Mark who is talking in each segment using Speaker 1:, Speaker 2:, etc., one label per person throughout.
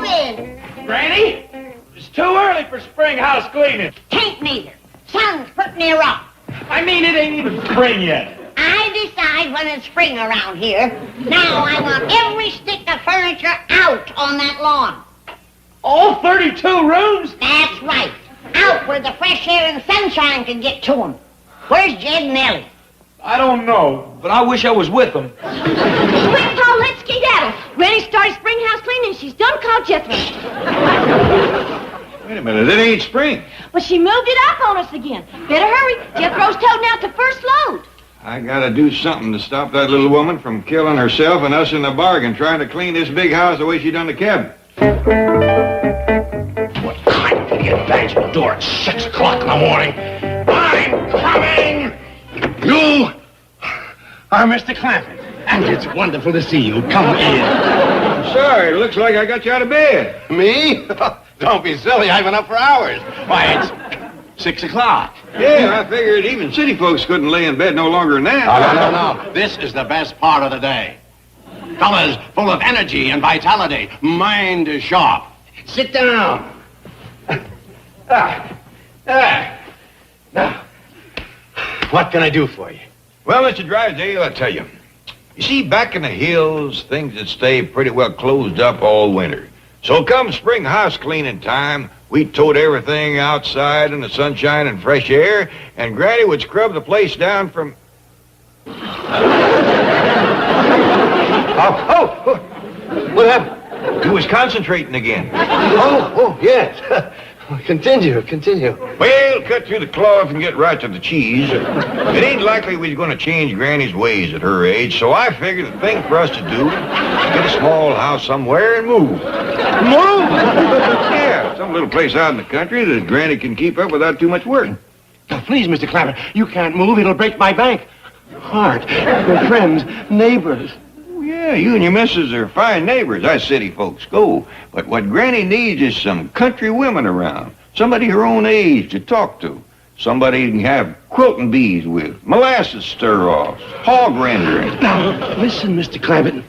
Speaker 1: move in.
Speaker 2: Granny, it's too early for spring house cleaning.
Speaker 1: Tain't neither. Sun's putting near up.
Speaker 2: I mean, it ain't even spring yet.
Speaker 1: I decide when it's spring around here. Now I want every stick of furniture out on that lawn.
Speaker 2: All 32 rooms?
Speaker 1: That's right. Out where the fresh air and sunshine can get to them. Where's Jed and Ellie?
Speaker 2: I don't know, but I wish I was with them.
Speaker 3: Quick, Paul, let's skedaddle. Granny started spring house cleaning. She's done called Jethro.
Speaker 4: Wait a minute, it ain't spring.
Speaker 3: Well, she moved it up on us again. Better hurry. Jethro's toting out the first load.
Speaker 4: I gotta do something to stop that little woman from killing herself and us in the bargain, trying to clean this big house the way she done the cabin.
Speaker 2: What kind of idiot bangs the door at 6 o'clock in the morning? I'm coming! You are Mr. Clampett, and it's wonderful to see you. Come in.
Speaker 4: I'm sorry, looks like I got you out of bed.
Speaker 5: Me? Don't be silly. I've been up for hours.
Speaker 2: Why, it's 6 o'clock.
Speaker 4: Yeah, I figured even city folks couldn't lay in bed no longer than that.
Speaker 5: No. This is the best part of the day. Fellas full of energy and vitality. Mind is sharp.
Speaker 2: Sit down. Now, what can I do for you?
Speaker 4: Well, Mr. Drysdale, I'll tell you. You see, back in the hills, things would stay pretty well closed up all winter. So come spring house cleaning time, we tote everything outside in the sunshine and fresh air, and Granny would scrub the place down from...
Speaker 5: What happened?
Speaker 4: He was concentrating again.
Speaker 5: Oh, yes. Continue.
Speaker 4: Well, cut through the cloth and get right to the cheese. It ain't likely we're going to change Granny's ways at her age, so I figured the thing for us to do is get a small house somewhere and move.
Speaker 2: Move?
Speaker 4: Yeah, some little place out in the country that Granny can keep up without too much work.
Speaker 2: Now, please, Mr. Clampett, you can't move. It'll break my bank. Heart, your friends, neighbors.
Speaker 4: Yeah, you and your missus are fine neighbors, us city folks go. But what Granny needs is some country women around. Somebody her own age to talk to. Somebody you can have quilting bees with, molasses stir-offs, hog rendering.
Speaker 2: Now, listen, Mr. Clampett.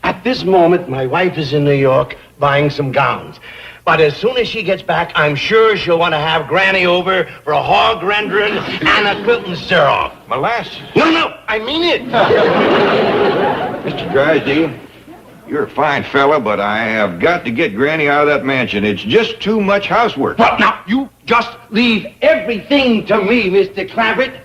Speaker 2: At this moment, my wife is in New York buying some gowns. But as soon as she gets back, I'm sure she'll want to have Granny over for a hog rendering and a quilting stir-off.
Speaker 4: Molasses?
Speaker 2: No, I mean it.
Speaker 4: Mr. Drysdale, you're a fine fella, but I have got to get Granny out of that mansion. It's just too much housework.
Speaker 2: Well, now, you just leave everything to me, Mr. Clampett.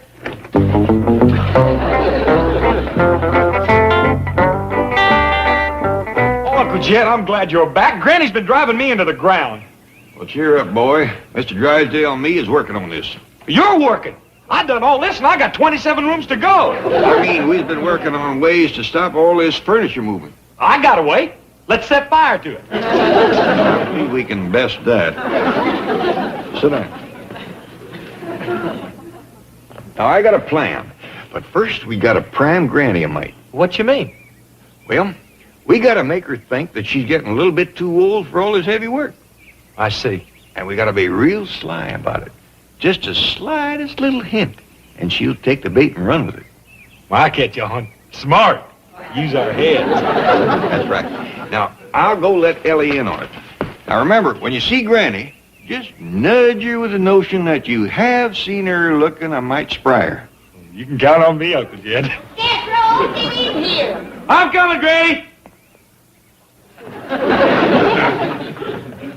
Speaker 2: Oh, Uncle Jed, I'm glad you're back. Granny's been driving me into the ground.
Speaker 4: Well, cheer up, boy. Mr. Drysdale and me is working on this.
Speaker 2: You're working. I done all this, and I got 27 rooms to go.
Speaker 4: I mean, we've been working on ways to stop all this furniture moving.
Speaker 2: I got a way. Let's set fire to it.
Speaker 4: I think we can best that. Sit down. Now, I got a plan. But first, we got to prime Granny a mite.
Speaker 2: What you mean?
Speaker 4: Well, we got to make her think that she's getting a little bit too old for all this heavy work.
Speaker 2: I see.
Speaker 4: And we got to be real sly about it. Just the slightest little hint, and she'll take the bait and run with it.
Speaker 2: Well, I catch you on. Smart. Use our heads.
Speaker 4: That's right. Now, I'll go let Ellie in on it. Now, remember, when you see Granny, just nudge her with the notion that you have seen her looking a mite spryer.
Speaker 2: You can count on me, Uncle Jed.
Speaker 1: Jethro, get in here.
Speaker 2: I'm coming, Granny.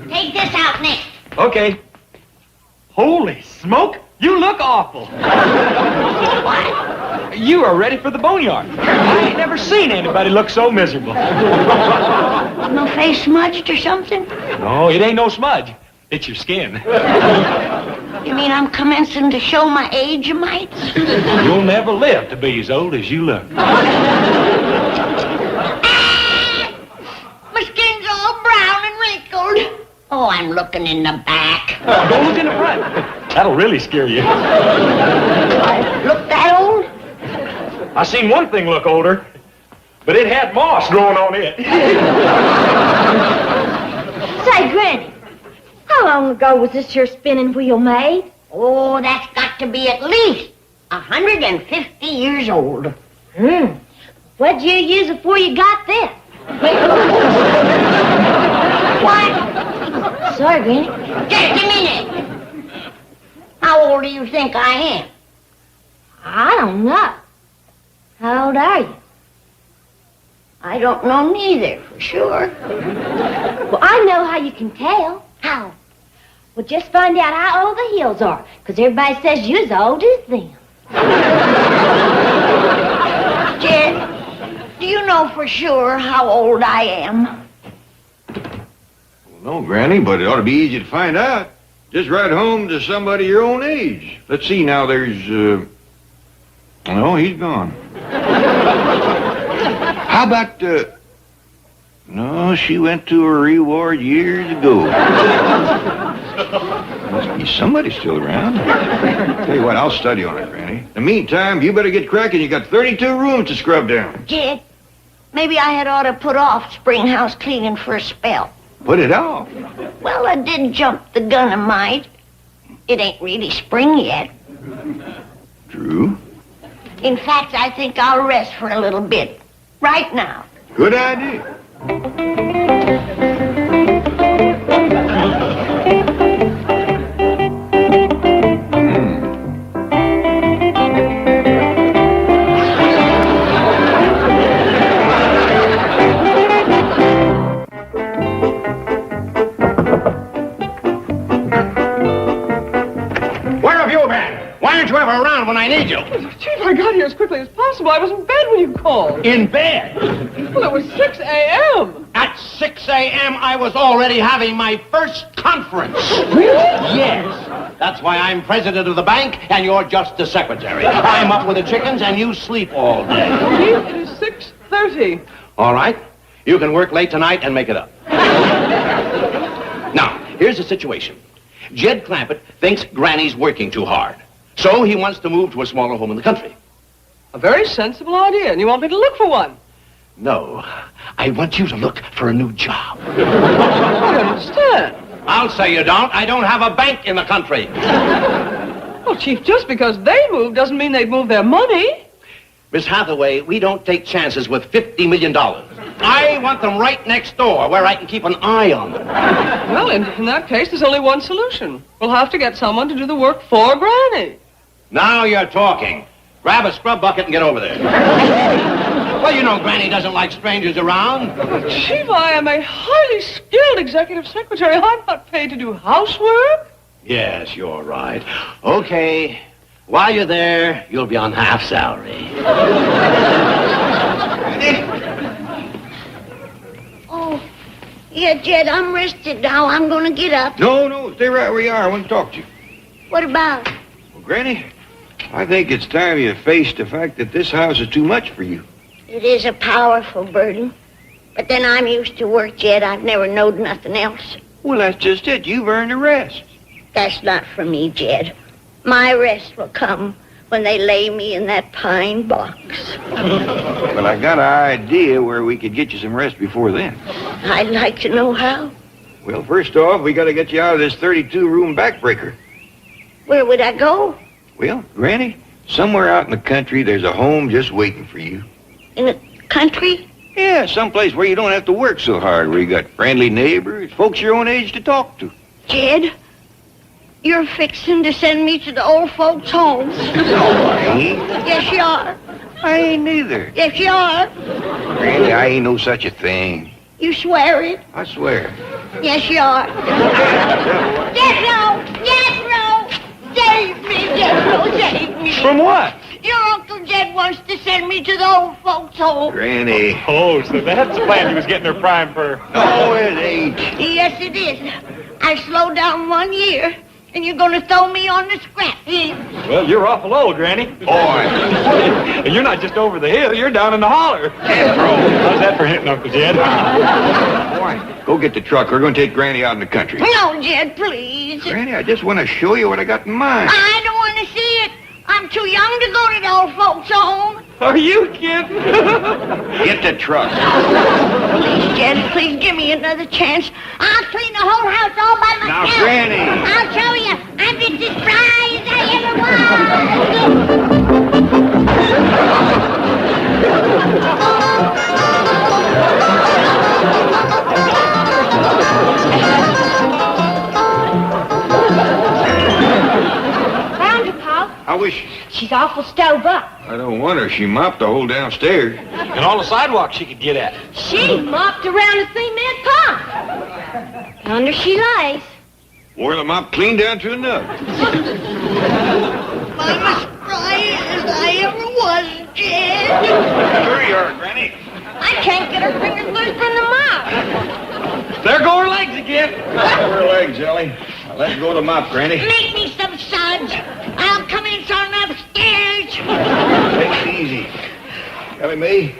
Speaker 1: Take this out next.
Speaker 2: Okay. Holy smoke, you look awful.
Speaker 1: What?
Speaker 2: You are ready for the boneyard. I ain't never seen anybody look so miserable.
Speaker 1: No face smudged or something?
Speaker 2: No, it ain't no smudge. It's your skin.
Speaker 1: You mean I'm commencing to show my age a mite?
Speaker 2: You'll never live to be as old as you look.
Speaker 1: My skin's all brown and wrinkled. Oh, I'm looking in the back.
Speaker 2: Don't look in the front. That'll really scare you.
Speaker 1: I look that old?
Speaker 2: I seen one thing look older, but it had moss growing on it.
Speaker 3: Say, Granny, how long ago was this here spinning wheel made?
Speaker 1: Oh, that's got to be at least 150 years old.
Speaker 3: What'd you use before you got this? sorry, Granny.
Speaker 1: Just a minute. How old do you think I am?
Speaker 3: I don't know. How old are you?
Speaker 1: I don't know neither, for sure.
Speaker 3: Well, I know how you can tell.
Speaker 1: How?
Speaker 3: Well, just find out how old the Hills are, because everybody says you're as old as them.
Speaker 1: Jed, do you know for sure how old I am?
Speaker 4: No, Granny, but it ought to be easy to find out. Just ride home to somebody your own age. Let's see now, there's, no, he's gone. How about, no, she went to her reward years ago. Must be somebody still around. Tell you what, I'll study on it, Granny. In the meantime, you better get cracking. You got 32 rooms to scrub down.
Speaker 1: Jed, maybe I had ought to put off spring house cleaning for a spell.
Speaker 4: Put it off.
Speaker 1: Well, I did jump the gun a mite. It ain't really spring yet.
Speaker 4: True.
Speaker 1: In fact, I think I'll rest for a little bit. Right now.
Speaker 4: Good idea.
Speaker 5: Why aren't you ever around when I need you?
Speaker 6: Chief, I got here as quickly as possible. I was in bed when you called.
Speaker 5: In bed?
Speaker 6: Well, it was 6 a.m.
Speaker 5: At 6 a.m., I was already having my first conference.
Speaker 6: Really?
Speaker 5: Yes. That's why I'm president of the bank, and you're just the secretary. I'm up with the chickens, and you sleep all day.
Speaker 6: Chief, it is 6:30.
Speaker 5: All right. You can work late tonight and make it up. Now, here's the situation. Jed Clampett thinks Granny's working too hard. So he wants to move to a smaller home in the country.
Speaker 6: A very sensible idea, and you want me to look for one?
Speaker 5: No, I want you to look for a new job.
Speaker 6: I don't understand.
Speaker 5: I'll say you don't. I don't have a bank in the country.
Speaker 6: Well, Chief, just because they moved doesn't mean they've moved their money.
Speaker 5: Miss Hathaway, we don't take chances with $50 million. I want them right next door where I can keep an eye on them.
Speaker 6: Well, in that case, there's only one solution. We'll have to get someone to do the work for Granny.
Speaker 5: Now you're talking. Grab a scrub bucket and get over there. Well, you know Granny doesn't like strangers around.
Speaker 6: But, Chief, I am a highly skilled executive secretary. I'm not paid to do housework.
Speaker 5: Yes, you're right. Okay. While you're there, you'll be on half salary.
Speaker 1: Oh, yeah, Jed, I'm rested now. I'm going to get up.
Speaker 4: No, stay right where you are. I want to talk to you.
Speaker 1: What about?
Speaker 4: Well, Granny, I think it's time you faced the fact that this house is too much for you.
Speaker 1: It is a powerful burden. But then I'm used to work, Jed. I've never knowed nothing else.
Speaker 4: Well, that's just it. You've earned a rest.
Speaker 1: That's not for me, Jed. My rest will come when they lay me in that pine box.
Speaker 4: Well, I got an idea where we could get you some rest before then.
Speaker 1: I'd like to know how.
Speaker 4: Well, first off, we got to get you out of this 32-room backbreaker.
Speaker 1: Where would I go?
Speaker 4: Well, Granny, somewhere out in the country, there's a home just waiting for you.
Speaker 1: In the country?
Speaker 4: Yeah, someplace where you don't have to work so hard, where you got friendly neighbors, folks your own age to talk to.
Speaker 1: Jed, you're fixing to send me to the old folks' homes.
Speaker 4: No, I ain't.
Speaker 1: Yes, you are.
Speaker 4: I ain't neither.
Speaker 1: Yes, you are.
Speaker 4: Granny, I ain't no such a thing.
Speaker 1: You swear it.
Speaker 4: I swear.
Speaker 1: Yes, you are. Jethro! Jethro! Save me, Jethro, save me.
Speaker 7: From what?
Speaker 1: Your Uncle Jed wants to send me to the old folks' home.
Speaker 4: Granny.
Speaker 7: Oh, so that's the plan he was getting her primed for.
Speaker 4: No, it ain't.
Speaker 1: Yes, it is. I slowed down 1 year, and you're going to throw me on the scrap heap.
Speaker 7: Well, you're awful old, Granny.
Speaker 4: Boy.
Speaker 7: And you're not just over the hill, you're down in the holler.
Speaker 4: Jethro.
Speaker 7: How's that for hitting Uncle Jed?
Speaker 4: Boy, go get the truck. We're going to take Granny out in the country.
Speaker 1: No, Jed, please.
Speaker 4: Granny, I just want to show you what I got in mind.
Speaker 1: I don't want to see it. I'm too young to go to the old folks' home.
Speaker 7: Are you kidding?
Speaker 4: Get the truck.
Speaker 1: Please, Jed, please give me another chance. I'll clean the whole house all by myself.
Speaker 4: Now, Granny.
Speaker 1: I'll show you. I'm just as spry as I ever was.
Speaker 4: How is she?
Speaker 3: She's awful stove up.
Speaker 4: I don't wonder. She mopped the whole downstairs.
Speaker 7: And all the sidewalks she could get at.
Speaker 3: She mopped around a cement pump. Under she lies.
Speaker 4: Wore the mop clean down to the nub.
Speaker 1: I'm as spry as I ever was, Jed.
Speaker 4: Sure you are, Granny.
Speaker 3: I can't get her fingers loose from the mop.
Speaker 7: There go her legs again.
Speaker 4: Her legs, Ellie. Now, let's go to the mop, Granny.
Speaker 1: Make me some suds. I'll come in from upstairs.
Speaker 4: Take it easy. Ellie Mae,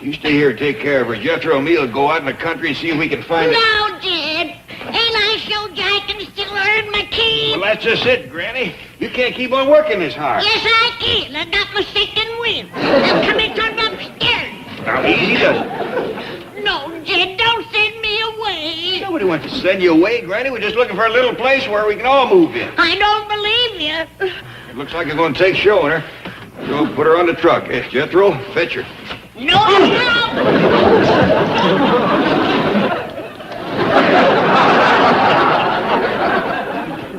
Speaker 4: you stay here and take care of her. Jethro and me will go out in the country and see if we can find it.
Speaker 1: No, Jed. Ain't I showed you I can still earn my keep?
Speaker 4: Well, that's just it, Granny. You can't keep on working this hard.
Speaker 1: Yes, I can. I got my second wind. I'll come in from upstairs.
Speaker 4: Now, easy does it.
Speaker 1: No, Jed, don't send me away.
Speaker 4: Nobody wants to send you away, Granny. We're just looking for a little place where we can all move in.
Speaker 1: I don't believe you.
Speaker 4: It looks like you're going to take showing her. Go put her on the truck. Hey, Jethro, fetch her.
Speaker 1: No, no.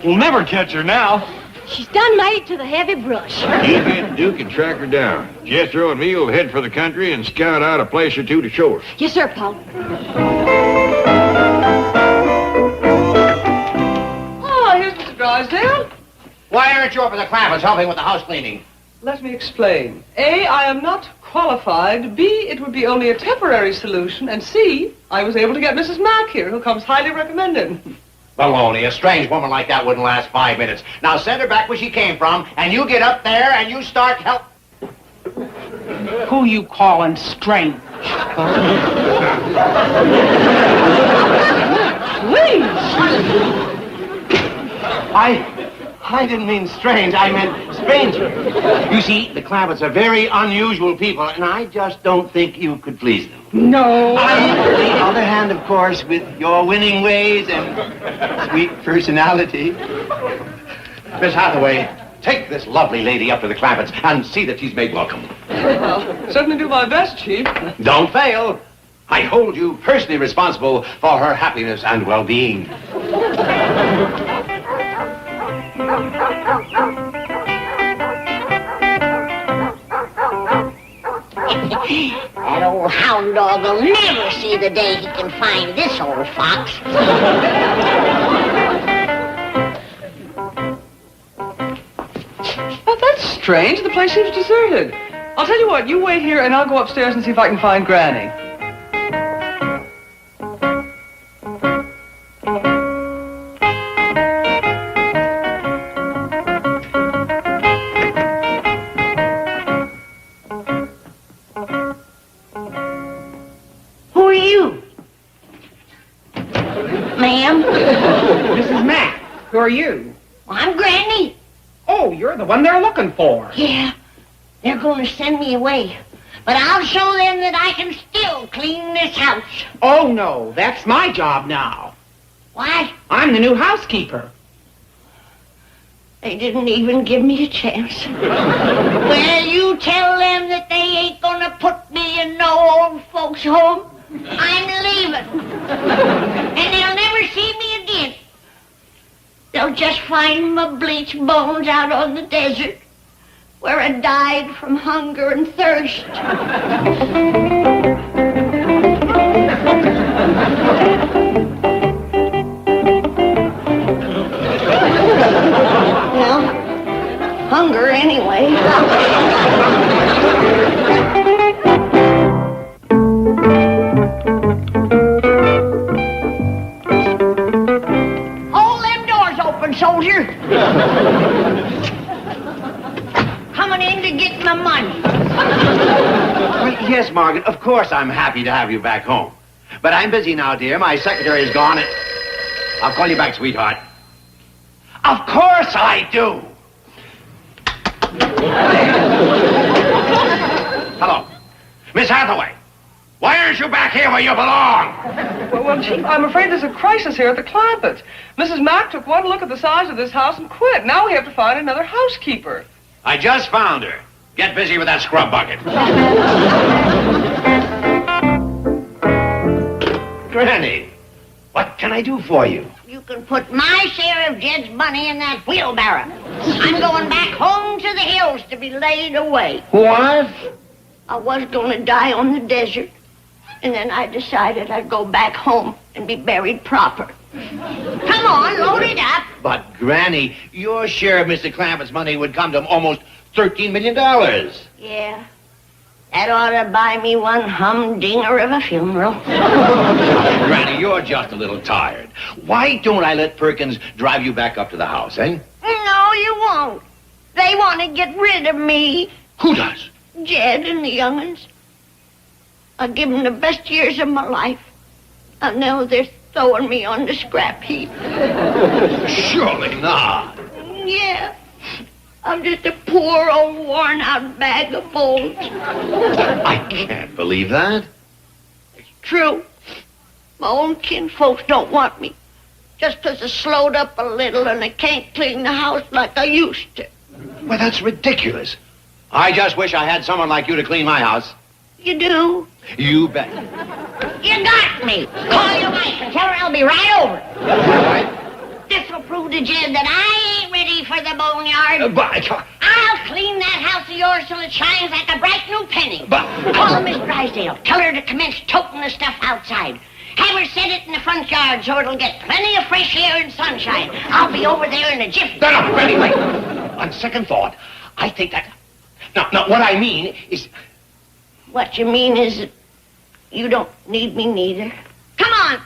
Speaker 7: We'll never catch her now.
Speaker 3: She's done made it to the heavy brush.
Speaker 4: You get Duke and track her down. Jethro and me will head for the country and scout out a place or two to show her.
Speaker 3: Yes, sir, Paul.
Speaker 6: Oh, here's Mr. Drysdale.
Speaker 5: Why aren't you up at the Clampetts helping with the house cleaning?
Speaker 6: Let me explain. A, I am not qualified. B, it would be only a temporary solution. And C, I was able to get Mrs. Mack here, who comes highly recommended.
Speaker 5: Baloney, a strange woman like that wouldn't last 5 minutes. Now send her back where she came from, and you get up there and you start help.
Speaker 8: Who you calling strange?
Speaker 6: Please!
Speaker 5: I didn't mean strange. I meant stranger. You see, the Clampetts are very unusual people, and I just don't think you could please them.
Speaker 8: No.
Speaker 5: On the other hand, of course, with your winning ways and sweet personality. Miss Hathaway, take this lovely lady up to the Clampetts and see that she's made welcome.
Speaker 6: I'll certainly do my best, Chief.
Speaker 5: Don't fail. I hold you personally responsible for her happiness and well-being.
Speaker 1: That old hound dog will never see the day he can find this old fox.
Speaker 6: Oh, that's strange. The place seems deserted. I'll tell you what, you wait here and I'll go upstairs and see if I can find Granny.
Speaker 1: Who are you? Ma'am?
Speaker 8: Mrs. Mack, who are you?
Speaker 1: I'm Granny.
Speaker 8: Oh, you're the one they're looking for.
Speaker 1: Yeah, they're going to send me away. But I'll show them that I can still clean this house.
Speaker 8: Oh, no, that's my job now.
Speaker 1: Why?
Speaker 8: I'm the new housekeeper.
Speaker 1: They didn't even give me a chance. Well, you tell them that they ain't gonna put me in no old folks' home. I'm leaving. And they'll never see me again. They'll just find my bleached bones out on the desert where I died from hunger and thirst. Well, hunger anyway. Hold them doors open, soldier. Coming in to get my money.
Speaker 5: Well, yes, Margaret, of course I'm happy to have you back home. But I'm busy now, dear. My secretary is gone. I'll call you back, sweetheart. Of course I do. Hello. Miss Hathaway. Why aren't you back here where you belong?
Speaker 6: Well, Chief, I'm afraid there's a crisis here at the Clampetts. Mrs. Mack took one look at the size of this house and quit. Now we have to find another housekeeper.
Speaker 5: I just found her. Get busy with that scrub bucket. Granny, What can I do for you?
Speaker 1: You can put my share of Jed's money in that wheelbarrow. I'm going back home to the hills to be laid away.
Speaker 5: What?
Speaker 1: I was going to die on the desert, and then I decided I'd go back home and be buried proper. Come on, load it up.
Speaker 5: But, Granny, your share of Mr. Clampett's money would come to almost $13 million.
Speaker 1: Yeah. That ought to buy me one humdinger of a funeral.
Speaker 5: Granny, you're just a little tired. Why don't I let Perkins drive you back up to the house, eh?
Speaker 1: No, you won't. They want to get rid of me.
Speaker 5: Who does?
Speaker 1: Jed and the young'uns. I'll give them the best years of my life. And now they're throwing me on the scrap heap.
Speaker 5: Surely not.
Speaker 1: Yeah. I'm just a poor old worn-out bag of bones.
Speaker 5: I can't believe that.
Speaker 1: It's true. My own kinfolks don't want me. Just 'cause I slowed up a little and I can't clean the house like I used to.
Speaker 5: Well, that's ridiculous. I just wish I had someone like you to clean my house.
Speaker 1: You do?
Speaker 5: You bet.
Speaker 1: You got me. Call your wife and tell her I'll be right over.
Speaker 5: All right.
Speaker 1: This'll prove to Jed that I ain't ready for the boneyard. I'll clean that house of yours till it shines like a bright new penny. Call Miss Drysdale. Tell her to commence toting the stuff outside. Have her set it in the front yard so it'll get plenty of fresh air and sunshine. I'll be over there in a jiff.
Speaker 5: No, Granny, wait. On second thought, I think that... No, what I mean is...
Speaker 1: What you mean is that you don't need me neither. Come on,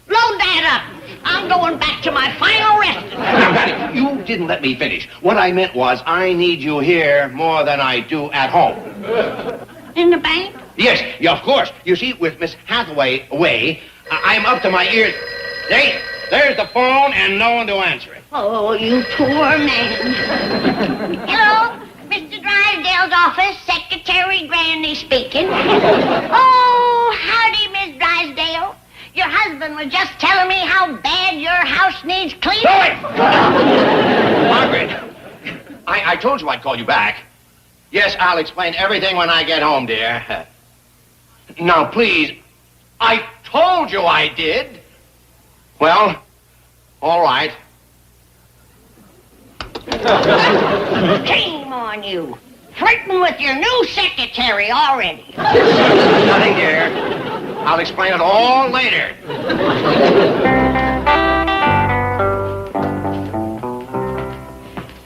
Speaker 1: load that up. I'm going back to my final resting.
Speaker 5: Now, Granny, you didn't let me finish. What I meant was I need you here more than I do at home.
Speaker 1: In the bank?
Speaker 5: Yes, yeah, of course. You see, with Miss Hathaway away, I'm up to my ears. Hey, there's the phone and no one to answer it.
Speaker 1: Oh, you poor man. Hello? Mr. Drysdale's office, Secretary Granny speaking. Oh, howdy, Miss Drysdale. Your husband was just telling me how bad your house needs cleaning.
Speaker 5: Margaret, I told you I'd call you back. Yes, I'll explain everything when I get home, dear. Now, please, I told you I did. Well, all right.
Speaker 1: Shame on you. Flirting with your new secretary already.
Speaker 5: Nothing, dear. I'll explain it all later.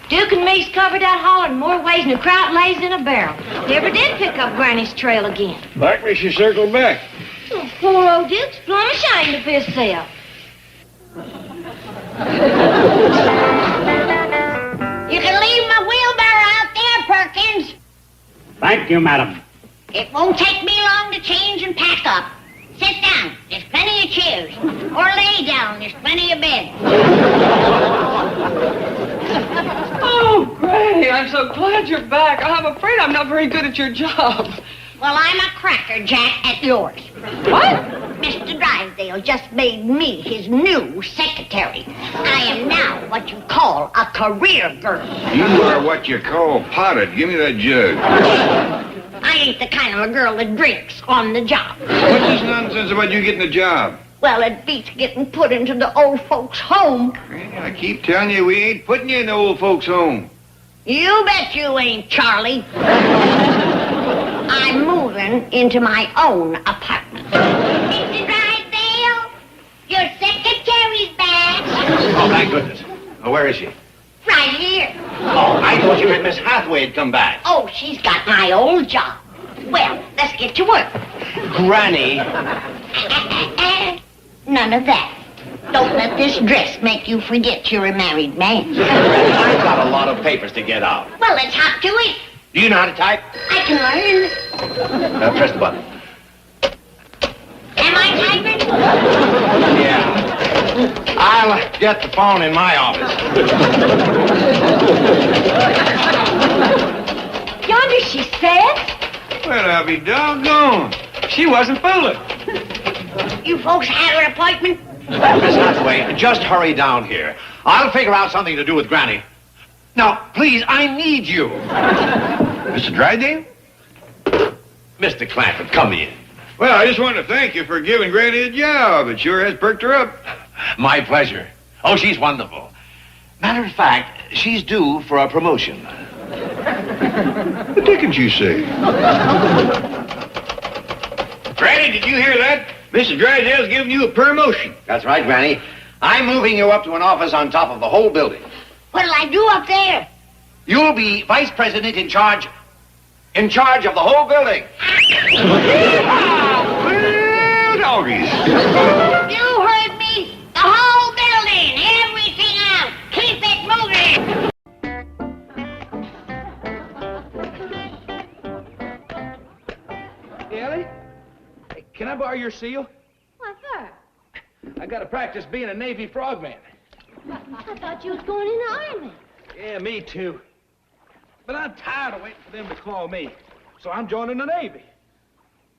Speaker 3: Duke and me's covered that holler in more ways than a kraut lays in a barrel. Never did pick up Granny's trail again.
Speaker 4: Likely she circled back.
Speaker 3: Oh, poor old Duke's plumb ashamed of himself.
Speaker 1: You can leave my wheelbarrow out there, Perkins.
Speaker 2: Thank you, madam.
Speaker 1: It won't take me long to change and pack up. Sit down. There's plenty of chairs. Or lay down. There's plenty of beds.
Speaker 6: Oh, Granny, I'm so glad you're back. I'm afraid I'm not very good at your job.
Speaker 1: Well, I'm a crackerjack at yours.
Speaker 6: What?
Speaker 1: Mr. Drysdale just made me his new secretary. I am now what you call a career girl.
Speaker 4: You are what you call potted. Give me that jug.
Speaker 1: I ain't the kind of a girl that drinks on the job.
Speaker 4: What's this nonsense about you getting a job?
Speaker 1: Well, it beats getting put into the old folks' home.
Speaker 4: I keep telling you, we ain't putting you in the old folks' home.
Speaker 1: You bet you ain't, Charlie. I'm moving into my own apartment. Mr. Drysdale, your secretary's back.
Speaker 5: Oh, thank goodness. Oh, where is she?
Speaker 1: Right here.
Speaker 5: Oh, I thought you meant Miss Hathaway had come back.
Speaker 1: Oh, she's got my old job. Well, let's get to work.
Speaker 5: Granny.
Speaker 1: None of that. Don't let this dress make you forget you're a married man.
Speaker 5: I've got a lot of papers to get out.
Speaker 1: Well, let's hop to it.
Speaker 5: Do you know how to type?
Speaker 1: I can learn.
Speaker 5: Press the button.
Speaker 1: Am I typing?
Speaker 5: Yeah. I'll get the phone in my office.
Speaker 3: Yonder she says.
Speaker 4: Well, I'll be doggone. She wasn't fooling.
Speaker 1: You folks had an appointment?
Speaker 5: Miss Hathaway, just hurry down here. I'll figure out something to do with Granny. Now, please, I need you.
Speaker 4: Mr. Drysdale?
Speaker 5: Mr. Clampett, come in.
Speaker 4: Well, I just wanted to thank you for giving Granny a job. It sure has perked her up.
Speaker 5: My pleasure. Oh, she's wonderful. Matter of fact, she's due for a promotion.
Speaker 4: What didn't you say? Granny, did you hear that? Mrs. Drysdale's giving you a promotion.
Speaker 5: That's right, Granny. I'm moving you up to an office on top of the whole building.
Speaker 1: What'll I do up there?
Speaker 5: You'll be vice president in charge of the whole building.
Speaker 4: Well, doggies.
Speaker 1: You heard me. The whole building. Everything out. Keep it moving.
Speaker 8: Ellie? Hey, can I borrow your seal?
Speaker 3: What for?
Speaker 8: I gotta practice being a Navy frogman.
Speaker 3: I thought you was going in the Army.
Speaker 8: Yeah, me too. But I'm tired of waiting for them to call me. So I'm joining the Navy.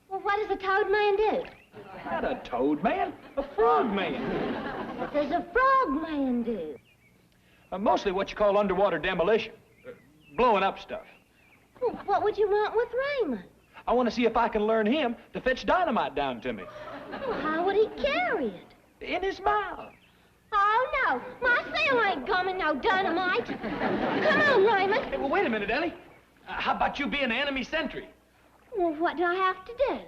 Speaker 3: Well, what does a toad man do?
Speaker 8: Not a toad man, a frog man.
Speaker 3: What does a frog man do?
Speaker 8: Mostly what you call underwater demolition. Blowing up stuff.
Speaker 3: Well, what would you want with Raymond?
Speaker 8: I want to see if I can learn him to fetch dynamite down to me.
Speaker 3: Well, how would he carry it?
Speaker 8: In his mouth.
Speaker 3: Oh, no. My seal ain't coming no dynamite. Come on, Raymond.
Speaker 8: Hey, well, wait a minute, Ellie. How about you being an enemy sentry?
Speaker 3: Well, what do I have to do?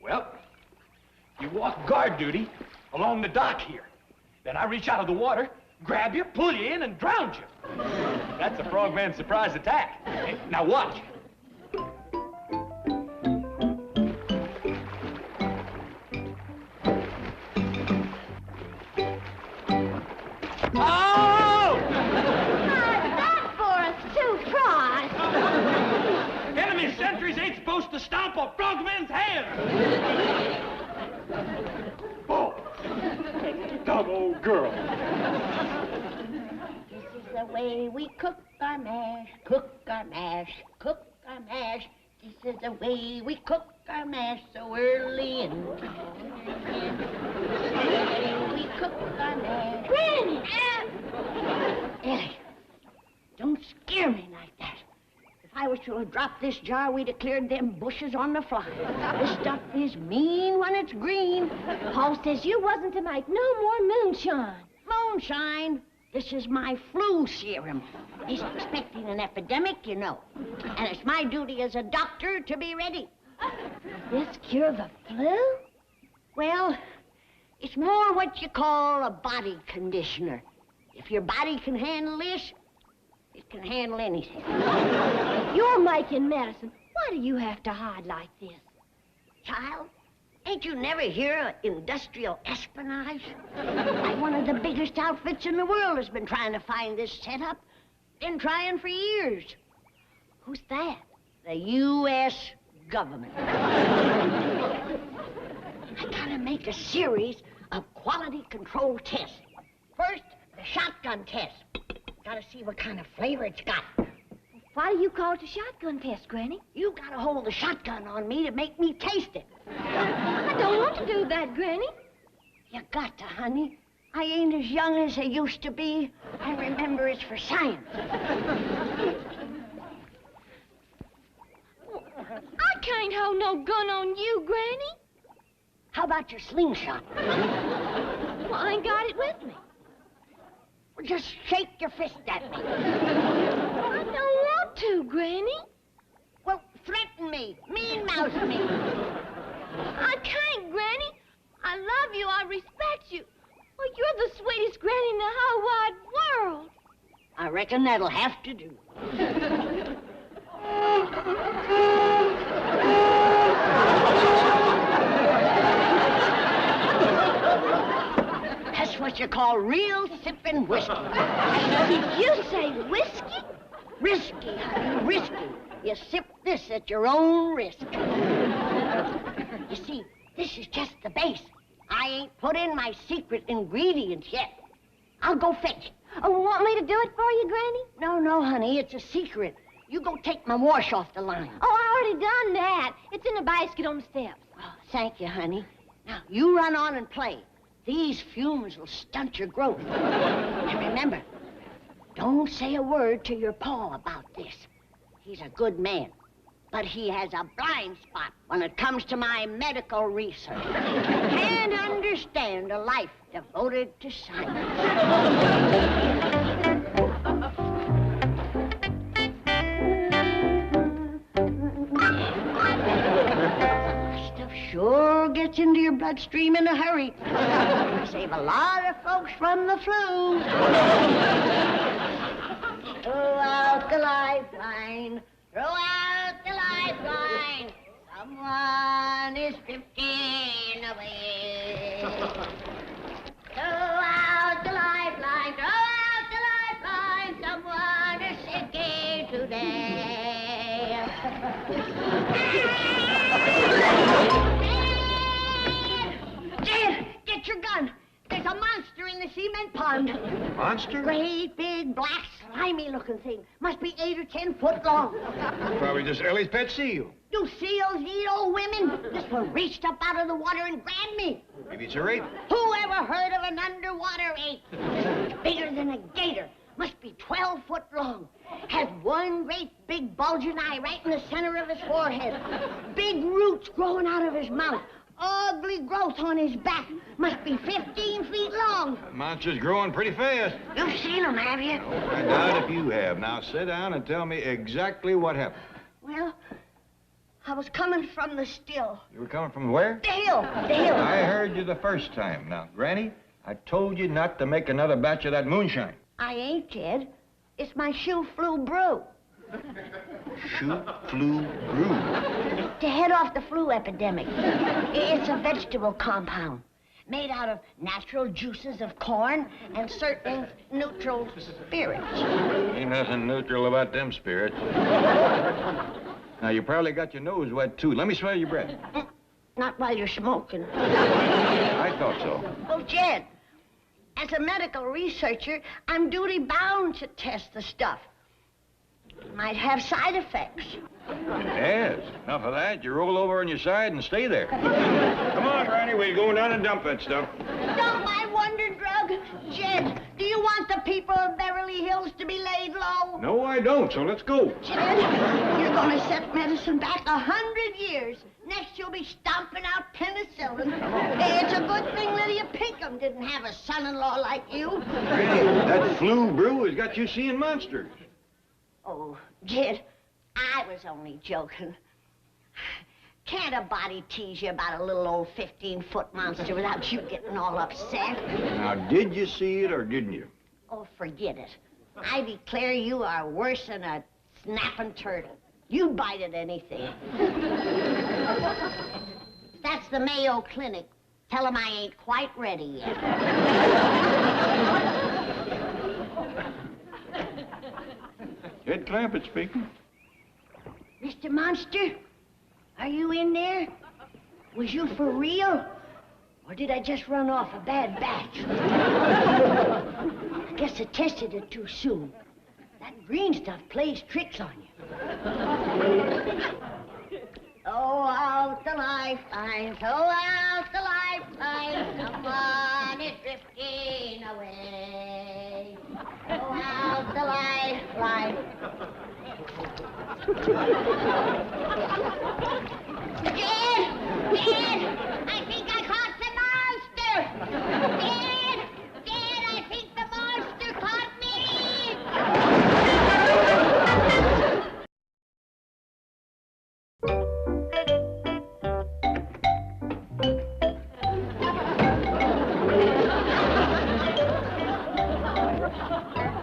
Speaker 8: Well, you walk guard duty along the dock here. Then I reach out of the water, grab you, pull you in, and drown you. That's a frogman's surprise attack. Hey, now watch. Oh!
Speaker 3: That for us too, Frost.
Speaker 8: Enemy sentries ain't supposed to stomp a frogman's head. Oh, dumb old girl.
Speaker 1: This is the way we cook our mash, cook our mash, cook our mash. This is the way we cook our mash so early in the morning. This is the way we cook our mash.
Speaker 3: Granny!
Speaker 1: Ellie, don't scare me like that. If I was to have dropped this jar, we'd have cleared them bushes on the fly. This stuff is mean when it's green.
Speaker 3: Paul says you wasn't to make no more moonshine.
Speaker 1: Moonshine. This is my flu serum. He's expecting an epidemic, you know. And it's my duty as a doctor to be ready.
Speaker 3: This cure the flu?
Speaker 1: Well, it's more what you call a body conditioner. If your body can handle this, it can handle anything.
Speaker 3: You're making medicine. Why do you have to hide like this?
Speaker 1: Child, ain't you never hear of industrial espionage? Like one of the biggest outfits in the world has been trying to find this setup. Been trying for years.
Speaker 3: Who's that?
Speaker 1: The U.S. government. I gotta make a series of quality control tests. First, the shotgun test. Gotta see what kind of flavor it's got.
Speaker 3: Why do you call it a shotgun test, Granny?
Speaker 1: You gotta hold the shotgun on me to make me taste it.
Speaker 3: I don't want to do that, Granny.
Speaker 1: You got to, honey. I ain't as young as I used to be. I remember it's for science.
Speaker 3: I can't hold no gun on you, Granny.
Speaker 1: How about your slingshot?
Speaker 3: Well, I ain't got it with me.
Speaker 1: Well, just shake your fist at me.
Speaker 3: I don't want to, Granny.
Speaker 1: Well, threaten me. Mean mouse me.
Speaker 3: I can't, Granny. I love you. I respect you. Well, you're the sweetest Granny in the whole wide world.
Speaker 1: I reckon that'll have to do. That's what you call real sipping whiskey.
Speaker 3: Did you say whiskey?
Speaker 1: Risky, honey, risky. You sip this at your own risk. You see, this is just the base. I ain't put in my secret ingredients yet. I'll go fetch it.
Speaker 3: Oh, want me to do it for you, Granny?
Speaker 1: No, honey, it's a secret. You go take my wash off the line.
Speaker 3: Oh, I already done that. It's in a basket on the steps.
Speaker 1: Oh, thank you, honey. Now, you run on and play. These fumes will stunt your growth. And remember, don't say a word to your pa about this. He's a good man. But he has a blind spot when it comes to my medical research. Can't understand a life devoted to science. Stuff sure gets into your bloodstream in a hurry. Save a lot of folks from the flu. Throw out the lifeline. Throw out the lifeline. Someone is drifting away. Throw out the lifeline. Throw out the lifeline. Someone is sinking today. Dad, get your gun. There's a monster in the cement pond.
Speaker 4: Monster?
Speaker 1: Great, big, black, slimy-looking thing. Must be 8 or 10 foot long.
Speaker 4: Probably just Ellie's pet seal.
Speaker 1: Do seals eat old women? This one reached up out of the water and grabbed me.
Speaker 4: Maybe it's a rape.
Speaker 1: Who ever heard of an underwater ape? It's bigger than a gator. Must be 12 foot long. Has one great big bulging eye right in the center of his forehead. Big roots growing out of his mouth. Ugly growth on his back. Must be 15 feet long.
Speaker 4: That monster's growing pretty fast.
Speaker 1: You've seen him, have you?
Speaker 4: I doubt if you have. Now sit down and tell me exactly what happened.
Speaker 1: Well, I was coming from the still.
Speaker 4: You were coming from where?
Speaker 1: The hill. The hill.
Speaker 4: I heard you the first time. Now, Granny, I told you not to make another batch of that moonshine.
Speaker 1: I ain't, Jed. It's my shoe flu brew.
Speaker 4: Shoe flu brew.
Speaker 1: To head off the flu epidemic. It's a vegetable compound made out of natural juices of corn and certain neutral spirits.
Speaker 4: Ain't nothing neutral about them spirits. Now, you probably got your nose wet, too. Let me smell your breath.
Speaker 1: Not while you're smoking.
Speaker 4: I thought so.
Speaker 1: Well, Jed, as a medical researcher, I'm duty-bound to test the stuff. It might have side effects.
Speaker 4: Yes. Enough of that. You roll over on your side and stay there. Come on, Granny. We're going down and dump that stuff.
Speaker 1: Dump my wonder drug? Jed, do you want the people of Beverly Hills to be laid low?
Speaker 4: No, I don't, so let's go.
Speaker 1: Jed, you're going to set medicine back 100 years. Next, you'll be stomping out penicillin. Hey, it's a good thing Lydia Pinkham didn't have a son-in-law like you.
Speaker 4: Granny, that flu brew has got you seeing monsters.
Speaker 1: Oh, Jed, I was only joking. Can't a body tease you about a little old 15-foot monster without you getting all upset?
Speaker 4: Now, did you see it or didn't you?
Speaker 1: Oh, forget it. I declare you are worse than a snapping turtle. You'd bite at anything. That's the Mayo Clinic. Tell them I ain't quite ready yet.
Speaker 4: Ed Clampett speaking.
Speaker 1: Mr. Monster, are you in there? Was you for real? Or did I just run off a bad batch? I guess I tested it too soon. That green stuff plays tricks on you. Throw out the lifeline, throw out the lifeline. Someone is drifting away. Throw out the lifeline. Dad! Dad! I think I caught the monster! Dad! Dad, I think the monster caught me!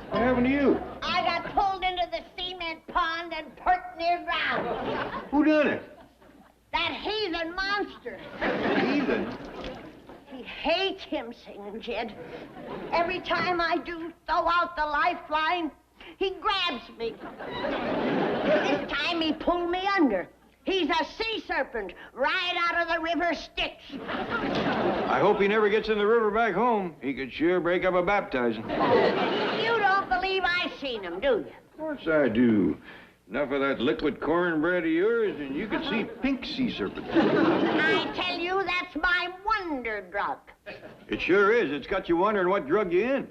Speaker 4: What happened to you?
Speaker 1: I got pulled into the cement pond and perked near ground.
Speaker 4: Who done it?
Speaker 1: That heathen monster.
Speaker 4: Heathen.
Speaker 1: He hates him singing, Jed. Every time I do throw out the lifeline, he grabs me. This time he pulled me under. He's a sea serpent right out of the river Styx.
Speaker 4: I hope he never gets in the river back home. He could sure break up a baptizing.
Speaker 1: You don't believe I seen him, do you?
Speaker 4: Of course I do. Enough of that liquid cornbread of yours, and you could see pink sea serpents.
Speaker 1: I tell you, that's my wonder drug.
Speaker 4: It sure is. It's got you wondering what drug you in.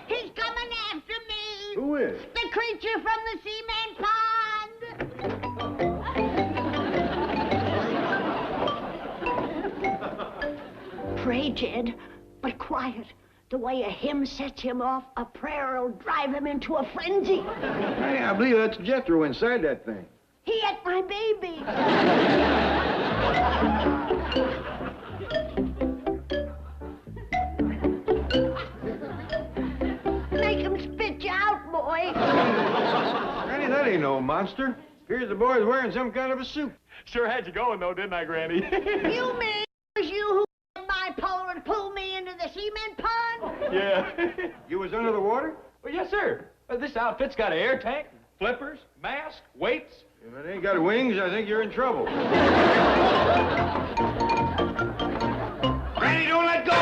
Speaker 1: He's coming after me.
Speaker 4: Who is?
Speaker 1: The creature from the cement pond. pray, Jed, but quiet. The way a hymn sets him off, a prayer will drive him into a frenzy.
Speaker 4: Hey, I believe that's Jethro inside that thing.
Speaker 1: He ate my baby. Make him spit you out, boy.
Speaker 4: Granny, that ain't no monster. Here's the boy's wearing some kind of a suit.
Speaker 8: Sure had you going, though, didn't I, Granny?
Speaker 1: You mean it was you who my pole and pulled me into the cement pond?
Speaker 8: Yeah.
Speaker 4: You was under the water?
Speaker 8: Well, yes, sir. This outfit's got an air tank, flippers, mask, weights.
Speaker 4: If it ain't got wings, I think you're in trouble. Granny, don't let go!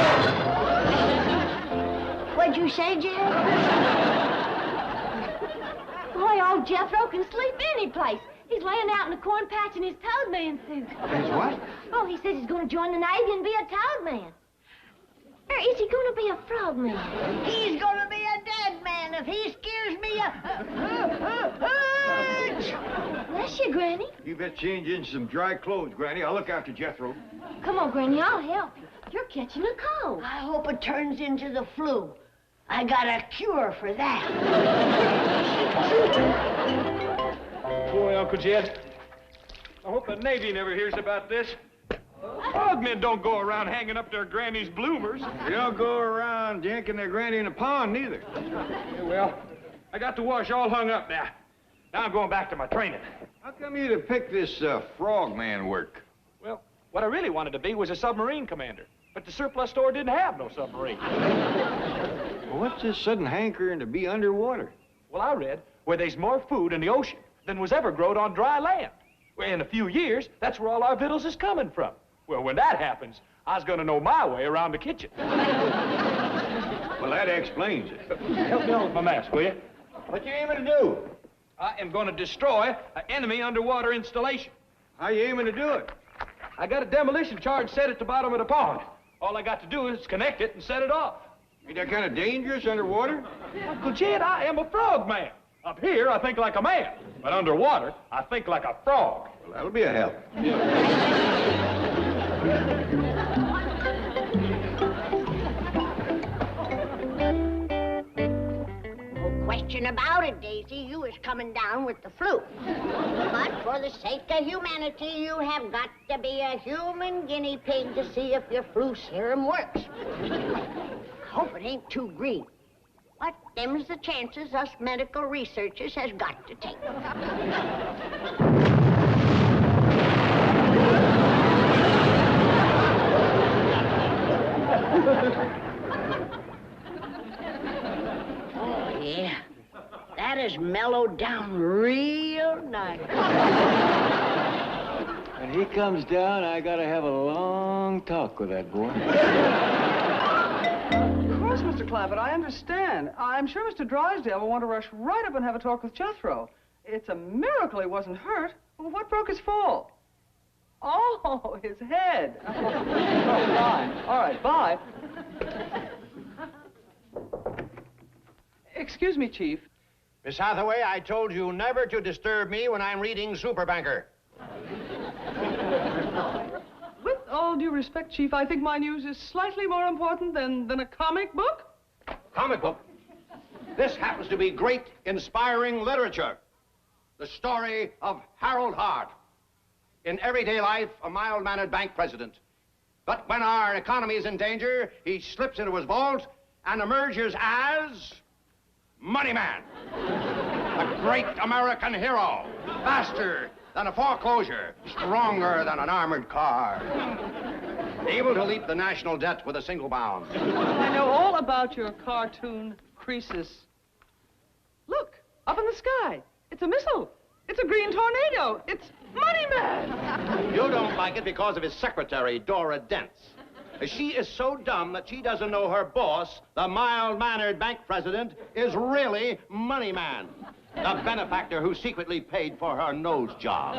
Speaker 1: What'd you say, Jed?
Speaker 3: Boy, old Jethro can sleep any place. He's laying out in the corn patch in his toad man suit.
Speaker 4: His what?
Speaker 3: Oh, he says he's going to join the Navy and be a toad man. Or is he going to be a frog man?
Speaker 1: He's gonna be a dead man if he scares me
Speaker 3: Bless you, Granny.
Speaker 4: You better change into some dry clothes, Granny. I'll look after Jethro.
Speaker 3: Come on, Granny, I'll help you. You're catching a cold.
Speaker 1: I hope it turns into the flu. I got a cure for that.
Speaker 8: Boy, Uncle Jed, I hope the Navy never hears about this. Frogmen don't go around hanging up their granny's bloomers.
Speaker 4: They don't go around yanking their granny in the pond, neither.
Speaker 8: Yeah, well, I got the wash all hung up now. Now I'm going back to my training.
Speaker 4: How come you to pick this frogman work?
Speaker 8: Well, what I really wanted to be was a submarine commander. But the surplus store didn't have no submarine.
Speaker 4: Well, what's this sudden hankering to be underwater?
Speaker 8: Well, I read where there's more food in the ocean than was ever growed on dry land. Well, in a few years, that's where all our victuals is coming from. Well, when that happens, I was going to know my way around the kitchen.
Speaker 4: Well, that explains it.
Speaker 8: Help me on with my mask, will you?
Speaker 4: What you aiming to do?
Speaker 8: I am going to destroy an enemy underwater installation.
Speaker 4: How you aiming to do it?
Speaker 8: I got a demolition charge set at the bottom of the pond. All I got to do is connect it and set it off.
Speaker 4: Ain't that kind of dangerous underwater?
Speaker 8: Uncle Jed, I am a frog man. Up here, I think like a man. But underwater, I think like a frog.
Speaker 4: Well, that'll be a help.
Speaker 1: No question about it, Daisy. You was coming down with the flu. But for the sake of humanity, you have got to be a human guinea pig to see if your flu serum works. Hope it ain't too green. But them's the chances us medical researchers has got to take. Oh, yeah. That is mellowed down real nice.
Speaker 9: When he comes down, I gotta have a long talk with that boy.
Speaker 6: Of course, Mr. Clampett, I understand. I'm sure Mr. Drysdale will want to rush right up and have a talk with Jethro. It's a miracle he wasn't hurt. Well, what broke his fall? Oh, his head. Oh, fine. All right, bye. Excuse me, Chief.
Speaker 2: Miss Hathaway, I told you never to disturb me when I'm reading Superbanker.
Speaker 6: With all due respect, Chief, I think my news is slightly more important than a comic book.
Speaker 2: Comic book? This happens to be great, inspiring literature. The story of Harold Hart. In everyday life, a mild-mannered bank president. But when our economy is in danger, he slips into his vault and emerges as Money Man. A great American hero. Faster than a foreclosure. Stronger than an armored car. Able to leap the national debt with a single bound.
Speaker 6: I know all about your cartoon creases. Look, up in the sky. It's a missile. It's a green tornado. It's Money Man.
Speaker 2: You don't like it because of his secretary, Dora Dents. She is so dumb that she doesn't know her boss, the mild-mannered bank president, is really Money Man. The benefactor who secretly paid for her nose job.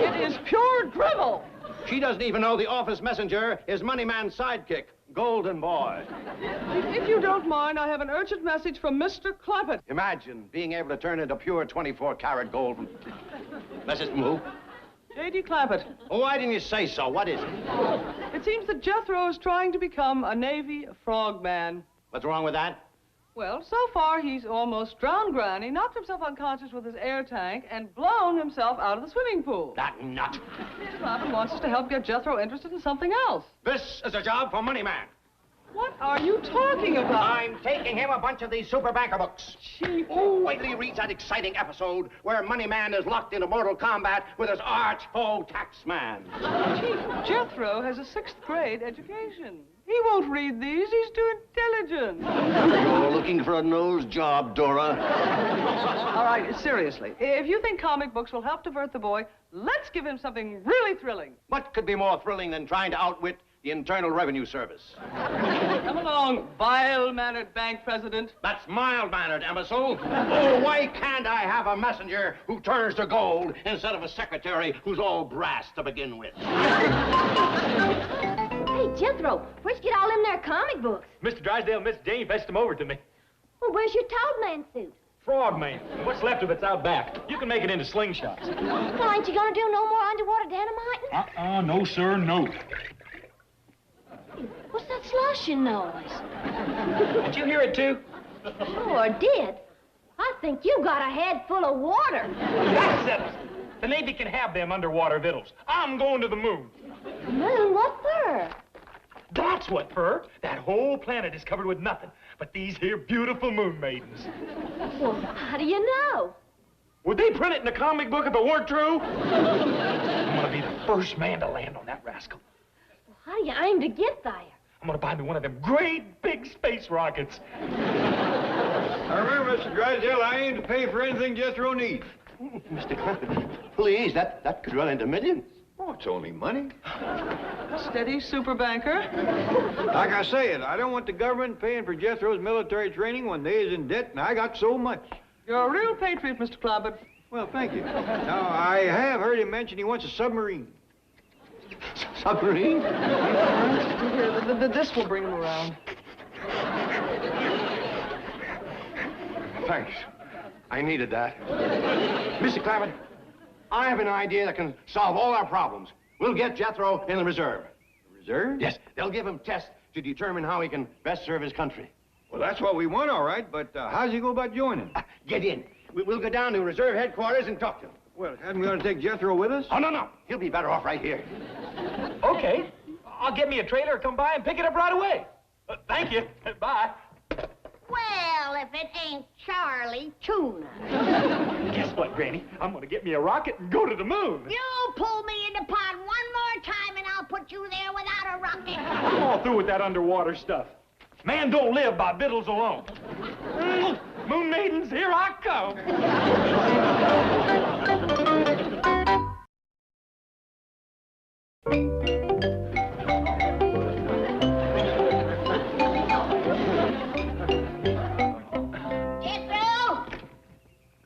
Speaker 6: It is pure drivel.
Speaker 2: She doesn't even know the office messenger is Money Man's sidekick, Golden Boy.
Speaker 6: If you don't mind, I have an urgent message from Mr. Clampett.
Speaker 2: Imagine being able to turn into pure 24-karat gold. Mrs. Moo,
Speaker 6: J.D. Clampett.
Speaker 5: Oh, why didn't you say so? What is it?
Speaker 6: It seems that Jethro is trying to become a Navy frogman.
Speaker 5: What's wrong with that?
Speaker 6: Well, so far he's almost drowned Granny, knocked himself unconscious with his air tank, and blown himself out of the swimming pool.
Speaker 5: That nut.
Speaker 6: Mr. Clampett wants us to help get Jethro interested in something else.
Speaker 5: This is a job for Money Man.
Speaker 6: What are you talking about?
Speaker 5: I'm taking him a bunch of these super banker books.
Speaker 6: Chief.
Speaker 5: Oh, wait till he reads that exciting episode where Money Man is locked into mortal combat with his arch foe Taxman.
Speaker 6: Chief, Jethro has a 6th grade education. He won't read these. He's too intelligent.
Speaker 5: You're looking for a nose job, Dora.
Speaker 6: All right, seriously. If you think comic books will help divert the boy, let's give him something really thrilling.
Speaker 5: What could be more thrilling than trying to outwit the Internal Revenue Service?
Speaker 6: Come along, vile-mannered bank president.
Speaker 5: That's mild-mannered, imbecile. Oh, why can't I have a messenger who turns to gold instead of a secretary who's all brass to begin with?
Speaker 3: Hey, Jethro, where'd you get all them there comic books?
Speaker 8: Mr. Drysdale and Miss Jane fetched them over to me.
Speaker 3: Well, where's your Toadman suit?
Speaker 8: Frogman. What's left of it's out back. You can make it into slingshots.
Speaker 3: Well, ain't you gonna do no more underwater dynamiting?
Speaker 8: No, sir, no.
Speaker 3: What's that sloshing noise?
Speaker 8: Did you hear it, too?
Speaker 3: Sure did. I think you got a head full of water.
Speaker 8: That settles it. The Navy can have them underwater victuals. I'm going to the moon.
Speaker 3: The moon? What for?
Speaker 8: That's what for. That whole planet is covered with nothing but these here beautiful moon maidens.
Speaker 3: Well, how do you know?
Speaker 8: Would they print it in a comic book if it weren't true? I'm going to be the first man to land on that rascal.
Speaker 3: Well, how do you aim to get there?
Speaker 8: I'm going to buy me one of them great big space rockets.
Speaker 4: Now remember, Mr. Drysdale, I aim to pay for anything Jethro needs.
Speaker 5: Mr. Clampett, please, that could run into millions.
Speaker 4: Oh, it's only money.
Speaker 6: Steady, super banker.
Speaker 4: Like I said, I don't want the government paying for Jethro's military training when they is in debt and I got so much.
Speaker 6: You're a real patriot, Mr. Clampett.
Speaker 4: Well, thank you. Now, I have heard him mention he wants a submarine.
Speaker 5: Submarine?
Speaker 6: Here, this will bring him around.
Speaker 5: Thanks. I needed that. Mr. Clampett, I have an idea that can solve all our problems. We'll get Jethro in the reserve.
Speaker 4: The reserve?
Speaker 5: Yes, they'll give him tests to determine how he can best serve his country.
Speaker 4: Well, that's what we want, all right, but how's he go about joining?
Speaker 5: Get in. We'll go down to reserve headquarters and talk to him.
Speaker 4: Well, hadn't we ought to take Jethro with us?
Speaker 5: Oh, no. He'll be better off right here.
Speaker 8: Okay. I'll get me a trailer, come by and pick it up right away. Thank you. Bye.
Speaker 1: Well, if it ain't Charlie Tuna.
Speaker 8: Guess what, Granny? I'm going to get me a rocket and go to the moon.
Speaker 1: You pull me in the pond one more time and I'll put you there without a rocket.
Speaker 8: I'm all through with that underwater stuff. Man don't live by victuals alone. Moon maidens, here I come.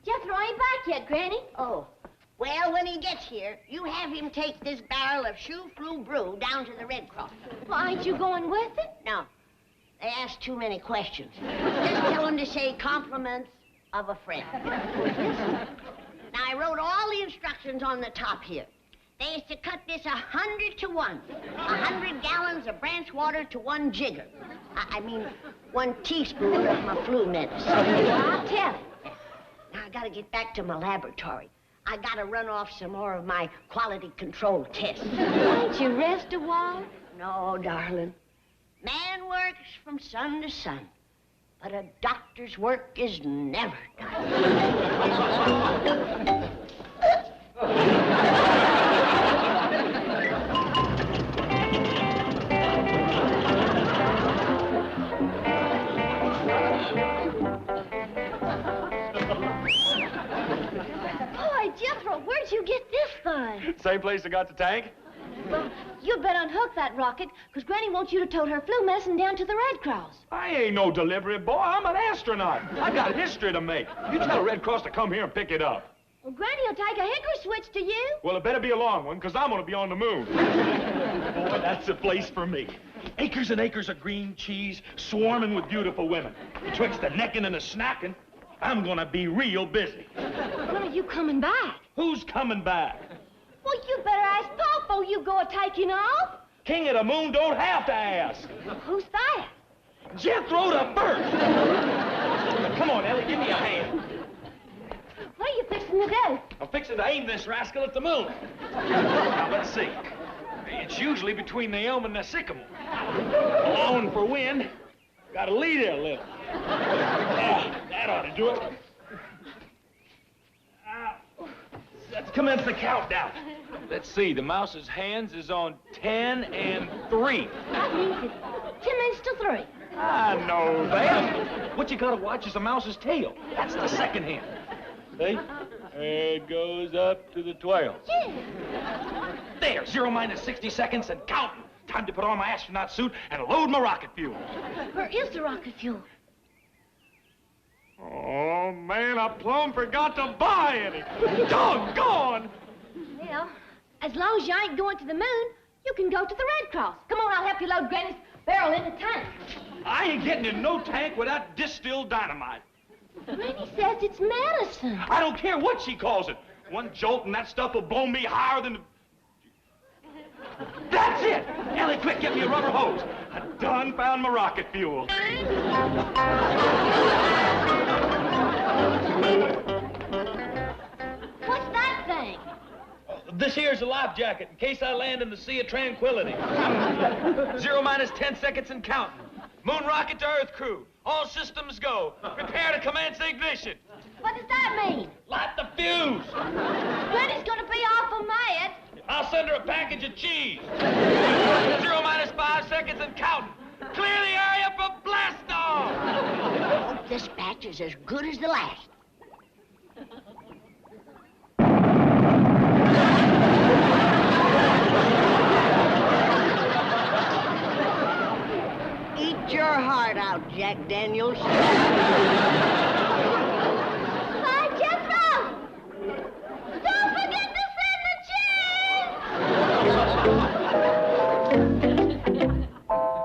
Speaker 3: Jethro ain't back yet, Granny.
Speaker 1: Oh. Well, when he gets here, you have him take this barrel of shoe flu brew down to the Red Cross.
Speaker 3: Well, ain't you going with it?
Speaker 1: No. They ask too many questions. Just tell him to say compliments of a friend. Now, I wrote all the instructions on the top here. They is to cut this 100 to 1. 100 gallons of branch water to 1 jigger. I mean, 1 teaspoon of my flu medicine.
Speaker 3: Well, I'll tell him.
Speaker 1: Now, I gotta get back to my laboratory. I gotta run off some more of my quality control tests.
Speaker 3: Ain't you rest a while?
Speaker 1: No, darling. Man works from sun to sun, but a doctor's work is never done.
Speaker 3: Boy, Jethro, where'd you get this thing?
Speaker 8: Same place I got the tank?
Speaker 3: Well, you'd better unhook that rocket, because Granny wants you to tote her flu medicine down to the Red Cross.
Speaker 8: I ain't no delivery boy. I'm an astronaut. I got history to make. You tell the Red Cross to come here and pick it up.
Speaker 3: Well, Granny will take a hickory switch to you.
Speaker 8: Well, it better be a long one, because I'm going to be on the moon. Boy, that's the place for me. Acres and acres of green cheese, swarming with beautiful women. Betwixt the necking and the snacking, I'm going to be real busy.
Speaker 3: When are you coming back?
Speaker 8: Who's coming back?
Speaker 3: Well, think you better ask Pa before you go a-taking off.
Speaker 8: King of the Moon don't have to ask.
Speaker 3: Who's that?
Speaker 8: Jethro the First. Come on, Ellie, give me a hand.
Speaker 3: What are you fixing to do?
Speaker 8: I'm fixing to aim this rascal at the moon. Now, let's see. It's usually between the elm and the sycamore. Allowing for wind, gotta lead it a little. That ought to do it. Let's commence the countdown. Let's see, the mouse's hands is on 10 and 3.
Speaker 3: That means it's 10 minutes to 3.
Speaker 8: I know that. What you gotta watch is the mouse's tail. That's the second hand. See? There it goes up to the 12.
Speaker 3: Yeah.
Speaker 8: There, 0 minus 60 seconds and counting. Time to put on my astronaut suit and load my rocket fuel.
Speaker 3: Where is the rocket fuel?
Speaker 8: Oh, man, I plumb forgot to buy any. Doggone!
Speaker 3: Well, as long as you ain't going to the moon, you can go to the Red Cross. Come on, I'll help you load Granny's barrel in the tank.
Speaker 8: I ain't getting in no tank without distilled dynamite.
Speaker 3: Granny says it's medicine.
Speaker 8: I don't care what she calls it. One jolt and that stuff will blow me higher than... That's it! Ellie, quick, get me a rubber hose. I done found my rocket fuel.
Speaker 3: What's that thing?
Speaker 8: This here's a life jacket in case I land in the Sea of Tranquility. 0 minus 10 seconds and counting. Moon rocket to Earth crew. All systems go. Prepare to commence ignition.
Speaker 3: What does that mean?
Speaker 8: Light the fuse.
Speaker 3: Granny's gonna be awful mad.
Speaker 8: I'll send her a package of cheese. 0 minus 5 seconds and counting. Clear the area for blast off.
Speaker 1: I hope this batch is as good as the last. Eat your heart out, Jack Daniels.
Speaker 3: Hi, Jethro! Don't forget to send the cheese!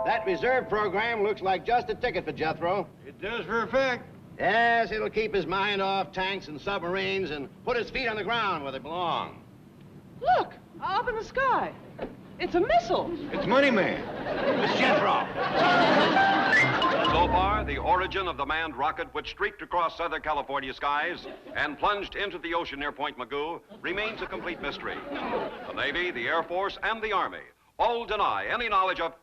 Speaker 2: That reserve program looks like just a ticket for Jethro.
Speaker 4: It does for a fact.
Speaker 2: Yes, it'll keep his mind off tanks and submarines and put his feet on the ground where they belong.
Speaker 6: Look, up in the sky. It's a missile.
Speaker 4: It's Money Man.
Speaker 2: It's Jethro.
Speaker 10: So far, the origin of the manned rocket which streaked across Southern California skies and plunged into the ocean near Point Magoo remains a complete mystery. The Navy, the Air Force, and the Army all deny any knowledge of...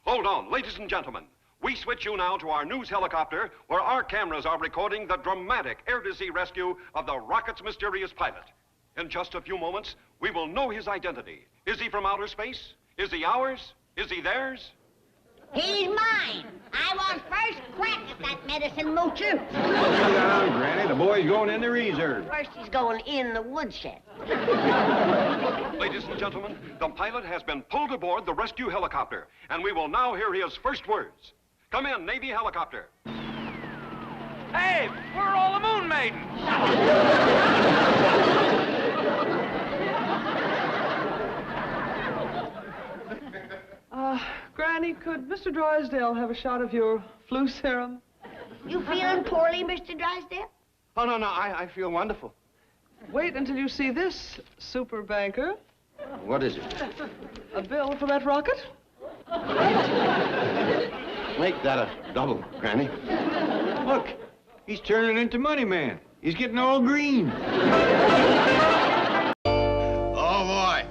Speaker 10: Hold on, ladies and gentlemen. We switch you now to our news helicopter where our cameras are recording the dramatic air-to-sea rescue of the rocket's mysterious pilot. In just a few moments, we will know his identity. Is he from outer space? Is he ours? Is he theirs?
Speaker 1: He's mine. I want first crack at that medicine moocher.
Speaker 4: Slow down, Granny. The boy's going in the reserve.
Speaker 1: First he's going in the woodshed.
Speaker 10: Ladies and gentlemen, the pilot has been pulled aboard the rescue helicopter, and we will now hear his first words. Come in, Navy helicopter.
Speaker 8: Hey, we're all the Moon Maidens.
Speaker 6: Granny, could Mr. Drysdale have a shot of your flu serum?
Speaker 1: You feeling poorly, Mr. Drysdale?
Speaker 2: Oh, no, I feel wonderful.
Speaker 6: Wait until you see this, super banker.
Speaker 2: What is it?
Speaker 6: A bill for that rocket?
Speaker 2: Make that a double, Granny.
Speaker 4: Look, he's turning into Money Man. He's getting all green.
Speaker 5: Oh, boy.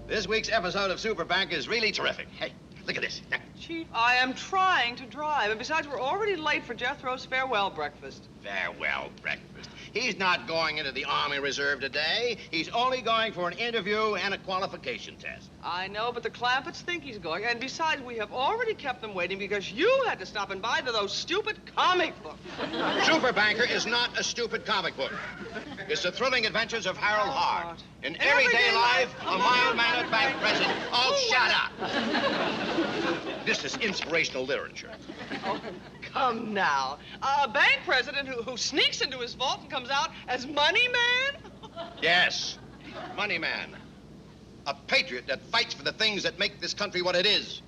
Speaker 5: This week's episode of Super Bank is really terrific. Hey, look at this.
Speaker 6: Chief, I am trying to drive, and besides, we're already late for Jethro's farewell breakfast.
Speaker 5: Farewell breakfast. He's not going into the Army Reserve today. He's only going for an interview and a qualification test.
Speaker 6: I know, but the Clampetts think he's going, and besides, we have already kept them waiting because you had to stop and buy those stupid comic books.
Speaker 5: Super Banker is not a stupid comic book. It's the thrilling adventures of Harold Hart. In everyday life, a mild-mannered bank president. Oh, shut up! This is inspirational literature.
Speaker 6: Oh, come now. A bank president who sneaks into his vault and comes out as Money Man?
Speaker 5: Yes, Money Man. A patriot that fights for the things that make this country what it is.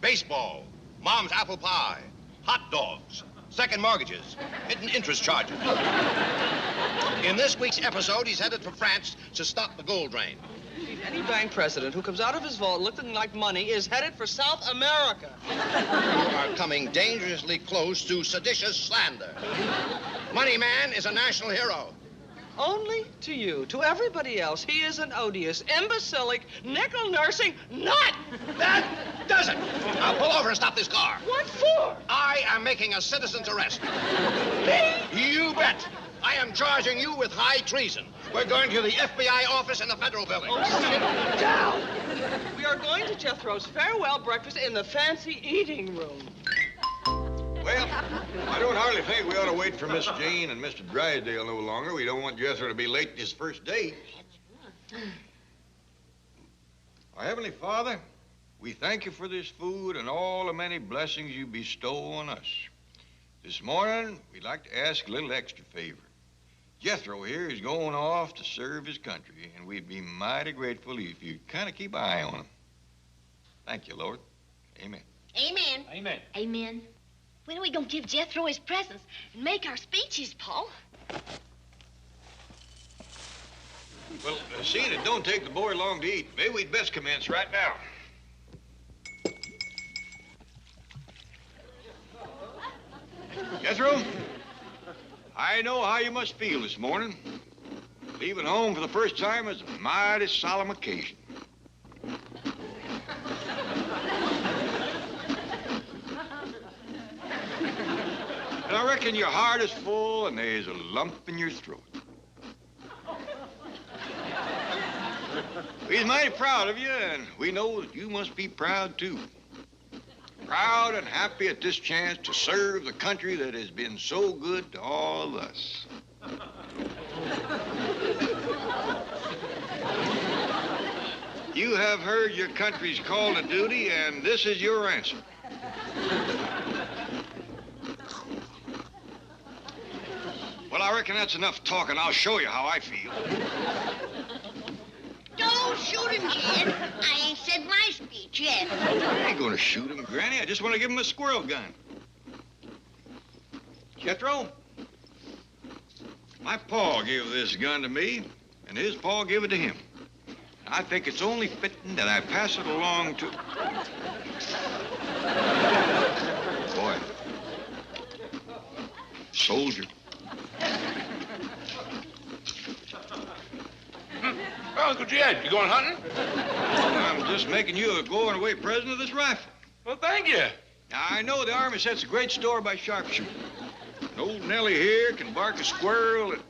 Speaker 5: Baseball, mom's apple pie, hot dogs, second mortgages, hidden interest charges. In this week's episode, he's headed for France to stop the gold drain.
Speaker 11: Any bank president who comes out of his vault looking like money is headed for South America.
Speaker 12: You are coming dangerously close to seditious slander. Money Man is a national hero.
Speaker 11: Only to you. To everybody else, he is an odious, imbecilic, nickel-nursing nut!
Speaker 12: That does it! Now pull over and stop this car.
Speaker 11: What for?
Speaker 12: I am making a citizen's arrest.
Speaker 11: Me?
Speaker 12: You bet. I am charging you with high treason. We're going to the FBI office in the Federal Building.
Speaker 11: Oh, sit down! We are going to Jethro's farewell breakfast in the fancy eating room.
Speaker 4: Well, I don't hardly think we ought to wait for Miss Jane and Mr. Drysdale no longer. We don't want Jethro to be late to his first date. Our Heavenly Father, we thank you for this food and all the many blessings you bestow on us. This morning, we'd like to ask a little extra favor. Jethro here is going off to serve his country, and we'd be mighty grateful if you'd kind of keep an eye on him. Thank you, Lord. Amen.
Speaker 3: Amen.
Speaker 8: Amen.
Speaker 3: Amen. When are we going to give Jethro his presents and make our speeches, Paul?
Speaker 4: Well, seeing it don't take the boy long to eat, maybe we'd best commence right now. Jethro, I know how you must feel this morning. Leaving home for the first time is a mighty solemn occasion. And I reckon your heart is full and there's a lump in your throat. We're mighty proud of you, and we know that you must be proud, too. Proud and happy at this chance to serve the country that has been so good to all of us. You have heard your country's call to duty, and this is your answer. Well, I reckon that's enough talking. I'll show you how I feel.
Speaker 1: Don't shoot him, Jed. I ain't said my speech yet.
Speaker 4: I ain't gonna shoot him, Granny. I just want to give him a squirrel gun. Jethro, my pa gave this gun to me, and his pa gave it to him. I think it's only fitting that I pass it along to... Boy. Soldier.
Speaker 13: Well, Uncle Jed, you going hunting?
Speaker 4: I'm just making you a going-away present of this rifle.
Speaker 13: Well, thank you.
Speaker 4: Now, I know the Army sets a great store by sharpshooting. And old Nellie here can bark a squirrel and...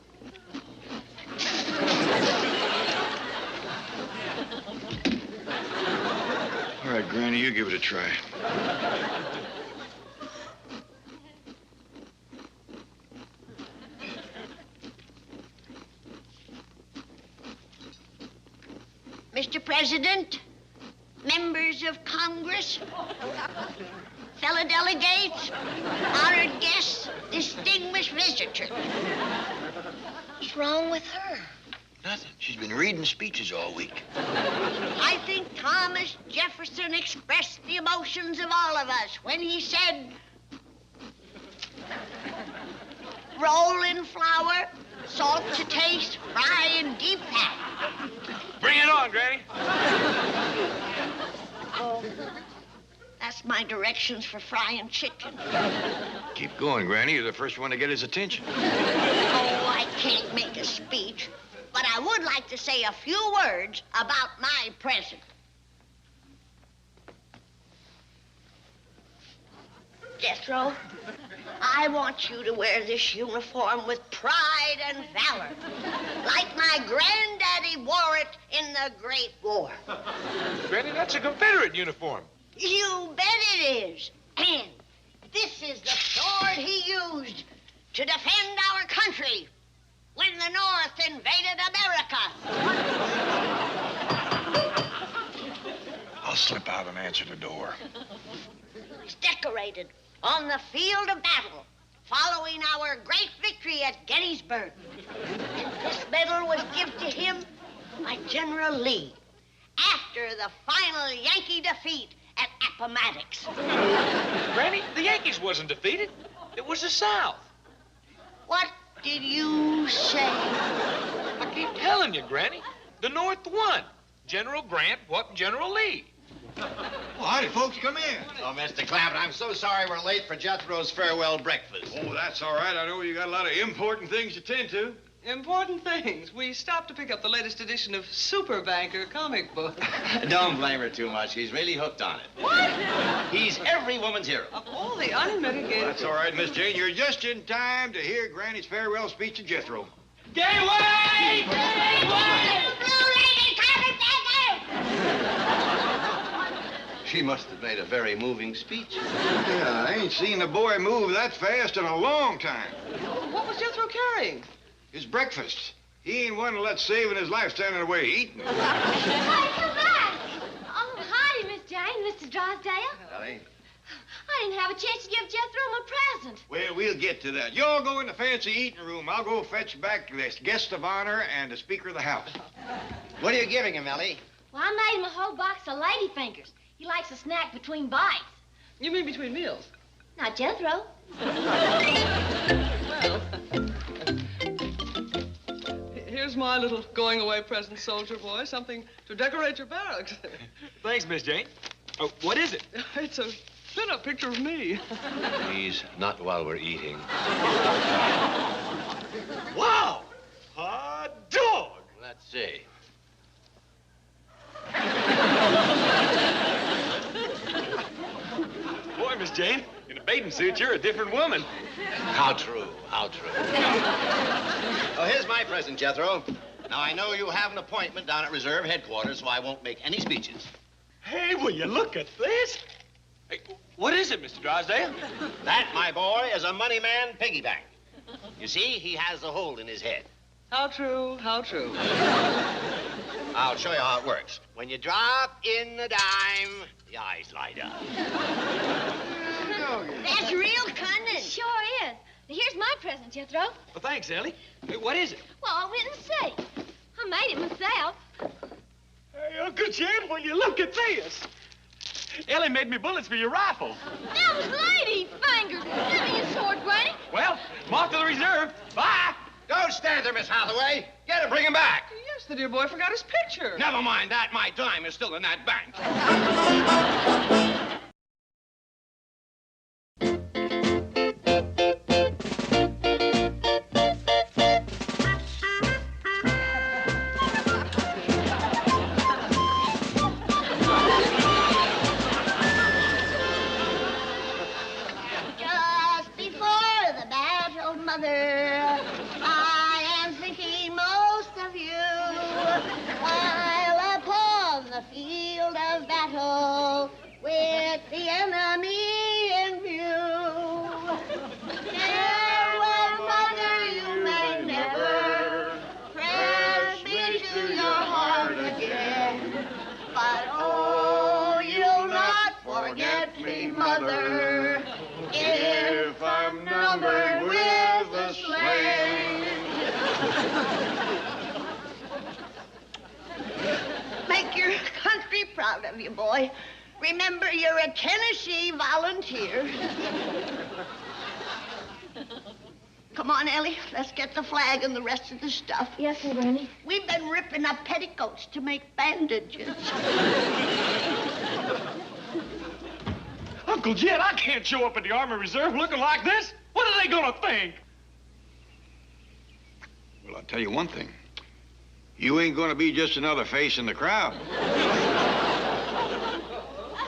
Speaker 4: All right, Granny, you give it a try.
Speaker 1: Mr. President, members of Congress, fellow delegates, honored guests, distinguished visitors. What's wrong with her?
Speaker 2: Nothing. She's been reading speeches all week.
Speaker 1: I think Thomas Jefferson expressed the emotions of all of us when he said, roll in flour, salt to taste, fry in deep fat.
Speaker 13: Bring it on, Granny.
Speaker 1: Oh, that's my directions for frying chicken.
Speaker 4: Keep going, Granny. You're the first one to get his attention.
Speaker 1: Oh, I can't make a speech, but I would like to say a few words about my present. Jethro, I want you to wear this uniform with pride and valor, like my granddaddy wore it in the Great War.
Speaker 13: Granny, that's a Confederate uniform.
Speaker 1: You bet it is. And this is the sword he used to defend our country when the North invaded America.
Speaker 4: I'll slip out and answer the door.
Speaker 1: It's decorated on the field of battle following our great victory at Gettysburg. And this medal was given to him by General Lee after the final Yankee defeat at Appomattox.
Speaker 13: Granny, the Yankees wasn't defeated. It was the South.
Speaker 1: What did you say?
Speaker 13: I keep telling you, Granny. The North won. General Grant what General Lee.
Speaker 4: Well, howdy, folks. Come in.
Speaker 12: Oh, Mr. Clampett, I'm so sorry we're late for Jethro's farewell breakfast.
Speaker 4: Oh, that's all right. I know you got a lot of important things to tend to.
Speaker 11: Important things. We stopped to pick up the latest edition of Super Banker comic book.
Speaker 5: Don't blame her too much. He's really hooked on it.
Speaker 11: What?
Speaker 5: He's every woman's hero.
Speaker 11: Of all the unmitigated...
Speaker 4: That's all right, Miss Jane. You're just in time to hear Granny's farewell speech to Jethro.
Speaker 11: Gay way! Gay way!
Speaker 12: She must have made a very moving speech.
Speaker 4: Yeah, I ain't seen a boy move that fast in a long time.
Speaker 11: What was Jethro carrying?
Speaker 4: His breakfast. He ain't one to let saving his life standing away eating.
Speaker 3: Hi, come back. Oh, howdy, Miss Jane, Mr. Drysdale.
Speaker 12: Ellie?
Speaker 3: I didn't have a chance to give Jethro my present.
Speaker 4: Well, we'll get to that. Y'all go in the fancy eating room. I'll go fetch back the guest of honor and the Speaker of the House.
Speaker 12: What are you giving him, Ellie?
Speaker 3: Well, I made him a whole box of lady fingers. He likes a snack between bites.
Speaker 11: You mean between meals?
Speaker 3: Not Jethro.
Speaker 11: Well, here's my little going-away present, soldier boy. Something to decorate your barracks.
Speaker 8: Thanks, Miss Jane. Oh, what is it?
Speaker 11: It's a pin-up picture of me.
Speaker 12: Please, not while we're eating.
Speaker 8: Wow! A dog!
Speaker 12: Let's see.
Speaker 8: Boy, Miss Jane, in a bathing suit, you're a different woman.
Speaker 12: How true, how true. Oh, here's my present, Jethro. Now, I know you have an appointment down at Reserve Headquarters, so I won't make any speeches.
Speaker 8: Hey, will you look at this? Hey, what is it, Mr. Drysdale?
Speaker 12: That, my boy, is a money man piggy bank. You see, he has a hole in his head.
Speaker 11: How true, how true.
Speaker 12: I'll show you how it works. When you drop in the dime, the eyes light up.
Speaker 3: That's real cunning. Sure is. Now, here's my present, Jethro.
Speaker 8: Well, thanks, Ellie. Hey, what is it?
Speaker 3: Well, I went and see. I made it myself.
Speaker 8: Hey, Uncle Jed, will you look at this? Ellie made me bullets for your rifle.
Speaker 3: That was lady fingers. Give me your sword, Granny.
Speaker 8: Well, I'm off to the reserve. Bye.
Speaker 12: Don't stand there, Miss Hathaway. Get him, bring him back.
Speaker 11: Yes, the dear boy forgot his picture.
Speaker 12: Never mind that. My dime is still in that bank.
Speaker 1: Just before the battle, Mother, I am thinking most of you. While upon the field of battle, with the enemy in view. Farewell, Mother, you may never press me to your heart again. But oh, you'll not forget me, Mother, if I'm numbered with the slain. Make your country proud of you, boy. Remember, you're a Tennessee volunteer. Come on, Ellie. Let's get the flag and the rest of the stuff.
Speaker 3: Yes, sir, Granny.
Speaker 1: We've been ripping up petticoats to make bandages.
Speaker 8: Uncle Jed, I can't show up at the Army Reserve looking like this. What are they gonna think?
Speaker 4: Well, I'll tell you one thing. You ain't gonna be just another face in the crowd.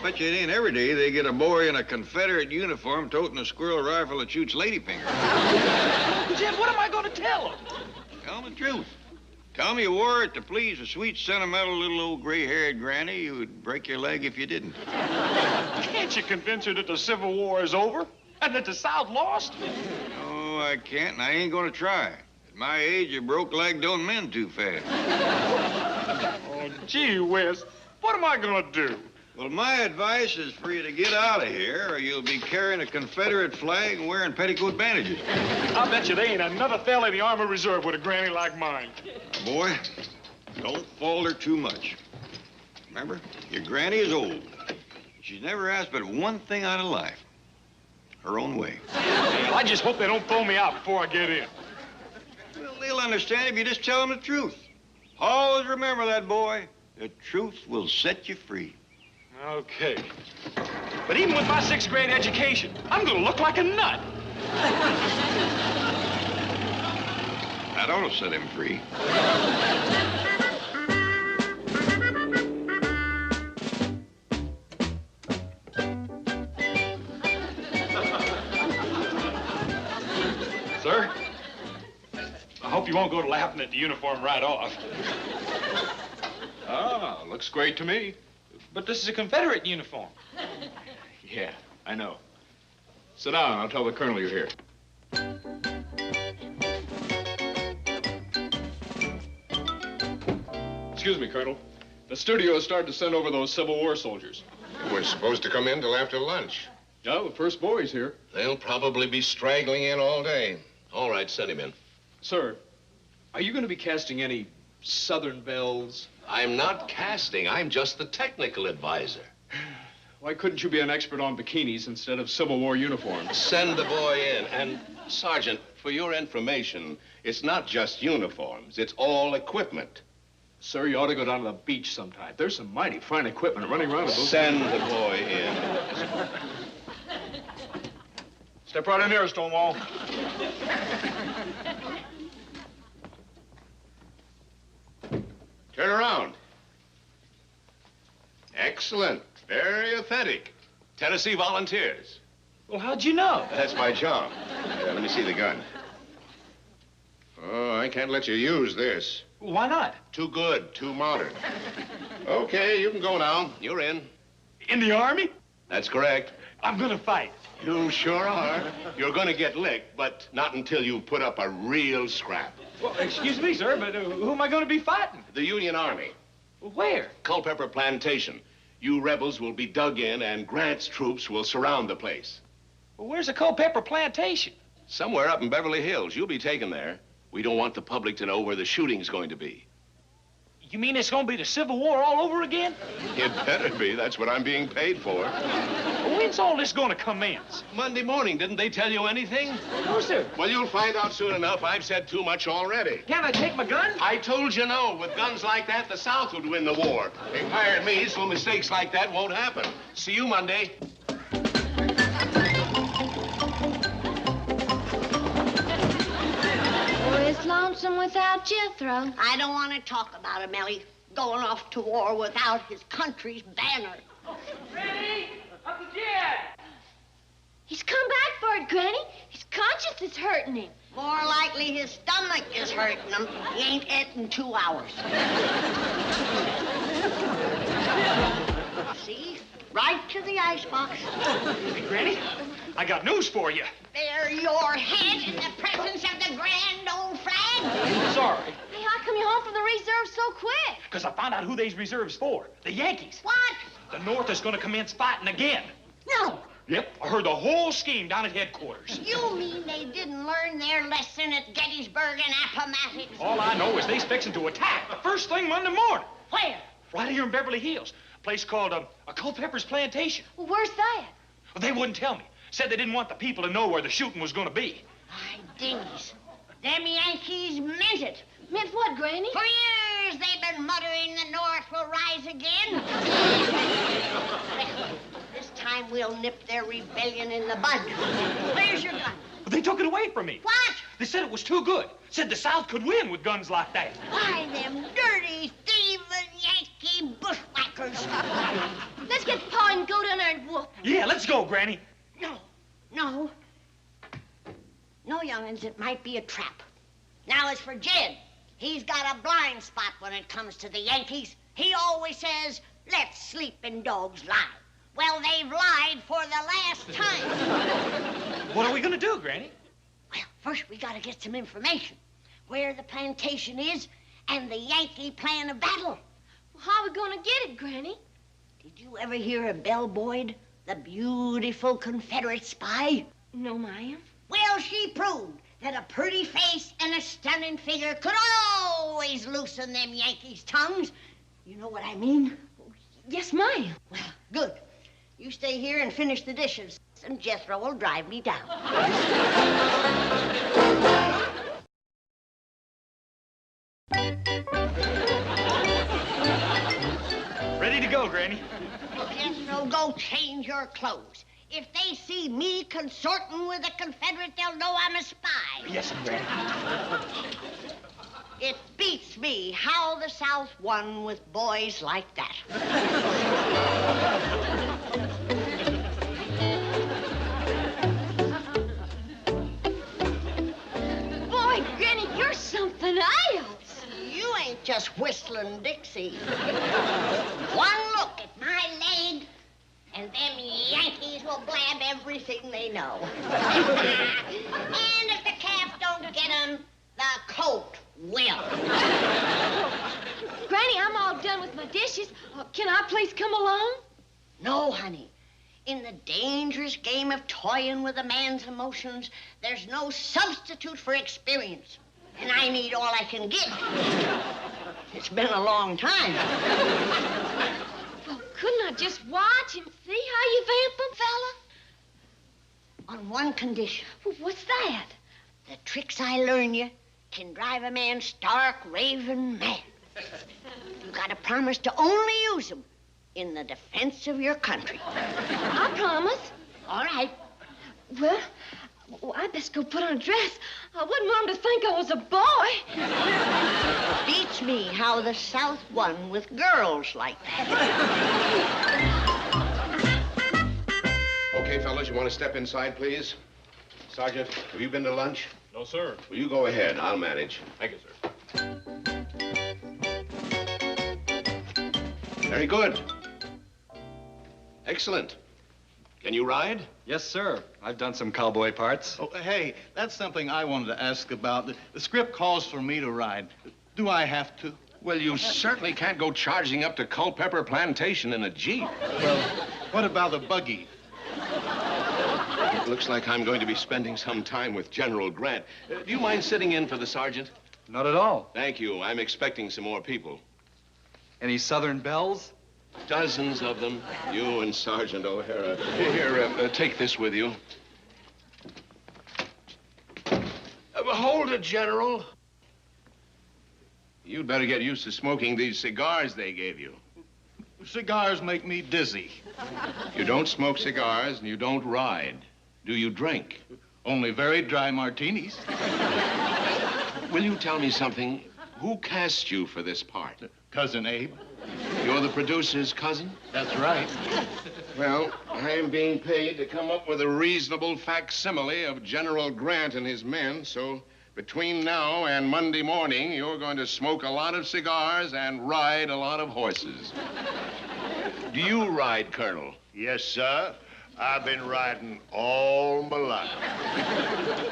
Speaker 4: Bet you it ain't every day they get a boy in a Confederate uniform toting a squirrel rifle that shoots ladyfingers.
Speaker 8: Uncle Jed, what am I gonna tell them?
Speaker 4: Tell them the truth. Tell them you wore it to please a sweet, sentimental little old gray-haired granny who would break your leg if you didn't.
Speaker 8: Can't you convince her that the Civil War is over and that the South lost?
Speaker 4: No, I can't, and I ain't gonna try. At my age, a broke leg don't mend too fast.
Speaker 8: Oh, gee whiz. What am I gonna do?
Speaker 4: Well, my advice is for you to get out of here, or you'll be carrying a Confederate flag and wearing petticoat bandages.
Speaker 8: I'll bet you there ain't another fella in the Army Reserve with a granny like mine.
Speaker 4: Now, boy, don't falter too much. Remember, your granny is old. She's never asked but one thing out of life. Her own way.
Speaker 8: Well, I just hope they don't throw me out before I get in.
Speaker 4: Well, they'll understand if you just tell them the truth. Always remember that, boy. The truth will set you free.
Speaker 8: Okay. But even with my 6th grade education, I'm gonna look like a nut.
Speaker 4: That ought to set him free.
Speaker 8: Sir, I hope you won't go to laughing at the uniform right off. Ah, looks great to me. But this is a Confederate uniform.
Speaker 14: Yeah, I know. Sit down. I'll tell the colonel you're here. Excuse me, Colonel. The studio has started to send over those Civil War soldiers.
Speaker 15: We're supposed to come in till after lunch.
Speaker 14: Yeah, the first boy's here.
Speaker 15: They'll probably be straggling in all day. All right, send him in.
Speaker 14: Sir, are you going to be casting any Southern belles?
Speaker 15: I'm not casting. I'm just the technical advisor.
Speaker 14: Why couldn't you be an expert on bikinis instead of Civil War uniforms?
Speaker 15: Send the boy in. And, Sergeant, for your information, it's not just uniforms. It's all equipment.
Speaker 14: Sir, you ought to go down to the beach sometime. There's some mighty fine equipment running around at those...
Speaker 15: Send the boy in.
Speaker 14: Step right in here, Stonewall.
Speaker 15: Turn around. Excellent. Very authentic. Tennessee Volunteers.
Speaker 8: Well, how'd you know?
Speaker 15: That's my job. Let me see the gun. Oh, I can't let you use this.
Speaker 8: Why not?
Speaker 15: Too good, too modern. Okay, you can go now. You're in.
Speaker 8: In the Army?
Speaker 15: That's correct.
Speaker 8: I'm gonna fight.
Speaker 15: You sure are. You're gonna get licked, but not until you put up a real scrap.
Speaker 8: Well, excuse me, sir, but who am I gonna be fighting?
Speaker 15: The Union Army.
Speaker 8: Where?
Speaker 15: Culpeper Plantation. You rebels will be dug in, and Grant's troops will surround the place.
Speaker 8: Well, where's the Culpeper Plantation?
Speaker 15: Somewhere up in Beverly Hills. You'll be taken there. We don't want the public to know where the shooting's going to be.
Speaker 8: You mean it's gonna be the Civil War all over again?
Speaker 15: It better be. That's what I'm being paid for.
Speaker 8: Well, when's all this gonna commence?
Speaker 15: Monday morning. Didn't they tell you anything?
Speaker 8: No, sir.
Speaker 15: Well, you'll find out soon enough. I've said too much already.
Speaker 8: Can't I take my gun?
Speaker 15: I told you no. With guns like that, the South would win the war. They hired me, so mistakes like that won't happen. See you Monday.
Speaker 3: It's lonesome without Jethro.
Speaker 1: I don't want to talk about him, Ellie. Going off to war without his country's banner.
Speaker 11: Granny, Uncle Jed.
Speaker 3: He's come back for it, Granny. His conscience is hurting him.
Speaker 1: More likely his stomach is hurting him. He ain't et in 2 hours. See? Right to the icebox.
Speaker 8: Hey, Granny, I got news for you.
Speaker 1: Bare your head in the presence of the grand old flag.
Speaker 8: Sorry.
Speaker 3: Hey, how come you're home from the reserve so quick?
Speaker 8: Because I found out who these reserves for. The Yankees.
Speaker 1: What?
Speaker 8: The North is going to commence fighting again.
Speaker 1: No.
Speaker 8: Yep, I heard the whole scheme down at headquarters.
Speaker 1: You mean they didn't learn their lesson at Gettysburg and Appomattox?
Speaker 8: All I know is they's fixing to attack the first thing Monday morning.
Speaker 1: Where?
Speaker 8: Right here in Beverly Hills. A place called a Culpeper's Plantation.
Speaker 3: Well, where's that?
Speaker 8: Well, they wouldn't tell me. Said they didn't want the people to know where the shooting was going to be.
Speaker 1: My dingies. Them Yankees meant it.
Speaker 3: Meant what, Granny?
Speaker 1: For years they've been muttering the North will rise again. This time we'll nip their rebellion in the bud. Where's your gun?
Speaker 8: They took it away from me.
Speaker 1: What?
Speaker 8: They said it was too good. Said the South could win with guns like that.
Speaker 1: Why, them dirty, thieving Yankee bushwhackers.
Speaker 3: Let's get Pa and go down there and whoop him.
Speaker 8: Yeah, let's go, Granny.
Speaker 1: No, young'uns, it might be a trap. Now, as for Jed, he's got a blind spot when it comes to the Yankees. He always says, let sleeping dogs lie. Well, they've lied for the last time.
Speaker 8: What are we going to do, Granny?
Speaker 1: Well, first we got to get some information. Where the plantation is and the Yankee plan of battle.
Speaker 3: Well, how are we going to get it, Granny?
Speaker 1: Did you ever hear of Belle Boyd, the beautiful Confederate spy?
Speaker 3: No, ma'am.
Speaker 1: Well, she proved that a pretty face and a stunning figure could always loosen them Yankees' tongues. You know what I mean?
Speaker 3: Yes, ma'am.
Speaker 1: Well, good. You stay here and finish the dishes, and Jethro will drive me down. your clothes. If they see me consorting with a Confederate, they'll know I'm a spy.
Speaker 8: Yes, Granny.
Speaker 1: It beats me how the South won with boys like that.
Speaker 3: Boy, Granny, you're something else.
Speaker 1: You ain't just whistling Dixie. One look at my leg, and them Yankees will blab everything they know. And if the cap don't get 'em, the coat will.
Speaker 3: Granny, I'm all done with my dishes. Can I please come along?
Speaker 1: No, honey. In the dangerous game of toying with a man's emotions, there's no substitute for experience. And I need all I can get. It's been a long time.
Speaker 3: Well, couldn't I just watch and see how you vamp 'em, fella?
Speaker 1: On one condition.
Speaker 3: Well, what's that?
Speaker 1: The tricks I learn you can drive a man stark, raving mad. You gotta promise to only use them in the defense of your country.
Speaker 3: I promise.
Speaker 1: All right.
Speaker 3: Well, I best go put on a dress. I wouldn't want 'em to think I was a boy.
Speaker 1: Beats me how the South won with girls like that.
Speaker 15: Okay, fellas, you want to step inside, please? Sergeant, have you been to lunch?
Speaker 14: No, sir.
Speaker 15: Well, you go ahead. I'll manage.
Speaker 14: Thank you, sir.
Speaker 15: Very good. Excellent. Can you ride?
Speaker 7: Yes, sir. I've done some cowboy parts.
Speaker 16: Oh, hey, that's something I wanted to ask about. The script calls for me to ride. Do I have to?
Speaker 15: Well, you certainly can't go charging up to Culpeper Plantation in a Jeep.
Speaker 16: Well, what about a buggy?
Speaker 15: It looks like I'm going to be spending some time with General Grant. Do you mind sitting in for the sergeant?
Speaker 7: Not at all.
Speaker 15: Thank you. I'm expecting some more people.
Speaker 7: Any Southern belles?
Speaker 15: Dozens of them. You and Sergeant O'Hara. Here, take this with you. Hold it, General. You'd better get used to smoking these cigars they gave you.
Speaker 16: Cigars make me dizzy.
Speaker 15: You don't smoke cigars and you don't ride. Do you drink?
Speaker 16: Only very dry martinis.
Speaker 15: Will you tell me something? Who cast you for this part?
Speaker 16: Cousin Abe.
Speaker 15: You're the producer's cousin?
Speaker 16: That's right.
Speaker 15: Well, I'm being paid to come up with a reasonable facsimile of General Grant and his men, so between now and Monday morning, you're going to smoke a lot of cigars and ride a lot of horses. Do you ride, Colonel?
Speaker 17: Yes, sir. I've been riding all my life.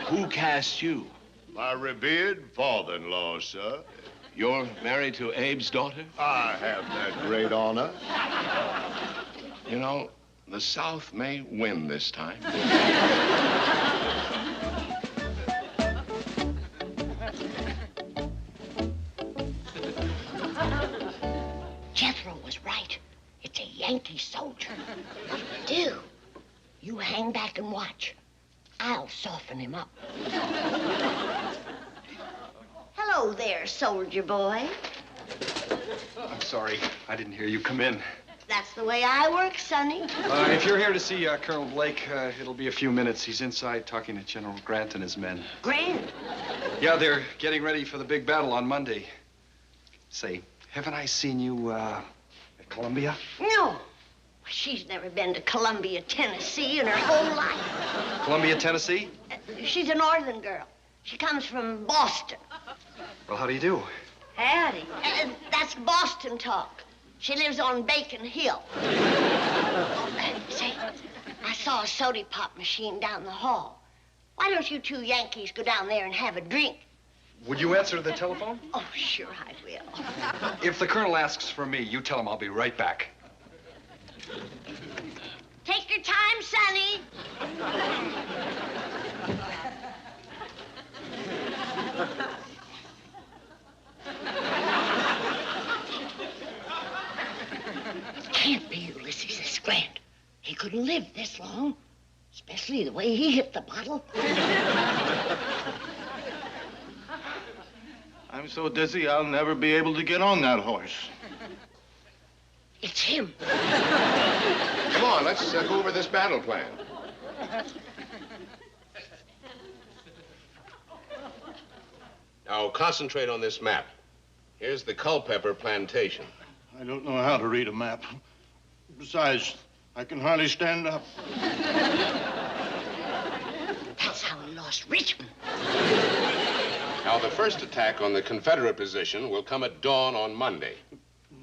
Speaker 15: Who cast you?
Speaker 17: My revered father-in-law, sir.
Speaker 15: You're married to Abe's daughter?
Speaker 17: I have that great honor.
Speaker 15: You know, the South may win this time.
Speaker 1: Jethro was right. It's a Yankee soldier. Do. You hang back and watch. I'll soften him up. Hello there, soldier boy.
Speaker 7: I'm sorry. I didn't hear you come in.
Speaker 1: That's the way I work, Sonny.
Speaker 7: If you're here to see Colonel Blake, it'll be a few minutes. He's inside talking to General Grant and his men.
Speaker 1: Grant?
Speaker 7: Yeah, they're getting ready for the big battle on Monday. Say, haven't I seen you at Columbia?
Speaker 1: No. She's never been to Columbia, Tennessee in her whole life.
Speaker 7: Columbia, Tennessee?
Speaker 1: She's a northern girl. She comes from Boston.
Speaker 7: Well, how do you do?
Speaker 1: Howdy. That's Boston talk. She lives on Bacon Hill. Say, I saw a soda pop machine down the hall. Why don't you two Yankees go down there and have a drink?
Speaker 7: Would you answer the telephone?
Speaker 1: Oh, sure I will.
Speaker 7: If the Colonel asks for me, you tell him I'll be right back.
Speaker 1: Take your time, Sonny. Can't be Ulysses S. Grant. He couldn't live this long, especially the way he hit the bottle.
Speaker 16: I'm so dizzy I'll never be able to get on that horse.
Speaker 1: It's him.
Speaker 15: come on, let's go over this battle plan. Now, concentrate on this map. Here's the Culpeper plantation.
Speaker 17: I don't know how to read a map. Besides, I can hardly stand up.
Speaker 1: That's how he lost Richmond.
Speaker 15: Now, the first attack on the Confederate position will come at dawn on Monday.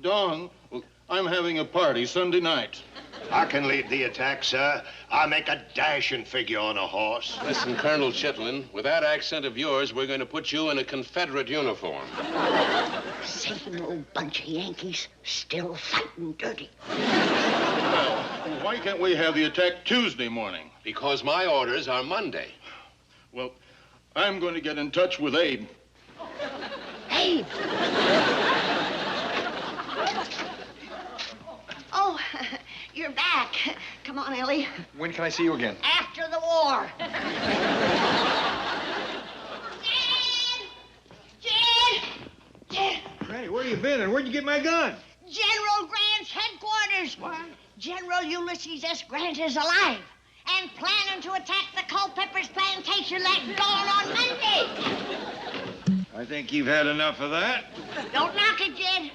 Speaker 17: Dawn? Well, I'm having a party Sunday night.
Speaker 2: I can lead the attack, sir. I make a dashing figure on a horse.
Speaker 15: Listen, Colonel Chitlin, with that accent of yours, we're going to put you in a Confederate uniform.
Speaker 1: Same old bunch of Yankees, still fighting dirty.
Speaker 17: Well, why can't we have the attack Tuesday morning?
Speaker 15: Because my orders are Monday.
Speaker 17: Well, I'm going to get in touch with Abe.
Speaker 1: Abe! Oh, you're back. Come on, Ellie.
Speaker 7: When can I see you again?
Speaker 1: After the war. Jen!
Speaker 4: Granny, where you been and where'd you get my gun?
Speaker 1: General Grant's headquarters. What? General Ulysses S. Grant is alive and planning to attack the Culpeper's plantation at dawn on Monday.
Speaker 4: I think you've had enough of that.
Speaker 1: Don't knock it, Jed.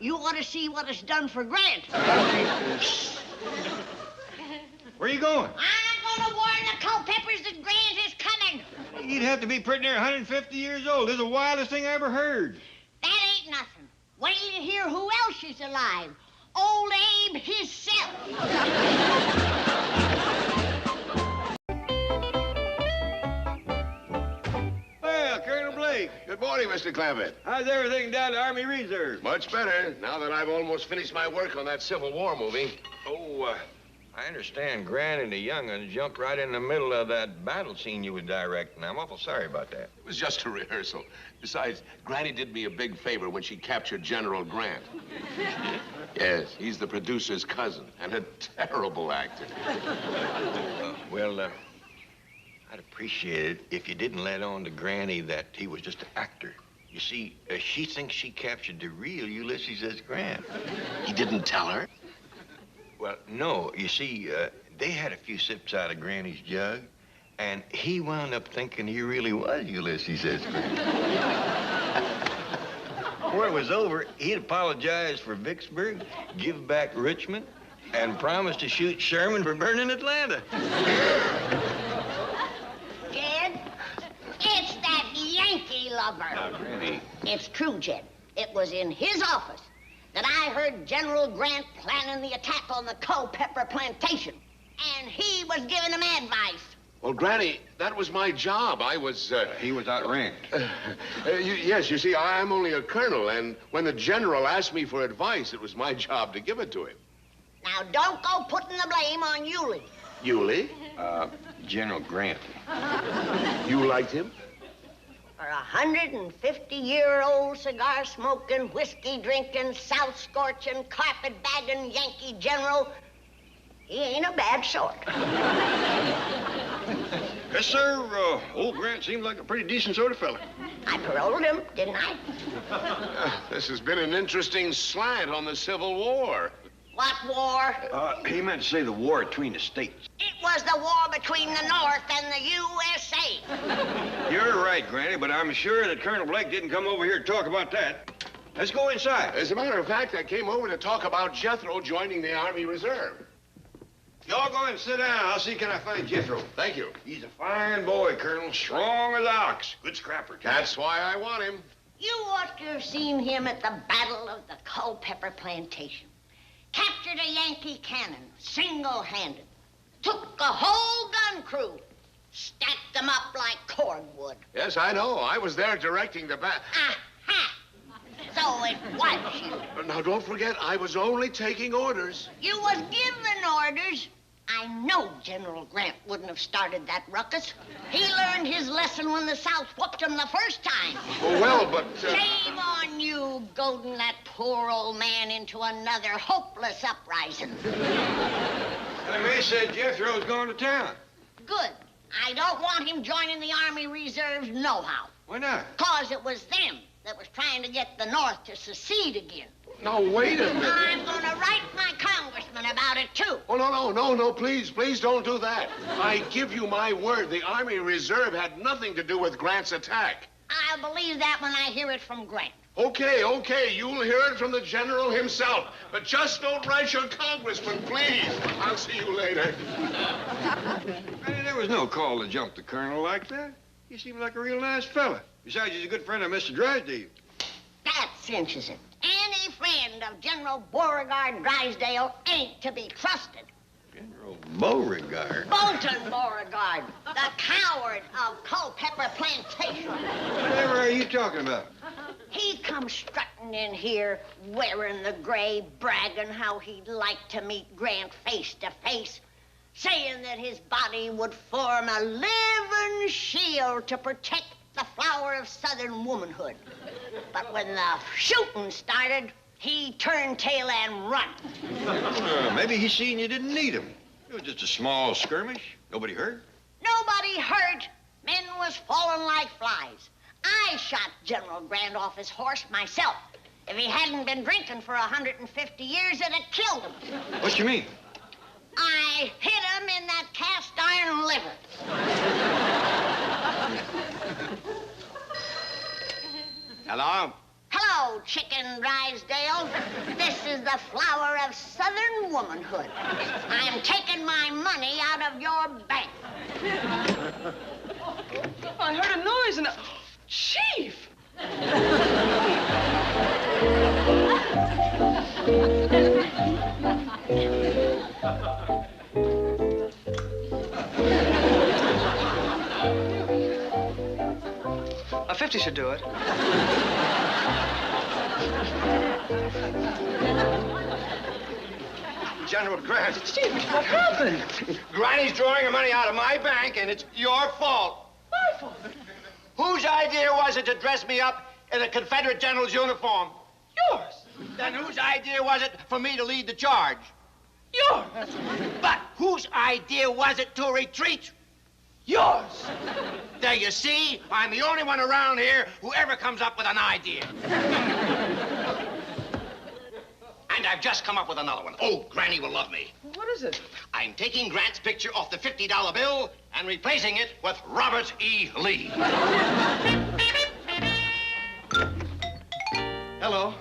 Speaker 1: You ought to see what it's done for Grant.
Speaker 4: Where you going?
Speaker 1: I'm going to warn the Culpeppers that Grant is coming.
Speaker 4: You'd have to be pretty near 150 years old. This is the wildest thing I ever heard.
Speaker 1: That ain't nothing. Wait till you hear who else is alive. Old Abe himself.
Speaker 4: Well, Colonel Blake.
Speaker 15: Good morning, Mr. Clampett.
Speaker 4: How's everything down to Army Reserve?
Speaker 15: Much better, now that I've almost finished my work on that Civil War movie.
Speaker 4: Oh, I understand Grant and the young uns jumped right in the middle of that battle scene you was directing. I'm awful sorry about that.
Speaker 15: It was just a rehearsal. Besides, Granny did me a big favor when she captured General Grant. Yes, he's the producer's cousin and a terrible actor.
Speaker 4: I'd appreciate it if you didn't let on to Granny that he was just an actor. You see, she thinks she captured the real Ulysses S. Grant.
Speaker 15: He didn't tell her?
Speaker 4: Well, no. You see, they had a few sips out of Granny's jug, and he wound up thinking he really was Ulysses S. Grant. Before it was over, he'd apologize for Vicksburg, give back Richmond, and promise to shoot Sherman for burning Atlanta.
Speaker 1: Jed, it's that Yankee lover.
Speaker 4: Now, Granny.
Speaker 1: It's true, Jed. It was in his office that I heard General Grant planning the attack on the Culpeper plantation. And he was giving him advice.
Speaker 15: Well, Granny, that was my job. I was,
Speaker 4: He was outranked.
Speaker 15: Yes, you see, I'm only a colonel, and when the general asked me for advice, it was my job to give it to him.
Speaker 1: Now, don't go putting the blame on Yulee.
Speaker 15: Yulee?
Speaker 4: General Grant.
Speaker 15: You liked him?
Speaker 1: For a 150-year-old cigar-smoking, whiskey-drinking, south-scorching, carpet-bagging Yankee general, he ain't a bad sort.
Speaker 4: Yes, sir. Old Grant seemed like a pretty decent sort of fella.
Speaker 1: I paroled him, didn't I?
Speaker 15: This has been an interesting slant on the Civil War.
Speaker 1: What war?
Speaker 4: He meant to say the war between the states.
Speaker 1: It was the war between the North and the USA.
Speaker 4: You're right, Granny, but I'm sure that Colonel Blake didn't come over here to talk about that. Let's go inside.
Speaker 15: As a matter of fact, I came over to talk about Jethro joining the Army Reserve.
Speaker 4: Y'all go and sit down. I'll see can I find Jethro.
Speaker 15: Thank you.
Speaker 4: He's a fine boy, Colonel. Strong as an ox. Good scrapper, too.
Speaker 15: That's why I want him.
Speaker 1: You ought to have seen him at the Battle of the Culpeper Plantation. Captured a Yankee cannon, single-handed. Took a whole gun crew. Stacked them up like cordwood.
Speaker 15: Yes, I know. I was there directing the battle.
Speaker 1: Aha! So it was you.
Speaker 15: Now, don't forget, I was only taking orders.
Speaker 1: You was given orders. I know General Grant wouldn't have started that ruckus. He learned his lesson when the South whooped him the first time.
Speaker 15: Oh, well, but...
Speaker 1: Shame on you, goading that poor old man into another hopeless uprising.
Speaker 4: May said Jethro's going to town.
Speaker 1: Good. I don't want him joining the Army Reserves nohow.
Speaker 4: Why not?
Speaker 1: 'Cause it was them that was trying to get the North to secede again.
Speaker 15: Now, wait a minute.
Speaker 1: I'm going to write my congressman about about it, too.
Speaker 15: Oh, no, please don't do that. I give you my word, the Army Reserve had nothing to do with Grant's attack.
Speaker 1: I'll believe that when I hear it from Grant.
Speaker 15: Okay, you'll hear it from the general himself. But just don't write your congressman, please. I'll see you later.
Speaker 4: There was no call to jump the colonel like that. He seemed like a real nice fella. Besides, he's a good friend of Mr. Drysdale.
Speaker 1: That cinches it. Any friend of General Beauregard Drysdale ain't to be trusted.
Speaker 4: General Beauregard?
Speaker 1: Bolton Beauregard, the coward of Culpeper Plantation.
Speaker 4: Whatever are you talking about?
Speaker 1: He come strutting in here, wearing the gray, bragging how he'd like to meet Grant face to face, saying that his body would form a living shield to protect the flower of Southern womanhood. But when the shooting started, he turned tail and run.
Speaker 4: Maybe he seen you didn't need him. It was just a small skirmish. Nobody hurt?
Speaker 1: Nobody hurt. Men was falling like flies. I shot General Grant off his horse myself. If he hadn't been drinking for 150 years, it'd have killed him.
Speaker 4: What you mean?
Speaker 1: I hit him in that cast iron liver.
Speaker 4: Hello?
Speaker 1: Hello, Chicken Drysdale. This is the flower of Southern womanhood. I'm taking my money out of your bank.
Speaker 6: I heard a noise and Chief! A 50 should do it.
Speaker 15: General Grant.
Speaker 6: Chief, what happened?
Speaker 5: Granny's drawing her money out of my bank, and it's your fault.
Speaker 6: My fault?
Speaker 5: Whose idea was it to dress me up in a Confederate general's uniform?
Speaker 6: Yours.
Speaker 5: Then whose idea was it for me to lead the charge?
Speaker 6: Yours.
Speaker 5: But whose idea was it to retreat?
Speaker 6: Yours.
Speaker 5: There you see, I'm the only one around here who ever comes up with an idea. And I've just come up with another one. Oh, Granny will love me.
Speaker 6: What is it?
Speaker 5: I'm taking Grant's picture off the $50 bill and replacing it with Robert E. Lee.
Speaker 16: Hello.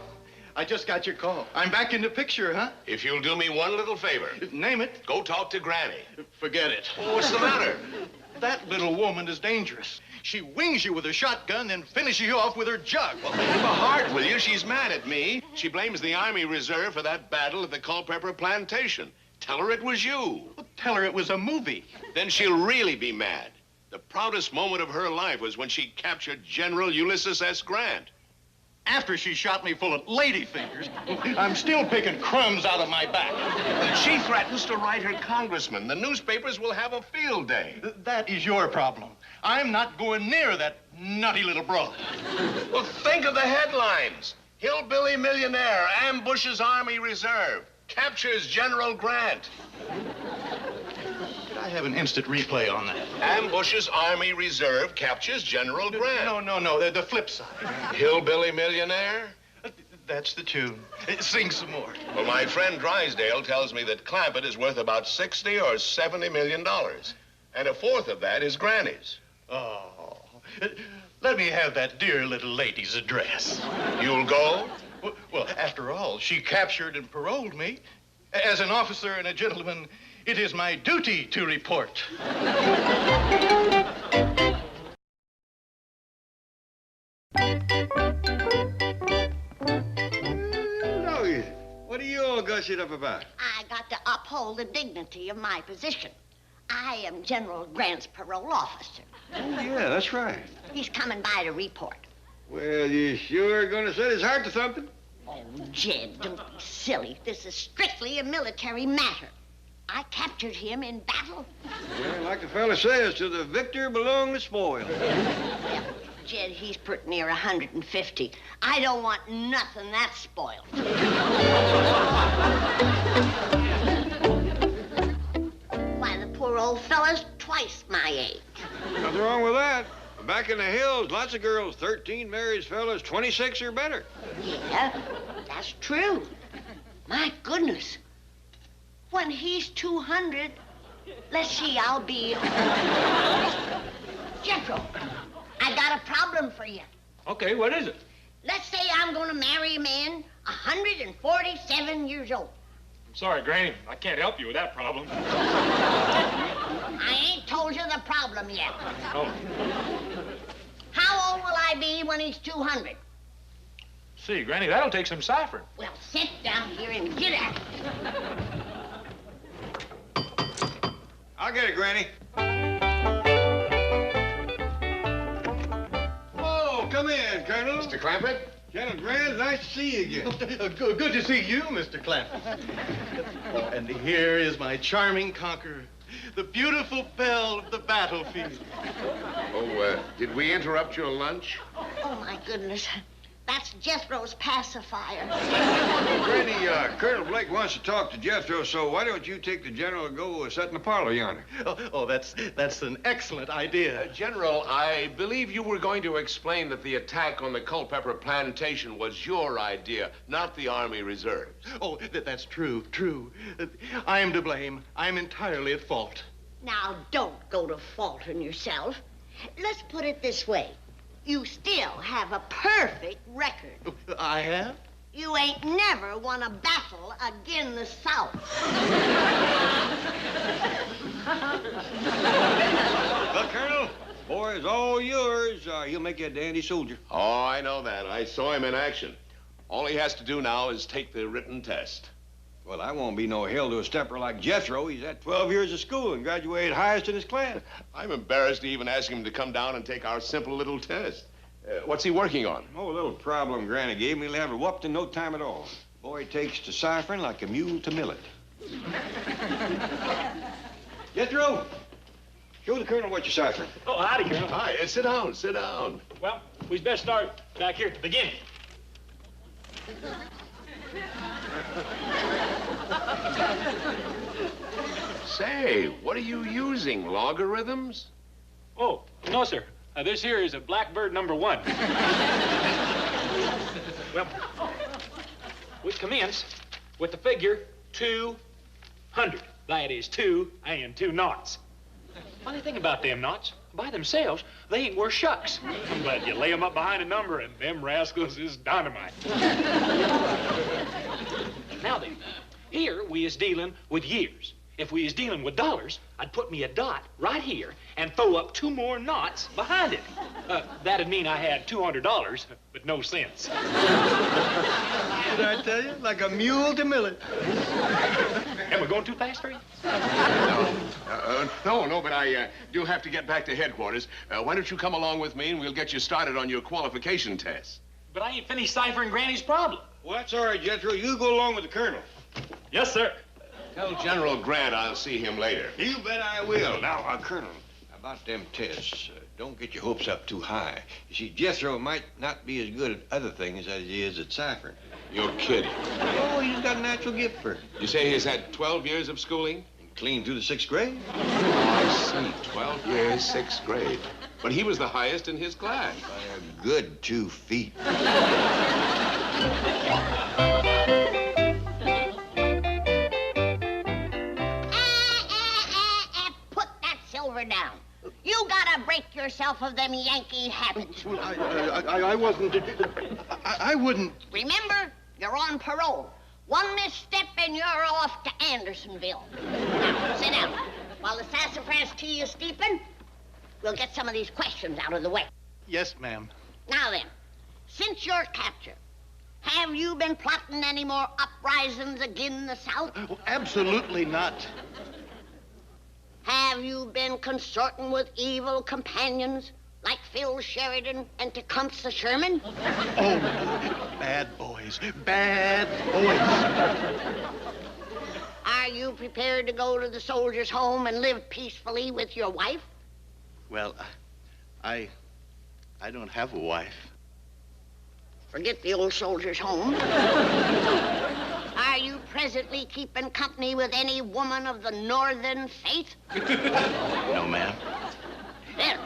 Speaker 16: I just got your call. I'm back in the picture, huh?
Speaker 15: If you'll do me one little favor.
Speaker 16: Name it.
Speaker 15: Go talk to Granny.
Speaker 16: Forget it.
Speaker 15: Oh, what's the matter?
Speaker 16: That little woman is dangerous. She wings you with her shotgun, then finishes you off with her jug.
Speaker 15: Well, have a heart, will you? She's mad at me. She blames the Army Reserve for that battle at the Culpeper Plantation. Tell her it was you.
Speaker 16: Well, tell her it was a movie.
Speaker 15: Then she'll really be mad. The proudest moment of her life was when she captured General Ulysses S. Grant.
Speaker 16: After she shot me full of lady fingers, I'm still picking crumbs out of my back.
Speaker 15: She threatens to write her congressman. The newspapers will have a field day.
Speaker 16: That is your problem. I'm not going near that nutty little broad.
Speaker 15: Well, think of the headlines. Hillbilly millionaire ambushes Army Reserve, captures General Grant.
Speaker 16: I have an instant replay on that.
Speaker 15: Ambushes Army Reserve, captures General Grant.
Speaker 16: No, the flip side.
Speaker 15: Hillbilly millionaire?
Speaker 16: That's the tune. Sing some more.
Speaker 15: Well, my friend Drysdale tells me that Clampett is worth about $60 or $70 million. And a fourth of that is Granny's.
Speaker 16: Oh, let me have that dear little lady's address.
Speaker 15: You'll go?
Speaker 16: Well, after all, she captured and paroled me. As an officer and a gentleman, it is my duty to report.
Speaker 4: What are you all gushing up about?
Speaker 1: I got to uphold the dignity of my position. I am General Grant's parole officer.
Speaker 4: Oh, yeah, that's right.
Speaker 1: He's coming by to report.
Speaker 4: Well, you sure gonna set his heart to something?
Speaker 1: Oh, Jed, don't be silly. This is strictly a military matter. I captured him in battle.
Speaker 4: Well, like the fella says, to the victor belong the spoil.
Speaker 1: Well, Jed, he's pretty near 150. I don't want nothing that spoiled. Why, the poor old fella's twice my age.
Speaker 4: Nothing wrong with that. Back in the hills, lots of girls, 13 married fellas, 26 or better.
Speaker 1: Yeah, that's true. My goodness. When he's 200, let's see, I'll be... Jethro, I got a problem for you.
Speaker 8: Okay, what is it?
Speaker 1: Let's say I'm going to marry a man 147 years old.
Speaker 8: I'm sorry, Granny. I can't help you with that problem.
Speaker 1: I ain't told you the problem yet.
Speaker 8: Oh.
Speaker 1: How old will I be when he's 200?
Speaker 8: See, Granny, that'll take some ciphering.
Speaker 1: Well, sit down here and get at it.
Speaker 4: I'll get it, Granny. Oh, come in, Colonel.
Speaker 15: Mr. Clampett?
Speaker 4: General Grant, nice to see you again.
Speaker 16: Good to see you, Mr. Clampett. Oh, and here is my charming conqueror, the beautiful belle of the battlefield.
Speaker 15: Oh, did we interrupt your lunch?
Speaker 1: Oh, my goodness. That's Jethro's pacifier.
Speaker 4: Granny, Colonel Blake wants to talk to Jethro, so why don't you take the General and go sit in the parlor yonder?
Speaker 16: Oh, that's an excellent idea.
Speaker 15: General, I believe you were going to explain that the attack on the Culpeper plantation was your idea, not the Army Reserves.
Speaker 16: Oh, that's true. I am to blame. I'm entirely at fault.
Speaker 1: Now, don't go to faulting yourself. Let's put it this way. You still have a perfect record.
Speaker 16: I have?
Speaker 1: You ain't never won a battle against the South.
Speaker 4: Well, Colonel, boy is all yours. He'll make you a dandy soldier.
Speaker 15: Oh, I know that. I saw him in action. All he has to do now is take the written test.
Speaker 4: Well, I won't be no hell to a stepper like Jethro. He's had 12 years of school and graduated highest in his class.
Speaker 15: I'm embarrassed to even ask him to come down and take our simple little test. What's he working on?
Speaker 4: Oh, a little problem Granny gave me. He'll have it whooped in no time at all. Boy takes to ciphering like a mule to millet. Jethro, show the Colonel what you're ciphering.
Speaker 8: Oh, howdy, Colonel.
Speaker 15: Hi, sit down, sit down.
Speaker 8: Well, we'd best start back here at the beginning.
Speaker 15: Say, what are you using, logarithms?
Speaker 8: Oh, no, sir. This here is a Blackbird #1. Well, we commence with the figure 200. That is 2 and 2 noughts. Funny thing about them knots, by themselves, they ain't worth shucks. But you lay them up behind a number, and them rascals is dynamite. Now then, here we is dealing with years. If we is dealing with dollars, I'd put me a dot right here and throw up 2 more knots behind it. That'd mean I had $200, but no cents.
Speaker 16: Did I tell you? Like a mule to millet.
Speaker 8: Am I going too fast for you?
Speaker 15: No, but I do have to get back to headquarters. Why don't you come along with me and we'll get you started on your qualification test.
Speaker 8: But I ain't finished ciphering Granny's problem.
Speaker 4: Well, that's all right, Jethro. You go along with the Colonel.
Speaker 8: Yes, sir.
Speaker 15: Tell General Grant I'll see him later.
Speaker 4: You bet I will. Now, Colonel, about them tests, don't get your hopes up too high. You see, Jethro might not be as good at other things as he is at ciphering.
Speaker 15: You're kidding.
Speaker 4: Oh, he's got a natural gift for it.
Speaker 15: You say he's had 12 years of schooling?
Speaker 4: And clean through the 6th grade.
Speaker 15: Oh, I see. 12 years, 6th grade. But he was the highest in his class.
Speaker 4: By a good 2 feet.
Speaker 1: Put that silver down. You gotta break yourself of them Yankee habits.
Speaker 16: I wasn't... I wouldn't...
Speaker 1: Remember, you're on parole. One misstep and you're off to Andersonville. Now, sit down. While the sassafras tea is steeping, we'll get some of these questions out of the way.
Speaker 16: Yes, ma'am.
Speaker 1: Now then, since your capture, have you been plotting any more uprisings against the South?
Speaker 16: Oh, absolutely not.
Speaker 1: Have you been consorting with evil companions like Phil Sheridan and Tecumseh Sherman?
Speaker 16: Oh, bad boys. Bad boys.
Speaker 1: Are you prepared to go to the soldiers' home and live peacefully with your wife?
Speaker 16: Well, I don't have a wife.
Speaker 1: Forget the old soldiers' home. Are you presently keeping company with any woman of the northern faith?
Speaker 16: No, ma'am.
Speaker 1: Then,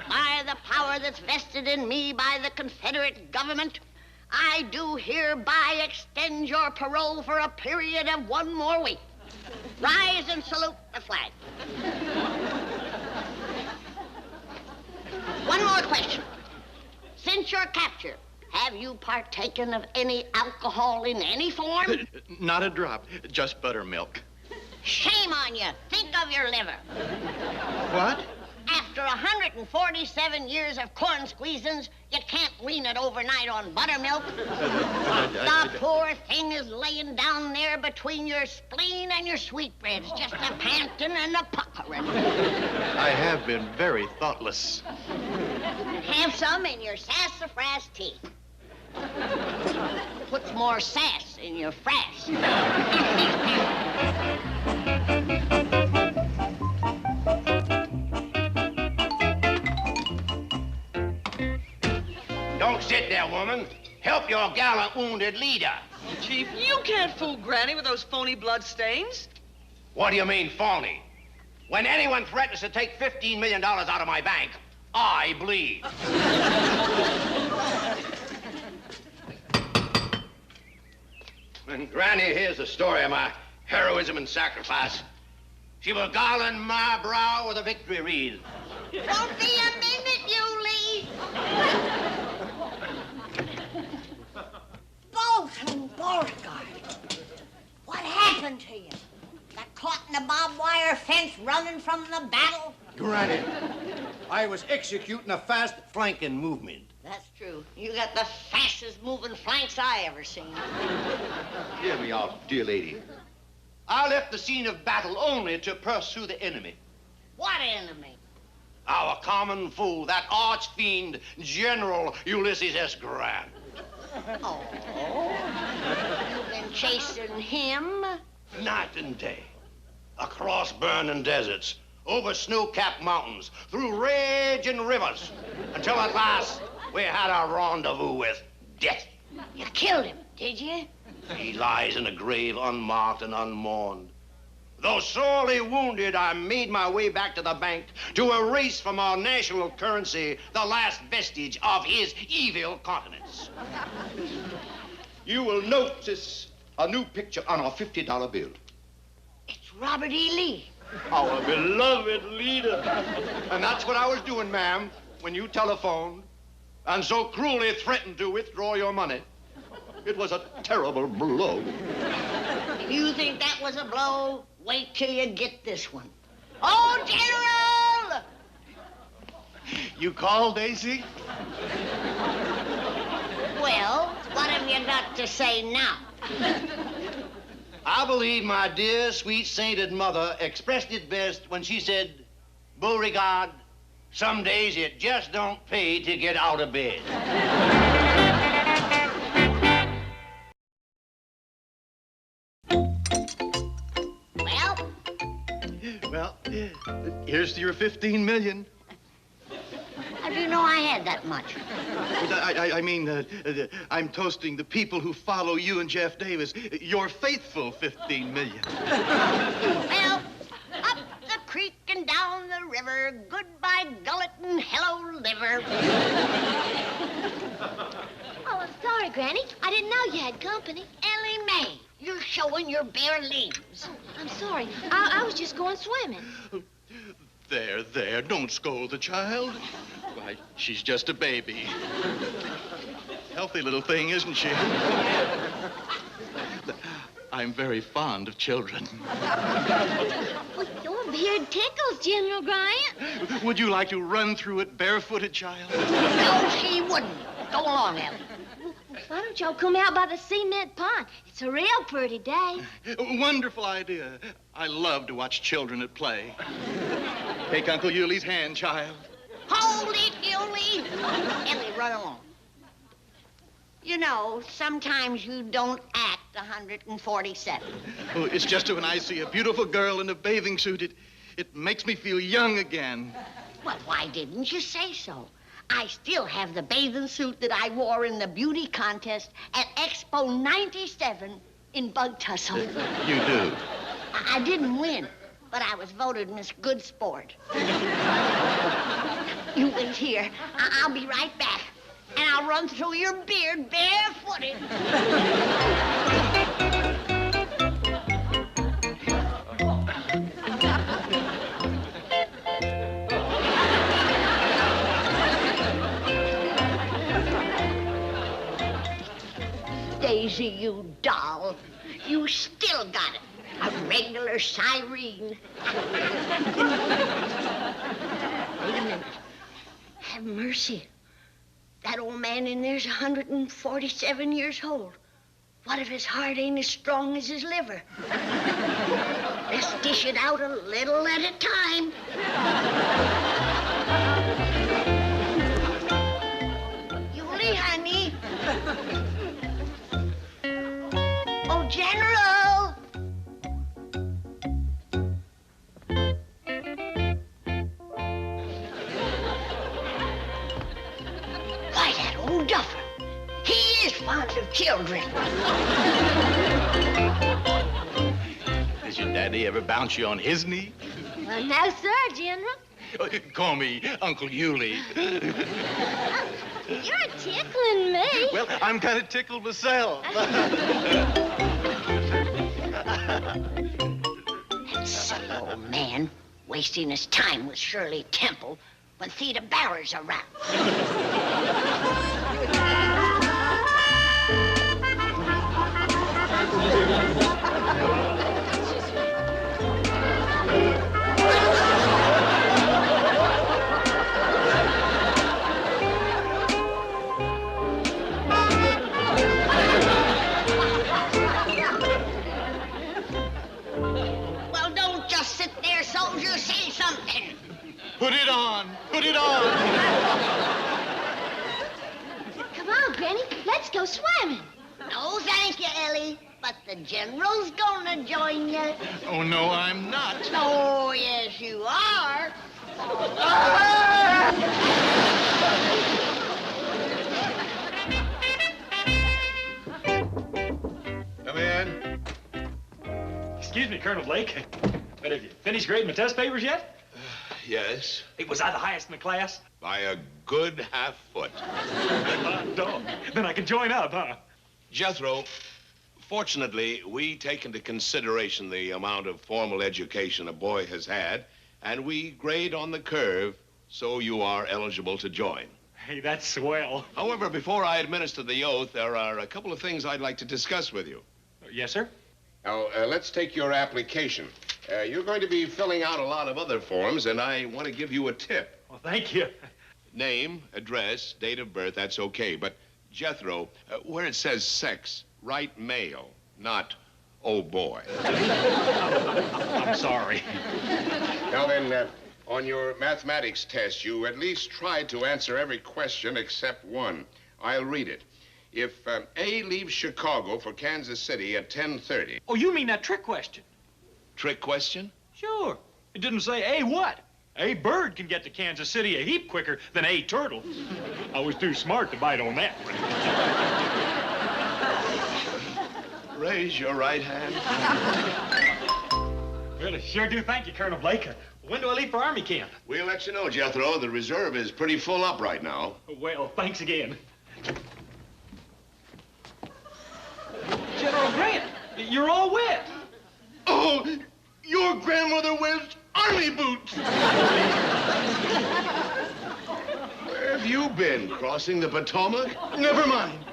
Speaker 1: by the power that's vested in me by the Confederate government, I do hereby extend your parole for a period of 1 more week. Rise and salute the flag. One more question. Since your capture, have you partaken of any alcohol in any form?
Speaker 16: Not a drop, just buttermilk.
Speaker 1: Shame on you. Think of your liver.
Speaker 16: What?
Speaker 1: After 147 years of corn squeezins, you can't wean it overnight on buttermilk. The poor thing is laying down there between your spleen and your sweetbreads, just a panting and a puckering.
Speaker 16: I have been very thoughtless.
Speaker 1: Have some in your sassafras tea. Puts more sass in your frass.
Speaker 5: Don't sit there, woman. Help your gallant wounded leader.
Speaker 11: Chief, you can't fool Granny with those phony blood stains.
Speaker 5: What do you mean, phony? When anyone threatens to take $15 million out of my bank, I bleed. When Granny hears the story of my heroism and sacrifice, she will garland my brow with a victory wreath.
Speaker 1: Don't be a minute, you leave. Bolton Beauregard, what happened to you? Got caught in a barbed wire fence running from the battle?
Speaker 12: Granny, I was executing a fast flanking movement.
Speaker 1: That's true. You got the fastest moving flanks I ever seen.
Speaker 5: Hear me out, dear lady. I left the scene of battle only to pursue the enemy.
Speaker 1: What enemy?
Speaker 5: Our common foe, that arch fiend, General Ulysses S. Grant.
Speaker 1: Oh, you've been chasing him?
Speaker 5: Night and day, across burning deserts, over snow-capped mountains, through raging rivers, until at last we had a rendezvous with death.
Speaker 1: You killed him, did you?
Speaker 5: He lies in a grave unmarked and unmourned. Though sorely wounded, I made my way back to the bank to erase from our national currency the last vestige of his evil countenance. You will notice a new picture on our $50 bill.
Speaker 1: It's Robert E. Lee.
Speaker 5: Our beloved leader. And that's what I was doing, ma'am, when you telephoned and so cruelly threatened to withdraw your money. It was a terrible blow.
Speaker 1: If you think that was a blow, wait till you get this one. Oh, General!
Speaker 16: You called, Daisy?
Speaker 1: Well, what have you got to say now?
Speaker 5: I believe my dear, sweet, sainted mother expressed it best when she said, Beauregard, some days it just don't pay to get out of bed.
Speaker 16: Well, here's to your $15 million.
Speaker 1: How do you know I had that much?
Speaker 16: I mean, I'm toasting the people who follow you and Jeff Davis. Your faithful $15 million.
Speaker 1: Well, up the creek and down the river, goodbye gullet and hello liver.
Speaker 3: Oh, I'm sorry, Granny. I didn't know you had company.
Speaker 1: Ellie Mae, you're showing your bare leaves.
Speaker 3: I'm sorry. I was just going swimming.
Speaker 16: There, don't scold the child. Why, she's just a baby. Healthy little thing, isn't she? I'm very fond of children.
Speaker 3: Well, your beard tickles, General Grant.
Speaker 16: Would you like to run through it barefooted, child?
Speaker 1: No, she wouldn't. Go along, Ellie.
Speaker 3: Why don't y'all come out by the cement pond? It's a real pretty day.
Speaker 16: Wonderful idea. I love to watch children at play. Take Uncle Yuli's hand, child.
Speaker 1: Hold it, Yulie. Ellie, run along. You know, sometimes you don't act 147.
Speaker 16: Oh, it's just when I see a beautiful girl in a bathing suit, it makes me feel young again.
Speaker 1: Well, why didn't you say so? I still have the bathing suit that I wore in the beauty contest at Expo 97 in Bug Tussle.
Speaker 16: You do?
Speaker 1: I didn't win, but I was voted Miss Good Sport. You wait here. I'll be right back, and I'll run through your beard barefooted. Daisy, you doll. You still got it. A regular siren. Wait a minute. Have mercy. That old man in there's 147 years old. What if his heart ain't as strong as his liver? Let's dish it out a little at a time. Julie, honey. Oh, General. Why, that old duffer. He is fond of children.
Speaker 18: Does your daddy ever bounce you on his knee?
Speaker 3: Well, no, sir, General.
Speaker 18: Call me Uncle Yulie.
Speaker 3: You're tickling me.
Speaker 16: Well, I'm kind of tickled myself.
Speaker 1: That silly old man wasting his time with Shirley Temple when Theda Barrer's around. Well, don't just sit there, soldier. Say something.
Speaker 16: Put it on. Put it on.
Speaker 3: Come on, Granny. Let's go swimming.
Speaker 1: No, thank you, Ellie. But the General's gonna join you.
Speaker 16: Oh, no, I'm not.
Speaker 1: Oh, yes, you are.
Speaker 15: Come in.
Speaker 8: Excuse me, Colonel Blake. But have you finished grading my test papers yet?
Speaker 15: Yes.
Speaker 8: Hey, was I the highest in the class?
Speaker 15: By a good half foot.
Speaker 8: Dog. Then I can join up, huh?
Speaker 15: Jethro, fortunately, we take into consideration the amount of formal education a boy has had, and we grade on the curve, so you are eligible to join.
Speaker 8: Hey, that's swell.
Speaker 15: However, before I administer the oath, there are a couple of things I'd like to discuss with you.
Speaker 8: Yes, sir?
Speaker 15: Now, let's take your application. You're going to be filling out a lot of other forms, and I want to give you a tip.
Speaker 8: Well, thank you.
Speaker 15: Name, address, date of birth, that's okay. But, Jethro, where it says sex, write male, not oh boy.
Speaker 8: I'm sorry.
Speaker 15: Now then, on your mathematics test, you at least tried to answer every question except one. I'll read it. If A leaves Chicago for Kansas City at 10:30.
Speaker 8: Oh, you mean that trick question?
Speaker 15: Trick question?
Speaker 8: Sure. It didn't say A what? A bird can get to Kansas City a heap quicker than A turtle. I was too smart to bite on that one.
Speaker 15: Raise your right hand.
Speaker 8: Well, I sure do thank you, Colonel Blake. When do I leave for Army camp?
Speaker 15: We'll let you know, Jethro. The reserve is pretty full up right now.
Speaker 8: Well, thanks again. General Grant, you're all wet.
Speaker 17: Oh, your grandmother wears army boots.
Speaker 15: Where have you been? Crossing the Potomac?
Speaker 17: Never mind.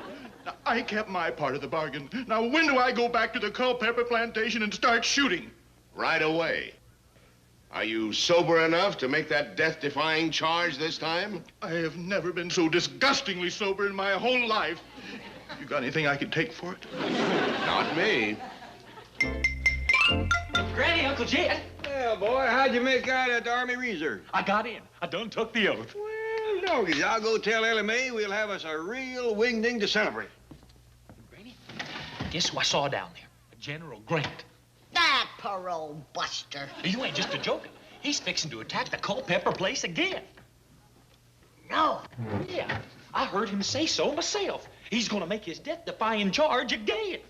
Speaker 17: I kept my part of the bargain. Now, when do I go back to the Culpeper plantation and start shooting?
Speaker 15: Right away. Are you sober enough to make that death-defying charge this time?
Speaker 17: I have never been so disgustingly sober in my whole life. You got anything I can take for it?
Speaker 15: Not me.
Speaker 8: Granny, Uncle Jed.
Speaker 4: Well, boy, how'd you make out at the Army Reserve?
Speaker 8: I got in. I done took the oath.
Speaker 4: Well, doggies, I'll go tell Ellie Mae we'll have us a real wingding to celebrate.
Speaker 8: Granny, guess who I saw down there? General Grant.
Speaker 1: That parole buster.
Speaker 8: You ain't just a joking. He's fixing to attack the Culpeper place again.
Speaker 1: No.
Speaker 8: Yeah, I heard him say so myself. He's gonna make his death-defying charge again.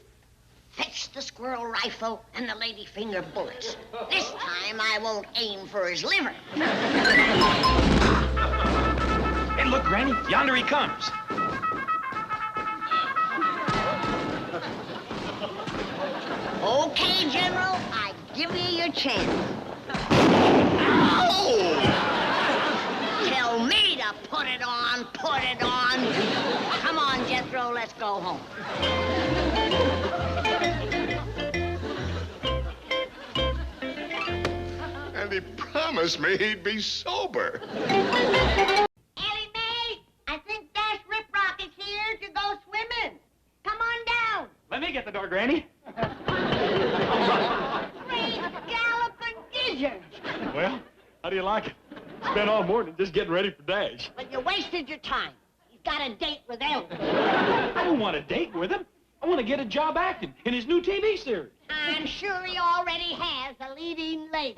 Speaker 1: Fetch the squirrel rifle and the ladyfinger bullets. This time I won't aim for his liver.
Speaker 8: Hey, look, Granny, yonder he comes.
Speaker 1: Okay, General, I give you your chance.
Speaker 15: Ow!
Speaker 1: Tell me to put it on, put it on. Come on, Jethro, let's go home.
Speaker 15: And he promised me he'd be sober.
Speaker 1: Ellie Mae, I think Dash Riprock is here to go swimming. Come on down.
Speaker 8: Let me get the door, Granny.
Speaker 1: Great galloping gizzard.
Speaker 8: Well, how do you like it? Spent all morning just getting ready for Dash.
Speaker 1: But you wasted your time. He's got a date with Ellie.
Speaker 8: I don't want a date with him. I want to get a job acting in his new TV series.
Speaker 1: I'm sure he already has a leading lady.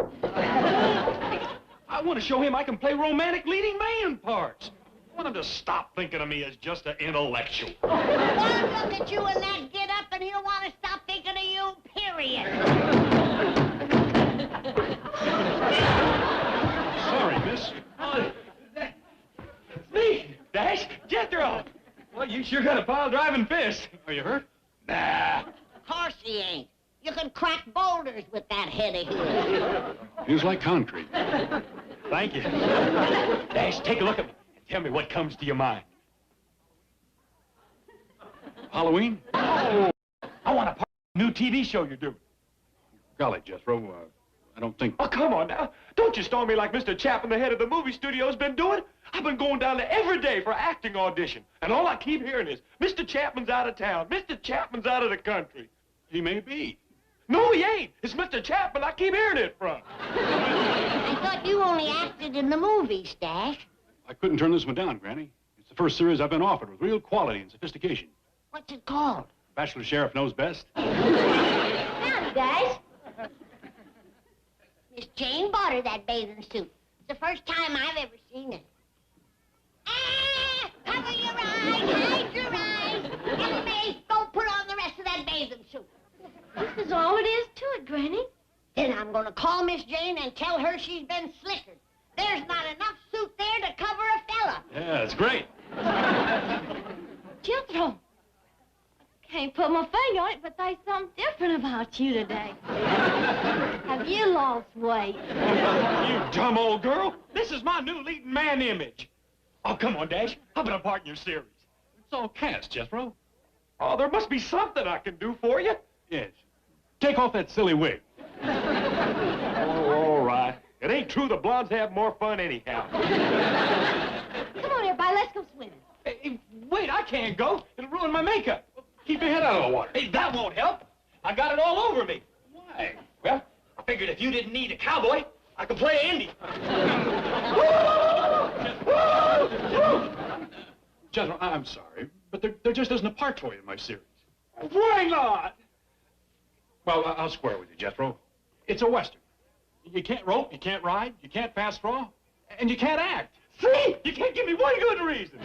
Speaker 8: I want to show him I can play romantic leading man parts. I want him to stop thinking of me as just an intellectual.
Speaker 1: One look at you in that get-up and he'll want to stop thinking of you, period.
Speaker 8: Sorry, miss. It's me, Dash, Jethro. Well, you sure got a pile-driving fist. Are you hurt? Nah.
Speaker 1: Of course he ain't. You can crack boulders with that head of his.
Speaker 14: Feels like concrete.
Speaker 8: Thank you. Dash, take a look at me. Tell me what comes to your mind.
Speaker 14: Halloween?
Speaker 8: Oh, I want a part of the new TV show you're doing.
Speaker 14: Golly, Jethro, I don't think...
Speaker 8: Oh, come on now. Don't you storm me like Mr. Chapman, the head of the movie studio, has been doing. I've been going down there every day for acting audition. And all I keep hearing is, Mr. Chapman's out of town. Mr. Chapman's out of the country.
Speaker 14: He may be.
Speaker 8: No, he ain't. It's Mr. Chapman I keep hearing it from.
Speaker 1: I thought you only acted in the movies, Dash.
Speaker 14: I couldn't turn this one down, Granny. It's the first series I've been offered with real quality and sophistication.
Speaker 1: What's it called?
Speaker 14: Bachelor Sheriff Knows Best.
Speaker 1: Howdy, guys. Miss Jane bought her that bathing suit. It's the first time I've ever seen it. Ah! Cover your eyes, hide your eyes. Ellie Mae, go put on the rest of that bathing suit.
Speaker 3: This is all it is to it, Granny.
Speaker 1: Then I'm gonna call Miss Jane and tell her she's been slickered. There's not enough suit there to cover a fella.
Speaker 8: Yeah, it's great.
Speaker 3: Jethro, I can't put my finger on it, but there's something different about you today. Have you lost weight?
Speaker 8: You dumb old girl. This is my new leading man image. Oh, come on, Dash. How about a part in your series?
Speaker 14: It's all cast, Jethro.
Speaker 8: Oh, there must be something I can do for you.
Speaker 14: Yes. Take off that silly wig.
Speaker 8: Oh, all right. It ain't true the blondes have more fun anyhow.
Speaker 3: Come on, everybody, let's go swimming.
Speaker 8: Hey, wait, I can't go. It'll ruin my makeup. Keep your head out of the water. Hey, that won't help. I got it all over me. Why? Well, I figured if you didn't need a cowboy, I could play Indy.
Speaker 14: Jethro, I'm sorry, but there just isn't a part for you in my series.
Speaker 8: Why not?
Speaker 14: Well, I'll square with you, Jethro. It's a Western. You can't rope, you can't ride, you can't fast draw, and you can't act.
Speaker 8: See? You can't give me one good reason.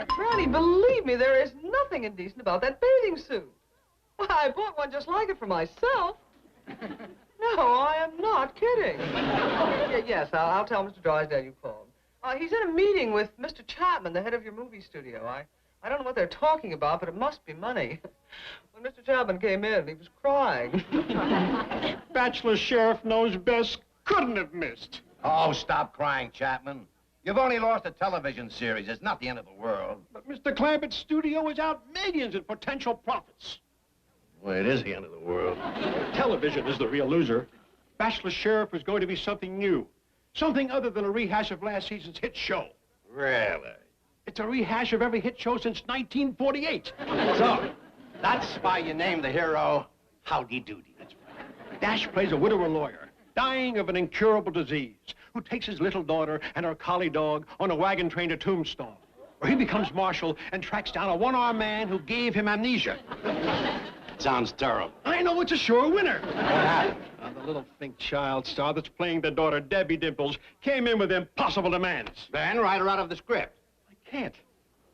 Speaker 6: Granny, believe me, there is nothing indecent about that bathing suit. Why, I bought one just like it for myself. No, I am not kidding. Yes, I'll tell Mr. Drysdale you called. He's in a meeting with Mr. Chapman, the head of your movie studio. I don't know what they're talking about, but it must be money. When Mr. Chapman came in, he was crying.
Speaker 2: Bachelor Sheriff Knows Best couldn't have missed.
Speaker 12: Oh, stop crying, Chapman. You've only lost a television series. It's not the end of the world.
Speaker 2: But Mr. Clampett's studio is out millions in potential profits.
Speaker 12: Well, it is the end of the world.
Speaker 2: Television is the real loser. Bachelor Sheriff is going to be something new. Something other than a rehash of last season's hit show.
Speaker 12: Really?
Speaker 2: It's a rehash of every hit show since 1948.
Speaker 12: So, that's why you named the hero Howdy Doody. That's right.
Speaker 2: Dash plays a widower lawyer, dying of an incurable disease, who takes his little daughter and her collie dog on a wagon train to Tombstone, where he becomes marshal and tracks down a one-armed man who gave him amnesia.
Speaker 12: Sounds terrible.
Speaker 2: I know, it's a sure winner. What happened? The little think child star that's playing the daughter, Debbie Dimples, came in with impossible demands.
Speaker 12: Then write her out of the script.
Speaker 2: I can't.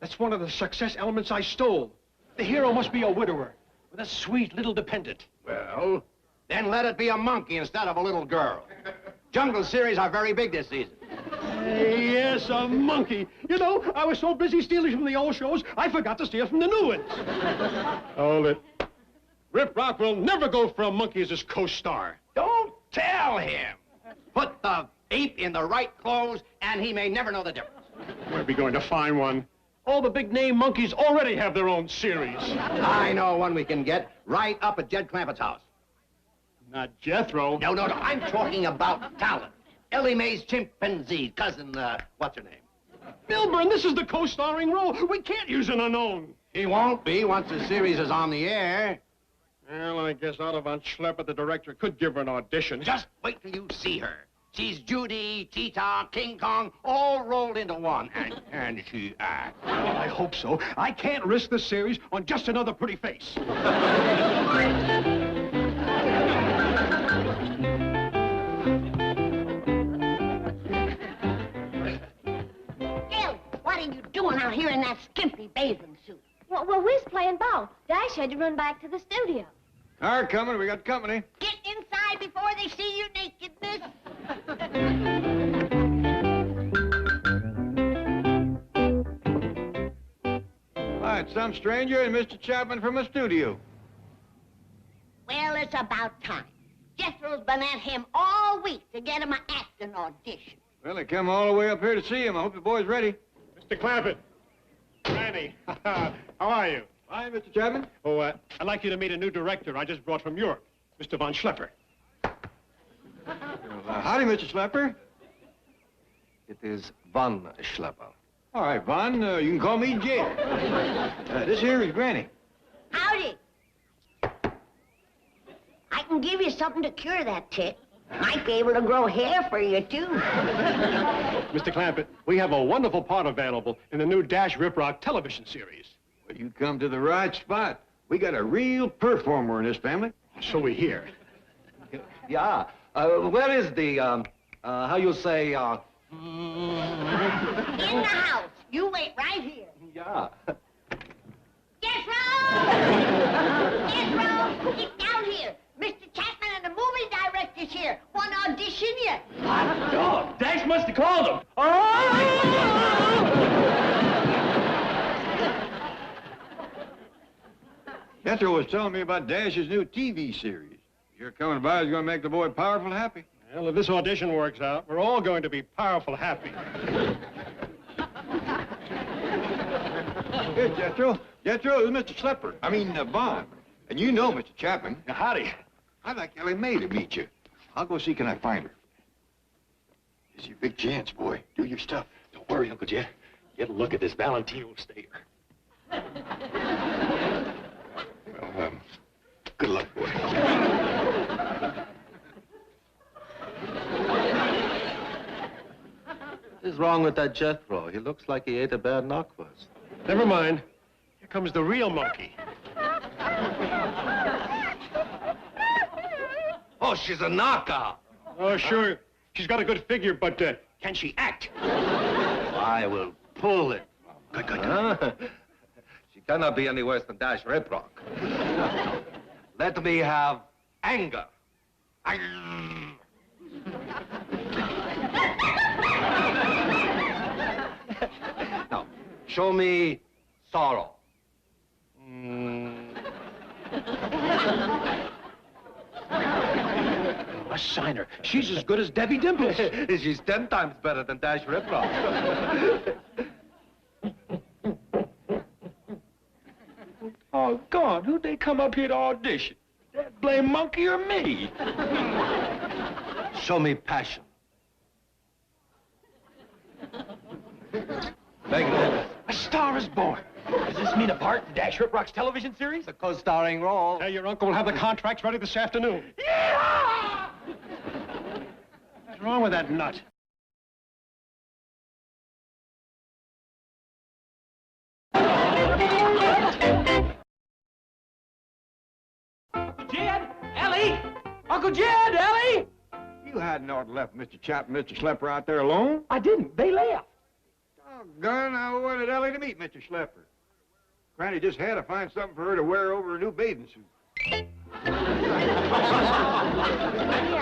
Speaker 2: That's one of the success elements I stole. The hero must be a widower with a sweet little dependent.
Speaker 12: Well, then let it be a monkey instead of a little girl. Jungle series are very big this season.
Speaker 2: Yes, a monkey. You know, I was so busy stealing from the old shows, I forgot to steal from the new ones. Hold it. Rip Rock will never go for a monkey as his co-star.
Speaker 12: Don't tell him. Put the
Speaker 5: ape in the right clothes, and he may never know the difference.
Speaker 14: Where are we going to find one? All the big-name monkeys already have their own series.
Speaker 5: I know one we can get right up at Jed Clampett's house.
Speaker 14: Not Jethro.
Speaker 5: No, I'm talking about talent. Ellie Mae's chimpanzee, cousin, what's her name?
Speaker 14: Milburn, this is the co-starring role. We can't use an unknown.
Speaker 5: He won't be once the series is on the air.
Speaker 14: Well, I guess Otto von Schlepper, the director, could give her an audition.
Speaker 5: Just wait till you see her. She's Judy, Tita, King Kong, all rolled into one. And can she act?
Speaker 14: Well, I hope so. I can't risk this series on just another pretty face.
Speaker 1: Gil, what are you doing out here in that skimpy bathing suit?
Speaker 3: Well, we was playing ball. Dash had to run back to the studio.
Speaker 4: Car coming. We got company.
Speaker 1: Get inside before they see your nakedness.
Speaker 4: Why, it's some stranger and Mr. Chapman from a studio.
Speaker 1: Well, it's about time. Jethro's been at him all week to get him an acting audition.
Speaker 4: Well, they come all the way up here to see him. I hope the boy's ready.
Speaker 14: Mr. Clampett. Granny. How are you?
Speaker 4: Fine, Mr. Chapman.
Speaker 14: Oh, I'd like you to meet a new director I just brought from Europe, Mr. von Schlepper.
Speaker 4: Howdy, Mr. Schlepper.
Speaker 19: It is von Schlepper.
Speaker 4: All right, Von, you can call me Jake. This here is Granny.
Speaker 1: Howdy. I can give you something to cure that tick. Might be able to grow hair for you, too.
Speaker 14: Mr. Clampett, we have a wonderful part available in the new Dash Rip Rock television series.
Speaker 4: Well, you come to the right spot. We got a real performer in this family.
Speaker 14: So we hear.
Speaker 19: Yeah. Where is the, how you say,
Speaker 1: In the house. You wait right here.
Speaker 19: Yeah.
Speaker 1: Jethro! Jethro, get down here. Mr. Chapman and the movie director's here. Want to audition you?
Speaker 8: Hot dog. Dash must have called him.
Speaker 4: Jethro was telling me about Dash's new TV series. Your coming by is going to make the boy powerful happy.
Speaker 14: Well, if this audition works out, we're all going to be powerful happy.
Speaker 4: Here, Jethro. Jethro, this is Mr. Schlepper. I mean, Von. And you know Mr. Chapman.
Speaker 14: Howdy.
Speaker 4: I'd like Ellie Mae to meet you. I'll go see can I find her. It's your big chance, boy. Do your stuff.
Speaker 14: Don't worry, Uncle Jed. Get a look at this Valentino stare.
Speaker 4: Well, good luck, boy.
Speaker 19: What is wrong with that Jethro? He looks like he ate a bad knockwurst.
Speaker 14: Never mind. Here comes the real monkey.
Speaker 19: Oh, she's a knockout.
Speaker 14: Oh, sure. She's got a good figure, but can she act?
Speaker 19: I will pull it.
Speaker 14: Good.
Speaker 19: She cannot be any worse than Dash Rip Rock. Let me have anger. Now, show me sorrow.
Speaker 14: Let's sign her. She's as good as Debbie Dimples.
Speaker 19: She's 10 times better than Dash Rip Rock.
Speaker 8: Oh, God, who'd they come up here to audition? That blame monkey or me?
Speaker 19: Show me passion.
Speaker 8: A star is born. Does this mean a part in Dash Rip Rock's television series?
Speaker 19: The co-starring role.
Speaker 14: Hey, your uncle will have the contracts ready this afternoon.
Speaker 8: Yeah!
Speaker 14: What's wrong with that nut?
Speaker 8: Jed! Ellie! Uncle Jed! Ellie!
Speaker 4: You hadn't ought to left Mr. Chapman and Mr. Schlepper out there alone.
Speaker 8: I didn't. They left.
Speaker 4: Doggone, I wanted Ellie to meet Mr. Schlepper. Granny just had to find something for her to wear over her new bathing suit.
Speaker 3: Yeah,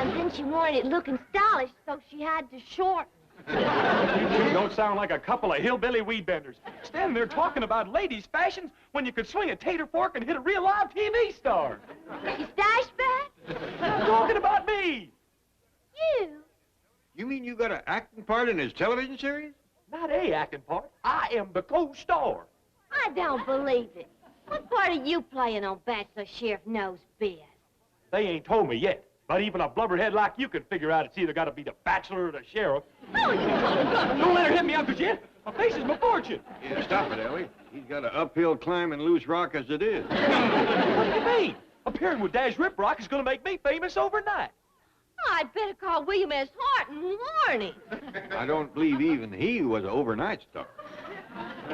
Speaker 3: and then she wanted it looking stylish, so she had to shorten.
Speaker 8: You two don't sound like a couple of hillbilly weed benders. Standing there talking about ladies' fashions when you could swing a tater fork and hit a real live TV star.
Speaker 3: Is Dash back?
Speaker 8: I'm talking about me.
Speaker 3: You?
Speaker 4: You mean you got an acting part in his television series?
Speaker 8: Not a acting part. I am the co-star.
Speaker 3: I don't believe it. What part are you playing on Bachelor Sheriff Knows Biz?
Speaker 8: They ain't told me yet. But even a blubberhead like you can figure out it's either got to be the bachelor or the sheriff.
Speaker 3: Oh,
Speaker 8: Don't let her hit me, Uncle Jed. My face is my fortune.
Speaker 4: Yeah, stop it, Ellie. He's got an uphill climb in loose rock as it is.
Speaker 8: What do you mean? Appearing with Dash Riprock is going to make me famous overnight.
Speaker 3: I'd better call William S. Hart and warn him.
Speaker 4: I don't believe even he was an overnight star.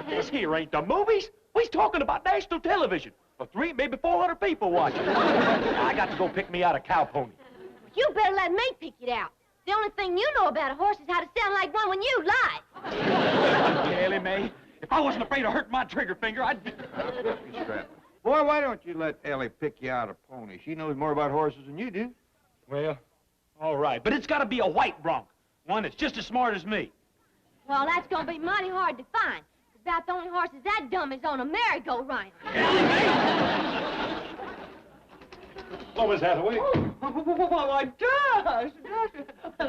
Speaker 8: This here ain't the movies. We's talking about national television. For 3, maybe 400 people watching. I got to go pick me out a cow pony.
Speaker 3: You better let me pick it out. The only thing you know about a horse is how to sound like one when you lie.
Speaker 8: Ellie Mae, if I wasn't afraid of hurting my trigger finger, I'd be...
Speaker 4: Boy, why don't you let Ellie pick you out a pony? She knows more about horses than you do.
Speaker 8: Well, all right. But it's got to be a white bronc. One that's just as smart as me.
Speaker 3: Well, that's going to be mighty hard to find. About the only horses that dumb is on a merry-go-round.
Speaker 14: Hello, Miss Hathaway.
Speaker 6: Oh, my gosh.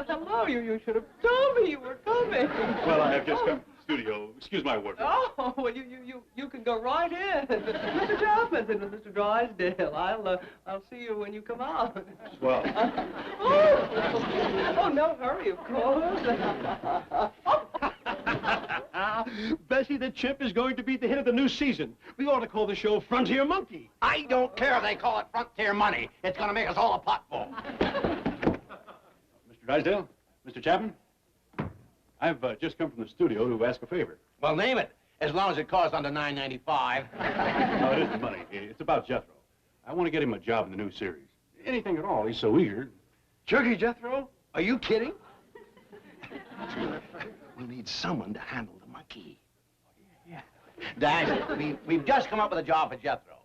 Speaker 6: Hello, you should have told me you were coming.
Speaker 14: Well, I have just come from the studio. Excuse my word.
Speaker 6: Oh, well, you can go right in. Mr. Johnson and Mr. Drysdale, I'll see you when you come out.
Speaker 14: Well.
Speaker 6: Oh, no hurry, of course.
Speaker 2: Bessie the Chimp is going to be the hit of the new season. We ought to call the show Frontier Monkey.
Speaker 5: I don't care if they call it Frontier Money. It's going to make us all a potful.
Speaker 14: Mr. Drysdale, Mr. Chapman, I've just come from the studio to ask a favor.
Speaker 5: Well, name it, as long as it costs under $9.95.
Speaker 14: No, it isn't money. It's about Jethro. I want to get him a job in the new series. Anything at all. He's so eager.
Speaker 2: Jerky Jethro? Are you kidding? We need someone to handle the monkey.
Speaker 5: Yeah. Dash, we've just come up with a job for Jethro.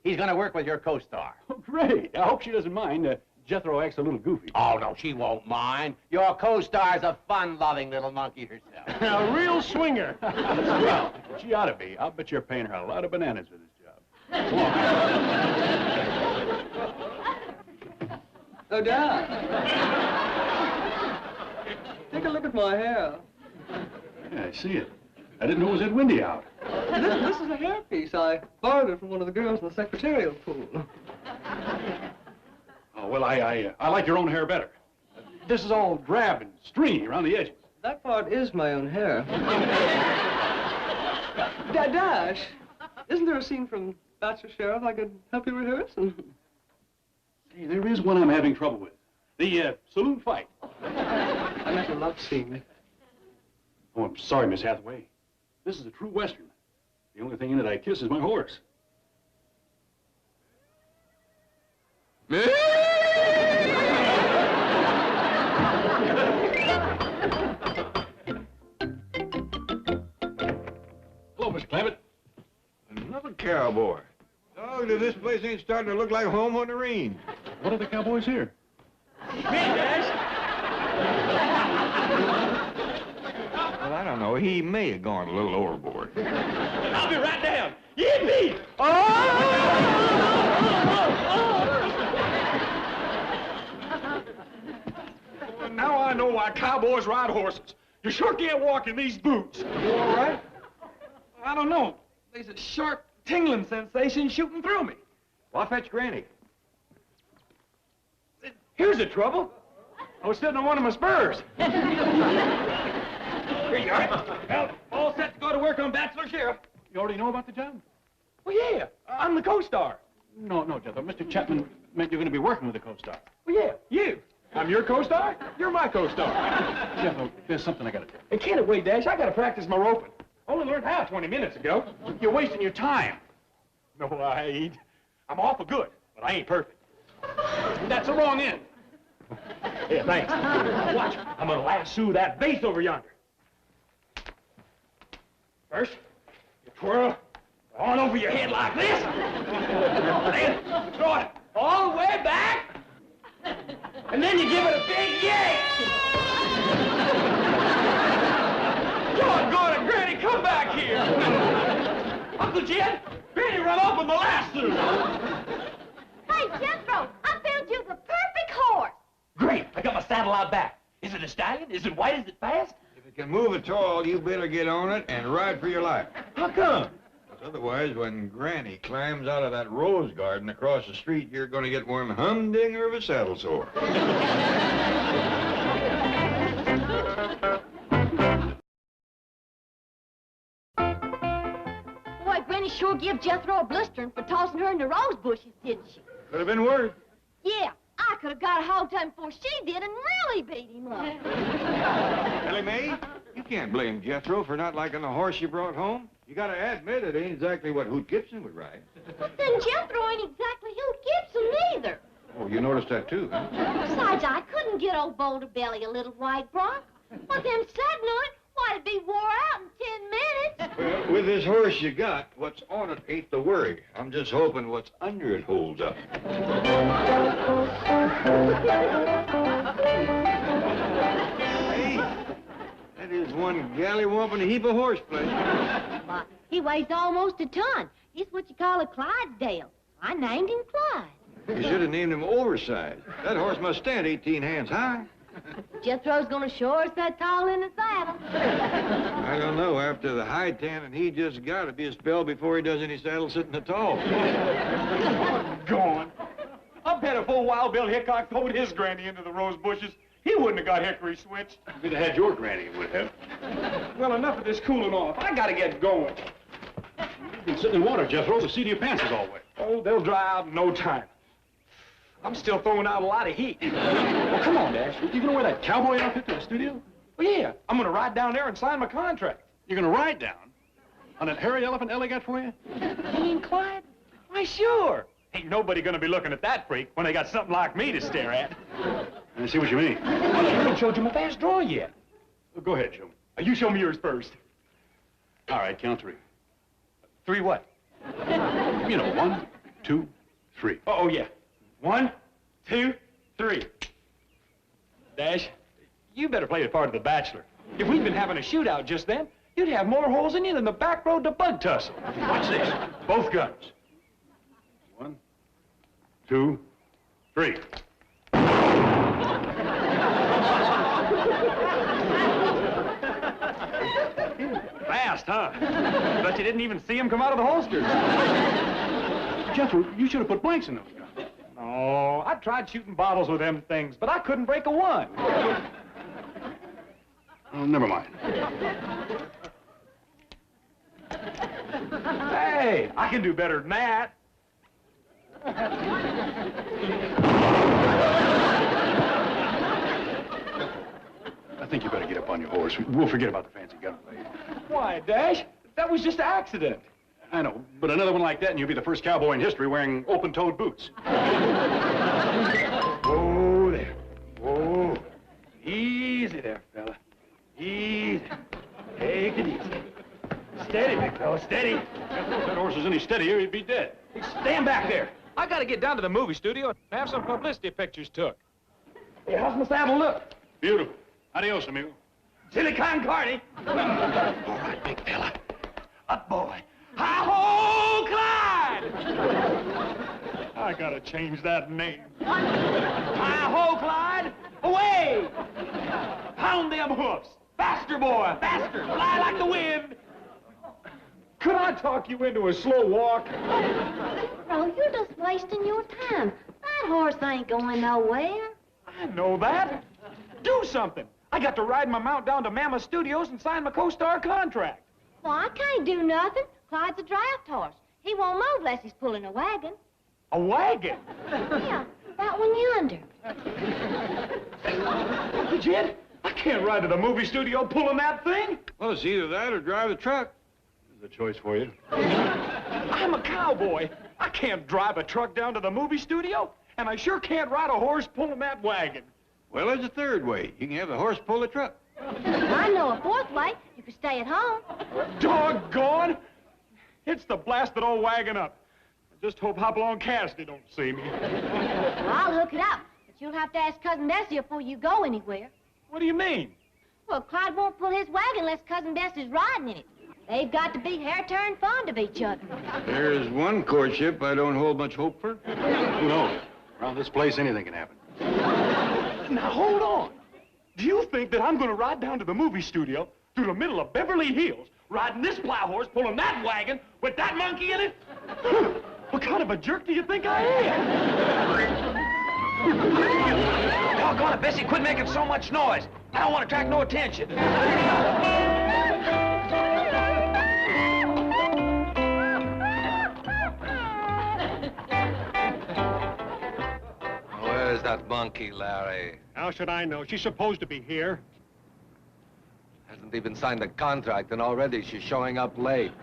Speaker 5: He's going to work with your co-star.
Speaker 14: Oh, great. I hope she doesn't mind. Jethro acts a little goofy.
Speaker 5: Oh, no, she won't mind. Your co-star's a fun-loving little monkey herself.
Speaker 2: A real swinger.
Speaker 14: Well, she ought to be. I'll bet you're paying her a lot of bananas for this job.
Speaker 6: Oh, Dad. Take a look at my hair.
Speaker 14: Yeah, I see it. I didn't know it was that windy out.
Speaker 6: This is a hairpiece. I borrowed it from one of the girls in the secretarial pool.
Speaker 14: Oh, well, I like your own hair better. This is all drab and stringy around the edges.
Speaker 6: That part is my own hair. Dash, isn't there a scene from Bachelor Sheriff I could help you rehearse?
Speaker 14: Hey, there is one I'm having trouble with. The saloon fight.
Speaker 6: I meant a love scene.
Speaker 14: Oh, I'm sorry, Miss Hathaway. This is a true Western. The only thing in it I kiss is my horse. Hello, Mr. Clampett.
Speaker 4: Another cowboy. Oh, this place ain't starting to look like home on the range.
Speaker 14: What are the cowboys here?
Speaker 8: Me, Dash.
Speaker 4: Well, I don't know. He may have gone a little overboard.
Speaker 8: I'll be right down. Yippee! Now I know why cowboys ride horses. You sure can't walk in these boots.
Speaker 6: You all right?
Speaker 8: I don't know. There's a sharp tingling sensation shooting through me.
Speaker 4: Well, I'll fetch Granny.
Speaker 8: Here's the trouble. I was sitting on one of my spurs. Here you are. Well, all set to go to work on Bachelor Sheriff.
Speaker 14: You already know about the job?
Speaker 8: Well, yeah. I'm the co-star.
Speaker 14: No, Jethro. Mr. Chapman meant you're going to be working with the co-star.
Speaker 8: Well, yeah, you. I'm your co-star. You're my co-star.
Speaker 14: Jethro, there's something I got to do.
Speaker 8: Hey, can't it wait, Dash? I got to practice my roping. Only learned how 20 minutes ago.
Speaker 14: You're wasting your time.
Speaker 8: No, I ain't. I'm awful good, but I ain't perfect. That's the wrong end. Yeah, thanks. Watch. I'm going to lasso that vase over yonder. First, you twirl on over your head like this. Then you throw it all the way back. And then you give it a big yank. Doggone it, Granny, come back here. Uncle Jed, Granny run off with my lasso.
Speaker 3: Hey, Jethro, I found you the perfect horse.
Speaker 8: Great, I got my saddle out back. Is Is it a stallion? Is it white? Is it fast?
Speaker 4: If it can move at all, you better get on it and ride for your life.
Speaker 8: How come?
Speaker 4: Otherwise, when Granny climbs out of that rose garden across the street, you're going to get one humdinger of a saddle sore.
Speaker 3: Boy, Granny sure gave Jethro a blistering for tossing her in the rose bushes, didn't she?
Speaker 4: Could have been worse.
Speaker 3: Yeah, I could have got a hold of him before she did and really beat him up.
Speaker 4: Ellie Mae, you can't blame Jethro for not liking the horse you brought home. You gotta admit it ain't exactly what Hoot Gibson would ride.
Speaker 3: But then Jethro ain't exactly Hoot Gibson either.
Speaker 4: Oh, you noticed that too, huh?
Speaker 3: Besides, I couldn't get old Boulder Belly a little white bronc. With him saddling on it, why, it'd be wore out in 10 minutes.
Speaker 4: Well, with this horse you got, what's on it ain't the worry. I'm just hoping what's under it holds up. Hey, that is one gallywumping heap of horseplay.
Speaker 3: Why, he weighs almost a ton. He's what you call a Clydesdale. I named him Clyde.
Speaker 4: You should have named him Oversized. That horse must stand 18 hands high.
Speaker 3: Jethro's gonna sure sit tall in the saddle.
Speaker 4: I don't know. After the high tanning he just got, it'd be a spell before he does any saddle sitting at all.
Speaker 8: Gone. I bet if old Wild Bill Hickok towed his granny into the rose bushes, he wouldn't have got hickory switched.
Speaker 14: If you'd have had your granny, it would have.
Speaker 8: Well, enough of this cooling off. I gotta get going.
Speaker 14: You've been sitting in water, Jethro. The seat of your pants is all wet.
Speaker 8: Oh, they'll dry out in no time. I'm still throwing out a lot of heat. Well, come on, Dash.
Speaker 14: You gonna wear that cowboy outfit to the studio?
Speaker 8: Well, yeah. I'm gonna ride down there and sign my contract.
Speaker 14: You're gonna ride down? On that hairy elephant Ellie got for you?
Speaker 8: Ain't Clyde? Why, sure. Ain't nobody gonna be looking at that freak when they got something like me to stare at.
Speaker 14: I see what you mean.
Speaker 8: I haven't showed you my fast draw yet.
Speaker 14: Well, go ahead, show me.
Speaker 8: You show me yours first.
Speaker 14: All right, count three.
Speaker 8: Three what?
Speaker 14: You know, 1, 2, 3.
Speaker 8: Oh, yeah. 1, 2, 3. Dash, you better play the part of the bachelor. If we'd been having a shootout just then, you'd have more holes in you than the back road to Bug Tussle.
Speaker 14: Watch this.
Speaker 8: Both guns.
Speaker 14: 1, 2, 3.
Speaker 8: Fast, huh? Bet you didn't even see him come out of the holsters.
Speaker 14: Jethro, you should have put blanks in those guns.
Speaker 8: Oh, I tried shooting bottles with them things, but I couldn't break a one.
Speaker 14: Oh, never mind.
Speaker 8: Hey, I can do better than that.
Speaker 14: I think you better get up on your horse. We'll forget about the fancy gunplay.
Speaker 8: Why, Dash? That was just an accident.
Speaker 14: I know, but another one like that and you'll be the first cowboy in history wearing open-toed boots.
Speaker 8: Whoa there. Whoa. Easy there, fella. Easy. Take it easy. Steady, big fella, steady.
Speaker 14: If that horse was any steadier, he'd be dead.
Speaker 8: Hey, stand back there. I gotta get down to the movie studio and have some publicity pictures took. Hey, how's my saddle look?
Speaker 14: Beautiful. Adios, amigo.
Speaker 8: Silicon Cardi. All right, big fella. Up, boy. Hi-ho, Clyde! I gotta change that name. Hi-ho, Clyde! Away! Pound them hoofs! Faster, boy! Faster! Fly like the wind! Could I talk you into a slow walk?
Speaker 3: No, you're just wasting your time. That horse ain't going nowhere.
Speaker 8: I know that. Do something. I got to ride my mount down to Mammoth Studios and sign my co-star contract.
Speaker 3: Well, I can't do nothing. Clyde's a draft horse. He won't move unless he's pulling a wagon.
Speaker 8: A wagon?
Speaker 3: Yeah, that one yonder.
Speaker 8: Legit? I can't ride to the movie studio pulling that thing.
Speaker 4: Well, it's either that or drive the truck.
Speaker 14: There's a choice for you.
Speaker 8: I'm a cowboy. I can't drive a truck down to the movie studio, and I sure can't ride a horse pulling that wagon.
Speaker 4: Well, there's a third way. You can have the horse pull the truck.
Speaker 3: I know a fourth way. You could stay at home.
Speaker 8: Doggone! It's the blasted old wagon up. I just hope Hopalong Cassidy don't see me.
Speaker 3: Well, I'll hook it up, but you'll have to ask Cousin Bessie before you go anywhere.
Speaker 8: What do you mean?
Speaker 3: Well, Clyde won't pull his wagon unless Cousin Bessie's riding in it. They've got to be hair-turned fond of each other.
Speaker 4: There's one courtship I don't hold much hope for.
Speaker 14: Who knows? Around this place, anything can happen.
Speaker 8: Now, hold on. Do you think that I'm going to ride down to the movie studio through the middle of Beverly Hills, riding this plow horse, pulling that wagon with that monkey in it? What kind of a jerk do you think I am?
Speaker 13: Doggone it, Bessie, quit making so much noise. I don't want to attract no attention.
Speaker 19: Where's that monkey, Larry?
Speaker 14: How should I know? She's supposed to be here.
Speaker 19: Hasn't even signed a contract, and already she's showing up late.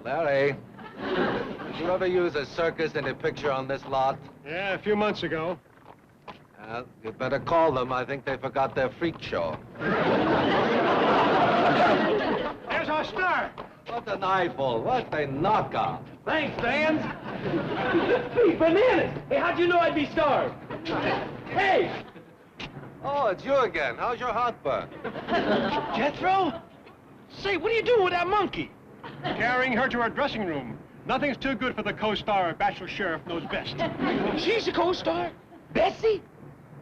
Speaker 19: Larry, did you ever use a circus in a picture on this lot?
Speaker 14: Yeah, a few months ago.
Speaker 19: You better call them. I think they forgot their freak show.
Speaker 14: There's our star.
Speaker 19: What an eyeful. What a knockout.
Speaker 8: Thanks, Vans. Hey, bananas. Hey, how'd you know I'd be starved? Hey!
Speaker 19: Oh, it's you again. How's your heartburn?
Speaker 8: Jethro? Say, what are you doing with that monkey?
Speaker 14: Carrying her to her dressing room. Nothing's too good for the co-star. Bachelor Sheriff knows best.
Speaker 8: She's a co-star? Bessie?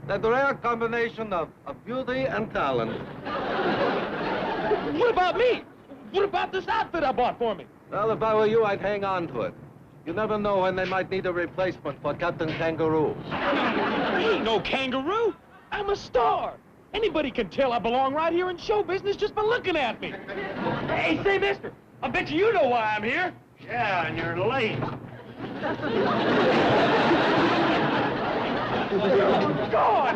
Speaker 19: That rare combination of beauty and talent.
Speaker 8: What about me? What about this outfit I bought for me?
Speaker 19: Well, if I were you, I'd hang on to it. You never know when they might need a replacement for Captain Kangaroo.
Speaker 8: I ain't no kangaroo. I'm a star. Anybody can tell I belong right here in show business just by looking at me. Hey, say, mister, I bet you know why I'm here.
Speaker 14: Yeah, and you're late.
Speaker 8: God!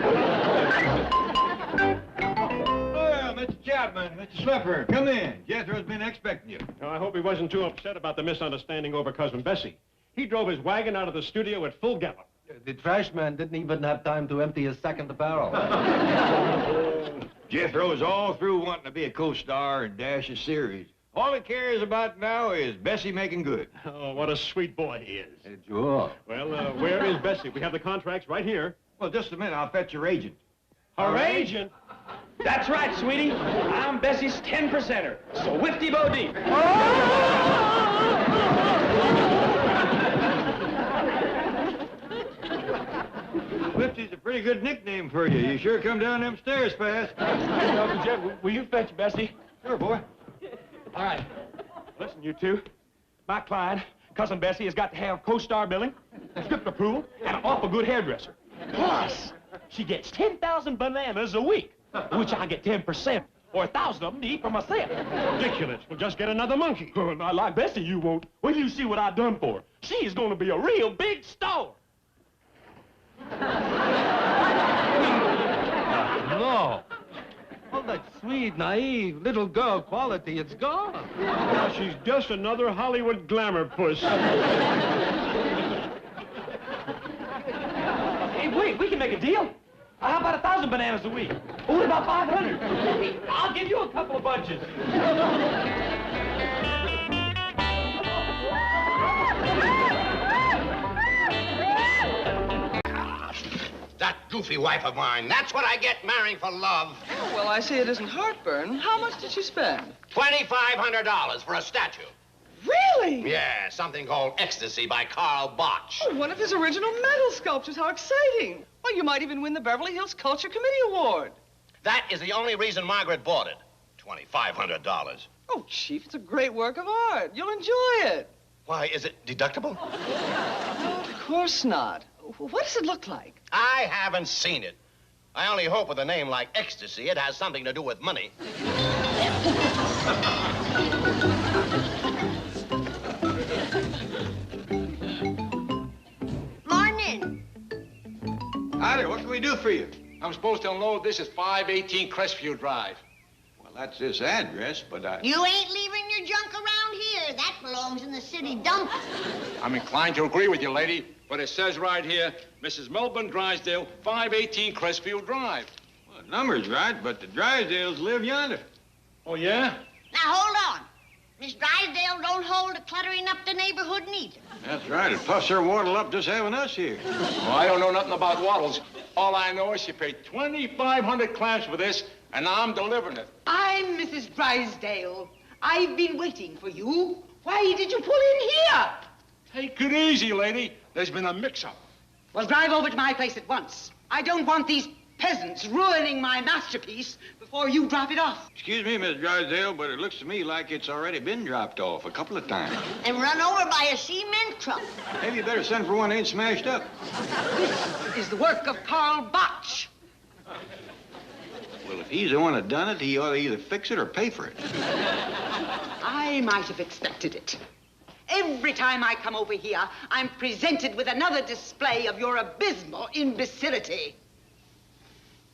Speaker 4: Well, Mr. Chapman, Mr. Slipper, come in. Jethro's been expecting you.
Speaker 14: Now, I hope he wasn't too upset about the misunderstanding over Cousin Bessie. He drove his wagon out of the studio at full gallop.
Speaker 19: The trash man didn't even have time to empty his second barrel.
Speaker 4: Jethro's all through wanting to be a co-star and dash a series. All he cares about now is Bessie making good.
Speaker 14: Oh, what a sweet boy he is.
Speaker 19: Hey, sure.
Speaker 14: Well, where is Bessie? We have the contracts right here.
Speaker 4: Well, just a minute. I'll fetch your agent.
Speaker 8: Her agent? That's right, sweetie. I'm Bessie's 10%er. So whifty bo deep.
Speaker 4: Whifty's a pretty good nickname for you. You sure come down them stairs fast.
Speaker 8: Uncle Jeff, will you fetch Bessie?
Speaker 4: Sure, boy.
Speaker 8: All right. Listen, you two. My client, Cousin Bessie, has got to have co-star billing, script approval, and an awful good hairdresser. Plus, she gets 10,000 bananas a week, which I get 10%, or 1,000 of them to eat for myself.
Speaker 14: Ridiculous. We'll just get another monkey.
Speaker 8: Oh, not like Bessie, you won't. Wait till you see what I've done for her. She is going to be a real big star.
Speaker 19: No. All that sweet, naive, little girl quality, it's gone.
Speaker 14: Now, she's just another Hollywood glamour puss.
Speaker 8: Hey, wait, we can make a deal. How about 1,000 bananas a week? Or what about 500? I'll give you a couple of bunches.
Speaker 12: That goofy wife of mine. That's what I get marrying for love.
Speaker 6: Oh, well, I see it isn't heartburn. How much did she spend?
Speaker 12: $2,500 for a statue.
Speaker 6: Really?
Speaker 12: Yeah, something called Ecstasy by Carl Botch.
Speaker 6: Oh, one of his original metal sculptures. How exciting. Well, you might even win the Beverly Hills Culture Committee Award.
Speaker 12: That is the only reason Margaret bought it. $2,500.
Speaker 6: Oh, Chief, it's a great work of art. You'll enjoy it.
Speaker 12: Why, is it deductible?
Speaker 6: No, of course not. What does it look like?
Speaker 12: I haven't seen it. I only hope with a name like Ecstasy, it has something to do with money.
Speaker 1: Morning.
Speaker 4: Howdy, what can we do for you?
Speaker 7: I'm supposed to unload this at 518 Crestview Drive.
Speaker 4: Well, that's this address, but
Speaker 1: You ain't leaving your junk around here. That belongs in the city dump.
Speaker 7: I'm inclined to agree with you, lady, but it says right here, Mrs. Melbourne Drysdale, 518 Crestview Drive.
Speaker 4: Well, the number's right, but the Drysdales live yonder.
Speaker 7: Oh, yeah?
Speaker 1: Now, hold on. Miss Drysdale don't hold a cluttering up the neighborhood neither.
Speaker 4: That's right, and plus they're waddled up just having us here.
Speaker 7: Well, I don't know nothing about waddles. All I know is she paid 2,500 clams for this, and I'm delivering it.
Speaker 20: I'm Mrs. Drysdale. I've been waiting for you. Why did you pull in here?
Speaker 7: Take it easy, lady. There's been a mix-up.
Speaker 20: Well, drive over to my place at once. I don't want these peasants ruining my masterpiece before you drop it off.
Speaker 4: Excuse me, Miss Drysdale, but it looks to me like it's already been dropped off a couple of times.
Speaker 1: And run over by a cement truck.
Speaker 4: Maybe you better send for one that ain't smashed up.
Speaker 20: This is the work of Karl Botch.
Speaker 4: Well, if he's the one that done it, he ought to either fix it or pay for it.
Speaker 20: I might have expected it. Every time I come over here, I'm presented with another display of your abysmal imbecility.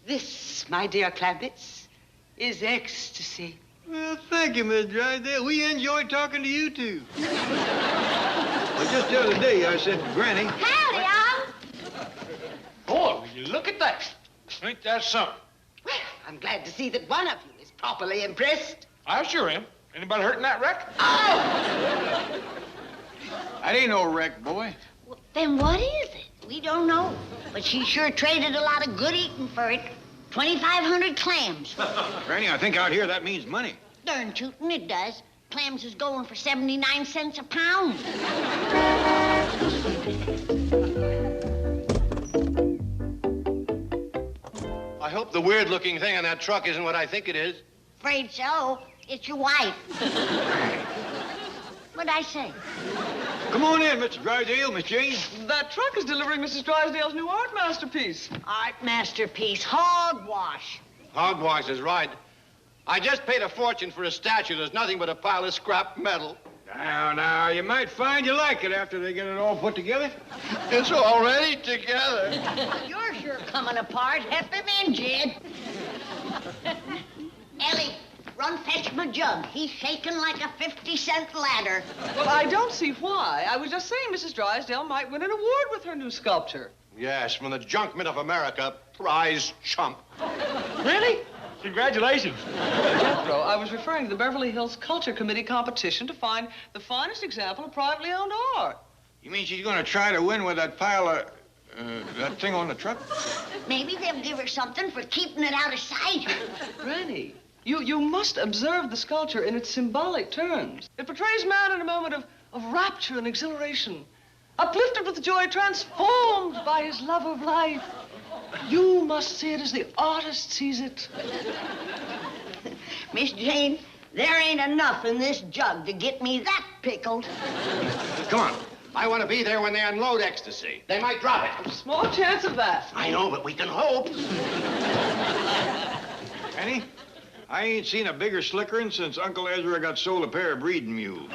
Speaker 20: This, my dear Clampetts, is ecstasy.
Speaker 4: Well, thank you, Miss Drysdale. We enjoyed talking to you, too. Well, just the other day, I said to Granny...
Speaker 3: Howdy, Al.
Speaker 13: Boy, will you look at that. Ain't that something?
Speaker 20: Well, I'm glad to see that one of you is properly impressed.
Speaker 13: I sure am. Anybody hurt in that wreck?
Speaker 20: Oh!
Speaker 4: That ain't no wreck, boy.
Speaker 1: Well, then what is it? We don't know. But she sure traded a lot of good eating for it. 2,500 clams.
Speaker 4: Granny, I think out here that means money.
Speaker 1: Darn tootin' it does. Clams is going for 79 cents a pound.
Speaker 12: I hope the weird-looking thing on that truck isn't what I think it is.
Speaker 1: Afraid so. It's your wife. What'd I say?
Speaker 4: Come on in, Mr. Drysdale, Miss Jane.
Speaker 6: That truck is delivering Mrs. Drysdale's new art masterpiece.
Speaker 1: Art masterpiece. Hogwash.
Speaker 12: Hogwash is right. I just paid a fortune for a statue. There's nothing but a pile of scrap metal.
Speaker 4: Now, you might find you like it after they get it all put together.
Speaker 12: It's already together.
Speaker 1: You're sure coming apart. Help him in, Jed. Ellie, run fetch my jug. He's shaking like a 50-cent ladder.
Speaker 6: Well, I don't see why. I was just saying Mrs. Drysdale might win an award with her new sculpture.
Speaker 12: Yes, from the Junk Mint of America, prize chump.
Speaker 8: Really? Congratulations.
Speaker 6: Jethro, I was referring to the Beverly Hills Culture Committee competition to find the finest example of privately owned art.
Speaker 4: You mean she's going to try to win with that pile of... that thing on the truck?
Speaker 1: Maybe they'll give her something for keeping it out of sight.
Speaker 6: Granny, you must observe the sculpture in its symbolic terms. It portrays man in a moment of rapture and exhilaration, uplifted with joy, transformed by his love of life. You must see it as the artist sees it.
Speaker 1: Miss Jane, there ain't enough in this jug to get me that pickled.
Speaker 12: Come on. I want to be there when they unload ecstasy. They might drop it.
Speaker 6: Small chance of that.
Speaker 12: I know, but we can hope.
Speaker 4: Annie, I ain't seen a bigger slickerin' since Uncle Ezra got sold a pair of breeding mules.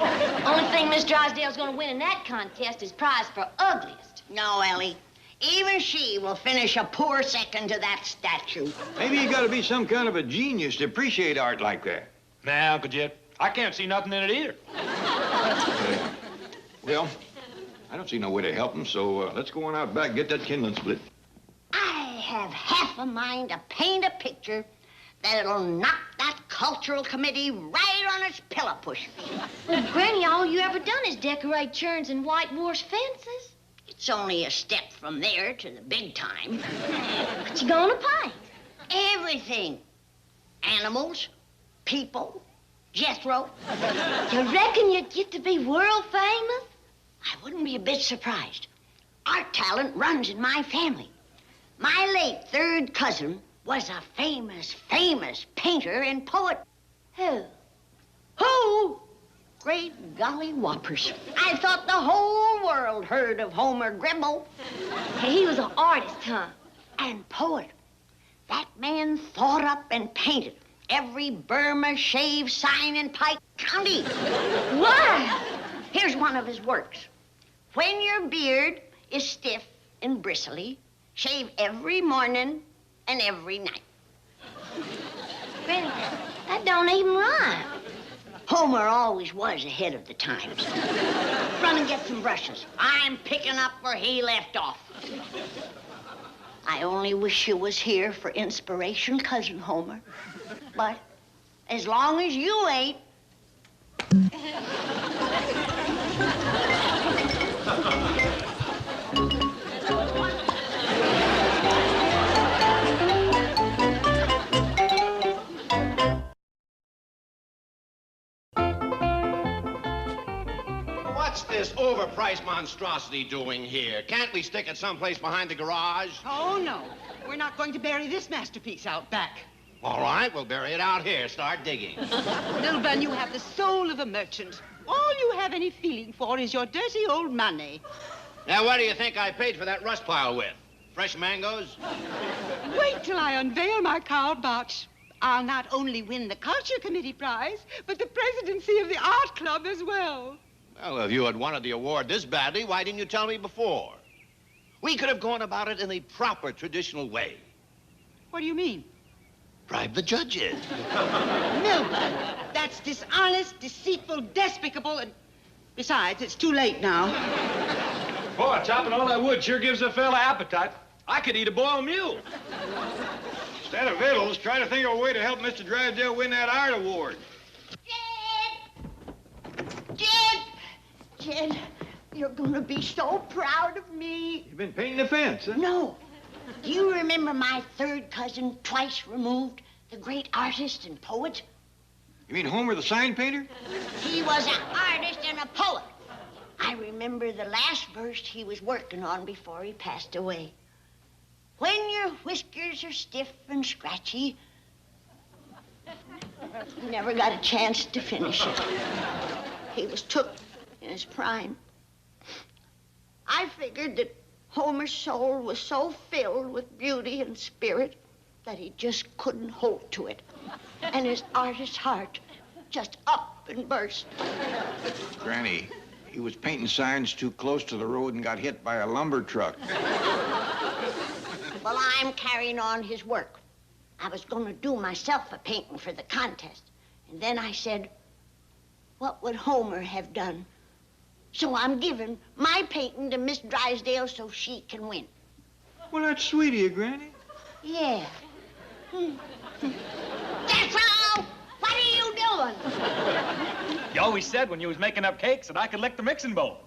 Speaker 3: Only thing Miss Drysdale's gonna win in that contest is prize for ugliest.
Speaker 1: No, Ellie. Even she will finish a poor second to that statue.
Speaker 4: Maybe you gotta be some kind of a genius to appreciate art like that.
Speaker 8: Nah, Uncle Jed, I can't see nothing in it either.
Speaker 4: Well, I don't see no way to help him, so let's go on out back and get that kindling split.
Speaker 1: I have half a mind to paint a picture that'll knock that cultural committee right on its pillow pushers.
Speaker 3: Well, Granny, all you ever done is decorate churns and whitewash fences.
Speaker 1: It's only a step from there to the big time.
Speaker 3: What you gonna paint?
Speaker 1: Everything. Animals, people, Jethro.
Speaker 3: You reckon you'd get to be world famous?
Speaker 1: I wouldn't be a bit surprised. Art talent runs in my family. My late third cousin was a famous painter and poet.
Speaker 3: Who?
Speaker 1: Who? Great golly whoppers. I thought the whole world heard of Homer Gribble.
Speaker 3: Hey, he was an artist, huh?
Speaker 1: And poet. That man thought up and painted every Burma shave sign in Pike County.
Speaker 3: Why?
Speaker 1: Here's one of his works. When your beard is stiff and bristly, shave every morning and every night.
Speaker 3: Granny, that don't even rhyme.
Speaker 1: Homer always was ahead of the times. Run and get some brushes. I'm picking up where he left off. I only wish you was here for inspiration, Cousin Homer. But as long as you ain't...
Speaker 12: What's this over overpriced monstrosity doing here? Can't we stick it someplace behind the garage?
Speaker 20: Oh, no. We're not going to bury this masterpiece out back.
Speaker 12: All right, we'll bury it out here. Start digging.
Speaker 20: Little Bun, you have the soul of a merchant. All you have any feeling for is your dirty old money.
Speaker 12: Now, what do you think I paid for that rust pile with? Fresh mangoes?
Speaker 20: Wait till I unveil my card box. I'll not only win the Culture Committee prize, but the presidency of the Art Club as well.
Speaker 12: Well, if you had wanted the award this badly, why didn't you tell me before? We could have gone about it in the proper traditional way.
Speaker 20: What do you mean?
Speaker 12: Bribe the judges.
Speaker 20: No, Bud. That's dishonest, deceitful, despicable, and besides, it's too late now.
Speaker 8: Boy, chopping all that wood sure gives a fella appetite. I could eat a boiled mule.
Speaker 4: Instead of victuals, try to think of a way to help Mr. Drysdale win that art award.
Speaker 1: Jed, you're gonna be so proud of me.
Speaker 4: You've been painting the fence, huh?
Speaker 1: No. Do you remember my third cousin, twice removed, the great artist and poet?
Speaker 4: You mean Homer the sign painter?
Speaker 1: He was an artist and a poet. I remember the last verse he was working on before he passed away. When your whiskers are stiff and scratchy. He never got a chance to finish it. He was took in his prime. I figured that Homer's soul was so filled with beauty and spirit that he just couldn't hold to it. And his artist's heart just up and burst.
Speaker 4: Granny, he was painting signs too close to the road and got hit by a lumber truck.
Speaker 1: Well, I'm carrying on his work. I was going to do myself a painting for the contest. And then I said, what would Homer have done? So I'm giving my painting to Miss Drysdale so she can win.
Speaker 4: Well, that's sweet of you, Granny.
Speaker 1: Yeah. Jethro! What are you doing?
Speaker 8: You always said when you was making up cakes that I could lick the mixing bowl.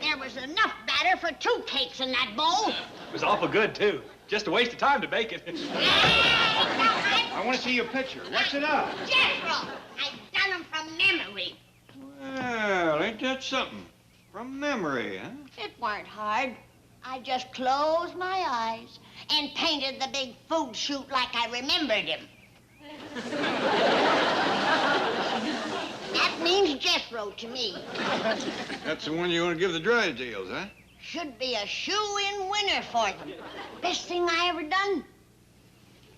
Speaker 1: There was enough batter for 2 cakes in that bowl.
Speaker 8: It was awful good, too. Just a waste of time to bake it.
Speaker 4: I want to see your picture. What's it up?
Speaker 1: Jethro! I've done them from memory.
Speaker 4: Well, ain't that something? From memory, huh?
Speaker 1: It weren't hard. I just closed my eyes and painted the big food chute like I remembered him. That means Jethro to me.
Speaker 4: That's the one you want to give the Drysdales, huh?
Speaker 1: Should be a shoe-in winner for them. Best thing I ever done.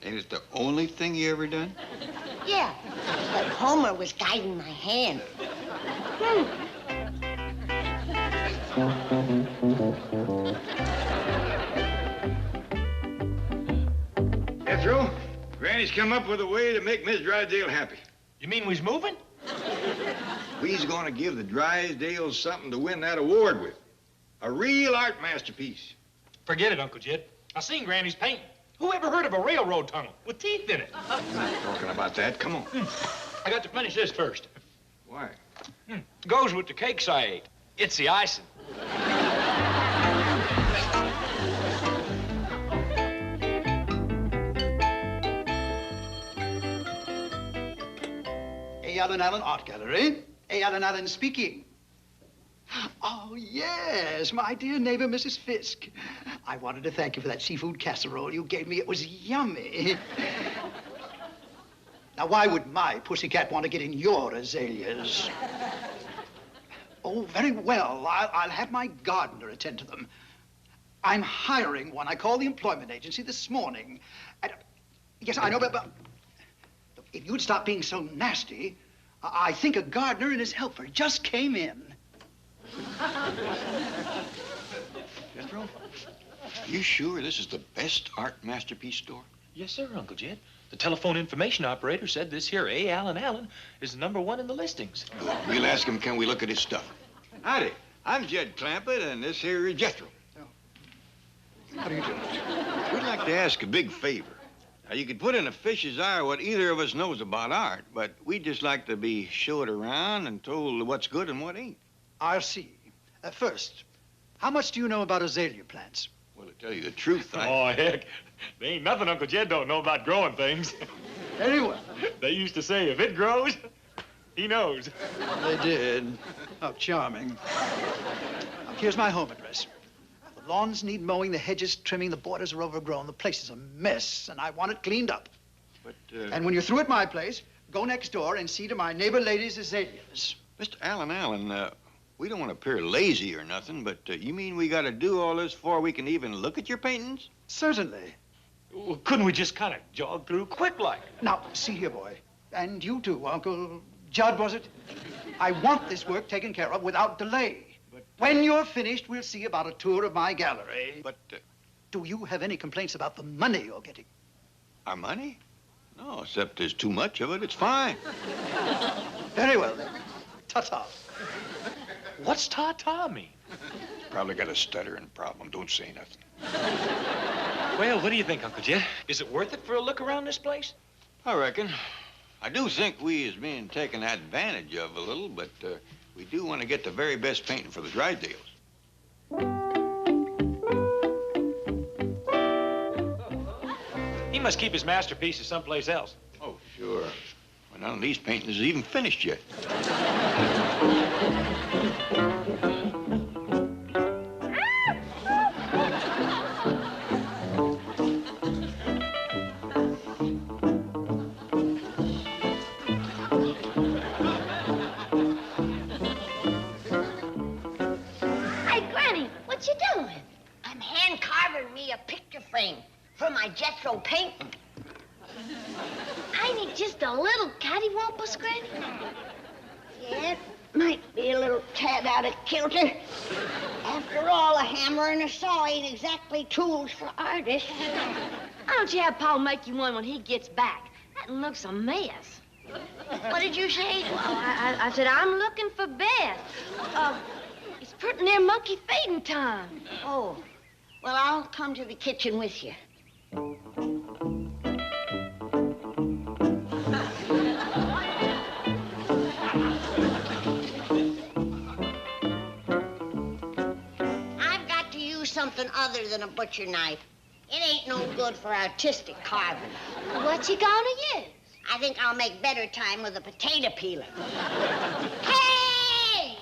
Speaker 4: Ain't it the only thing you ever done?
Speaker 1: Yeah, but Homer was guiding my hand.
Speaker 4: Jethro, Granny's come up with a way to make Miss Drysdale happy.
Speaker 8: You mean we's moving?
Speaker 4: We's gonna give the Drysdales something to win that award with. A real art masterpiece.
Speaker 8: Forget it, Uncle Jed. I seen Granny's painting. Who ever heard of a railroad tunnel with teeth in it?
Speaker 4: I'm not talking about that. Come on.
Speaker 8: I got to finish this first.
Speaker 4: Why?
Speaker 8: Goes with the cakes I ate. It's the icing.
Speaker 21: A. Allen Allen Art Gallery. A. Allen Allen speaking. Oh, yes, my dear neighbor, Mrs. Fisk. I wanted to thank you for that seafood casserole you gave me. It was yummy. Now, why would my pussycat want to get in your azaleas? Oh, very well. I'll have my gardener attend to them. I'm hiring one. I called the employment agency this morning. And, yes, I know, but if you'd stop being so nasty, I think a gardener and his helper just came in.
Speaker 4: Jethro, you sure this is the best art masterpiece store?
Speaker 8: Yes, sir, Uncle Jed. The telephone information operator said this here A. Allen Allen is the #1 in the listings.
Speaker 4: Good. We'll ask him, can we look at his stuff? Howdy. I'm Jed Clampett, and this here is Jethro.
Speaker 21: How do you do?
Speaker 4: We'd like to ask a big favor. Now, you could put in a fish's eye what either of us knows about art, but we'd just like to be showed around and told what's good and what ain't.
Speaker 21: I'll see. First, how much do you know about azalea plants?
Speaker 4: Well, to tell you the truth,
Speaker 8: Oh, heck. There ain't nothing Uncle Jed don't know about growing things.
Speaker 21: Very well.
Speaker 8: They used to say, if it grows, He knows.
Speaker 21: They did. How charming. Now, here's my home address. The lawns need mowing, the hedges trimming, the borders are overgrown. The place is a mess, and I want it cleaned up.
Speaker 4: But,
Speaker 21: And when you're through at my place, go next door and see to my neighbor lady's azaleas.
Speaker 4: Mr. Allen, we don't want to appear lazy or nothing, but you mean we got to do all this before we can even look at your paintings?
Speaker 21: Certainly.
Speaker 8: Well, couldn't we just kind of jog through quick like?
Speaker 21: Now, see here, boy. And you too, Uncle Judd, was it? I want this work taken care of without delay. But when you're finished, we'll see about a tour of my gallery.
Speaker 4: But,
Speaker 21: do you have any complaints about the money you're getting?
Speaker 4: Our money? No, except there's too much of it. It's fine.
Speaker 21: Very well, then. Ta-ta.
Speaker 8: What's ta-ta mean?
Speaker 4: Probably got a stuttering problem. Don't say nothing.
Speaker 8: Well, what do you think, Uncle Jed? Is it worth it for a look around this place?
Speaker 4: I reckon. I do think we is being taken advantage of a little, but we do want to get the very best painting for the Drysdales.
Speaker 8: He must keep his masterpieces someplace else.
Speaker 4: Oh, sure. Well, none of these paintings is even finished yet.
Speaker 1: For my Jethro painting. I need just a little cattywampus, Granny. Yeah, it might be a little tad out of kilter. After all, a hammer and a saw ain't exactly tools for artists.
Speaker 3: Why don't you have Paul make you one when he gets back? That looks a mess.
Speaker 1: What did you say?
Speaker 3: Well, I said I'm looking for Beth. It's pretty near monkey feeding time.
Speaker 1: Oh, well, I'll come to the kitchen with you. I've got to use something other than a butcher knife. It ain't no good for artistic carving.
Speaker 3: What you gonna use?
Speaker 1: I think I'll make better time with a potato peeler. Hey!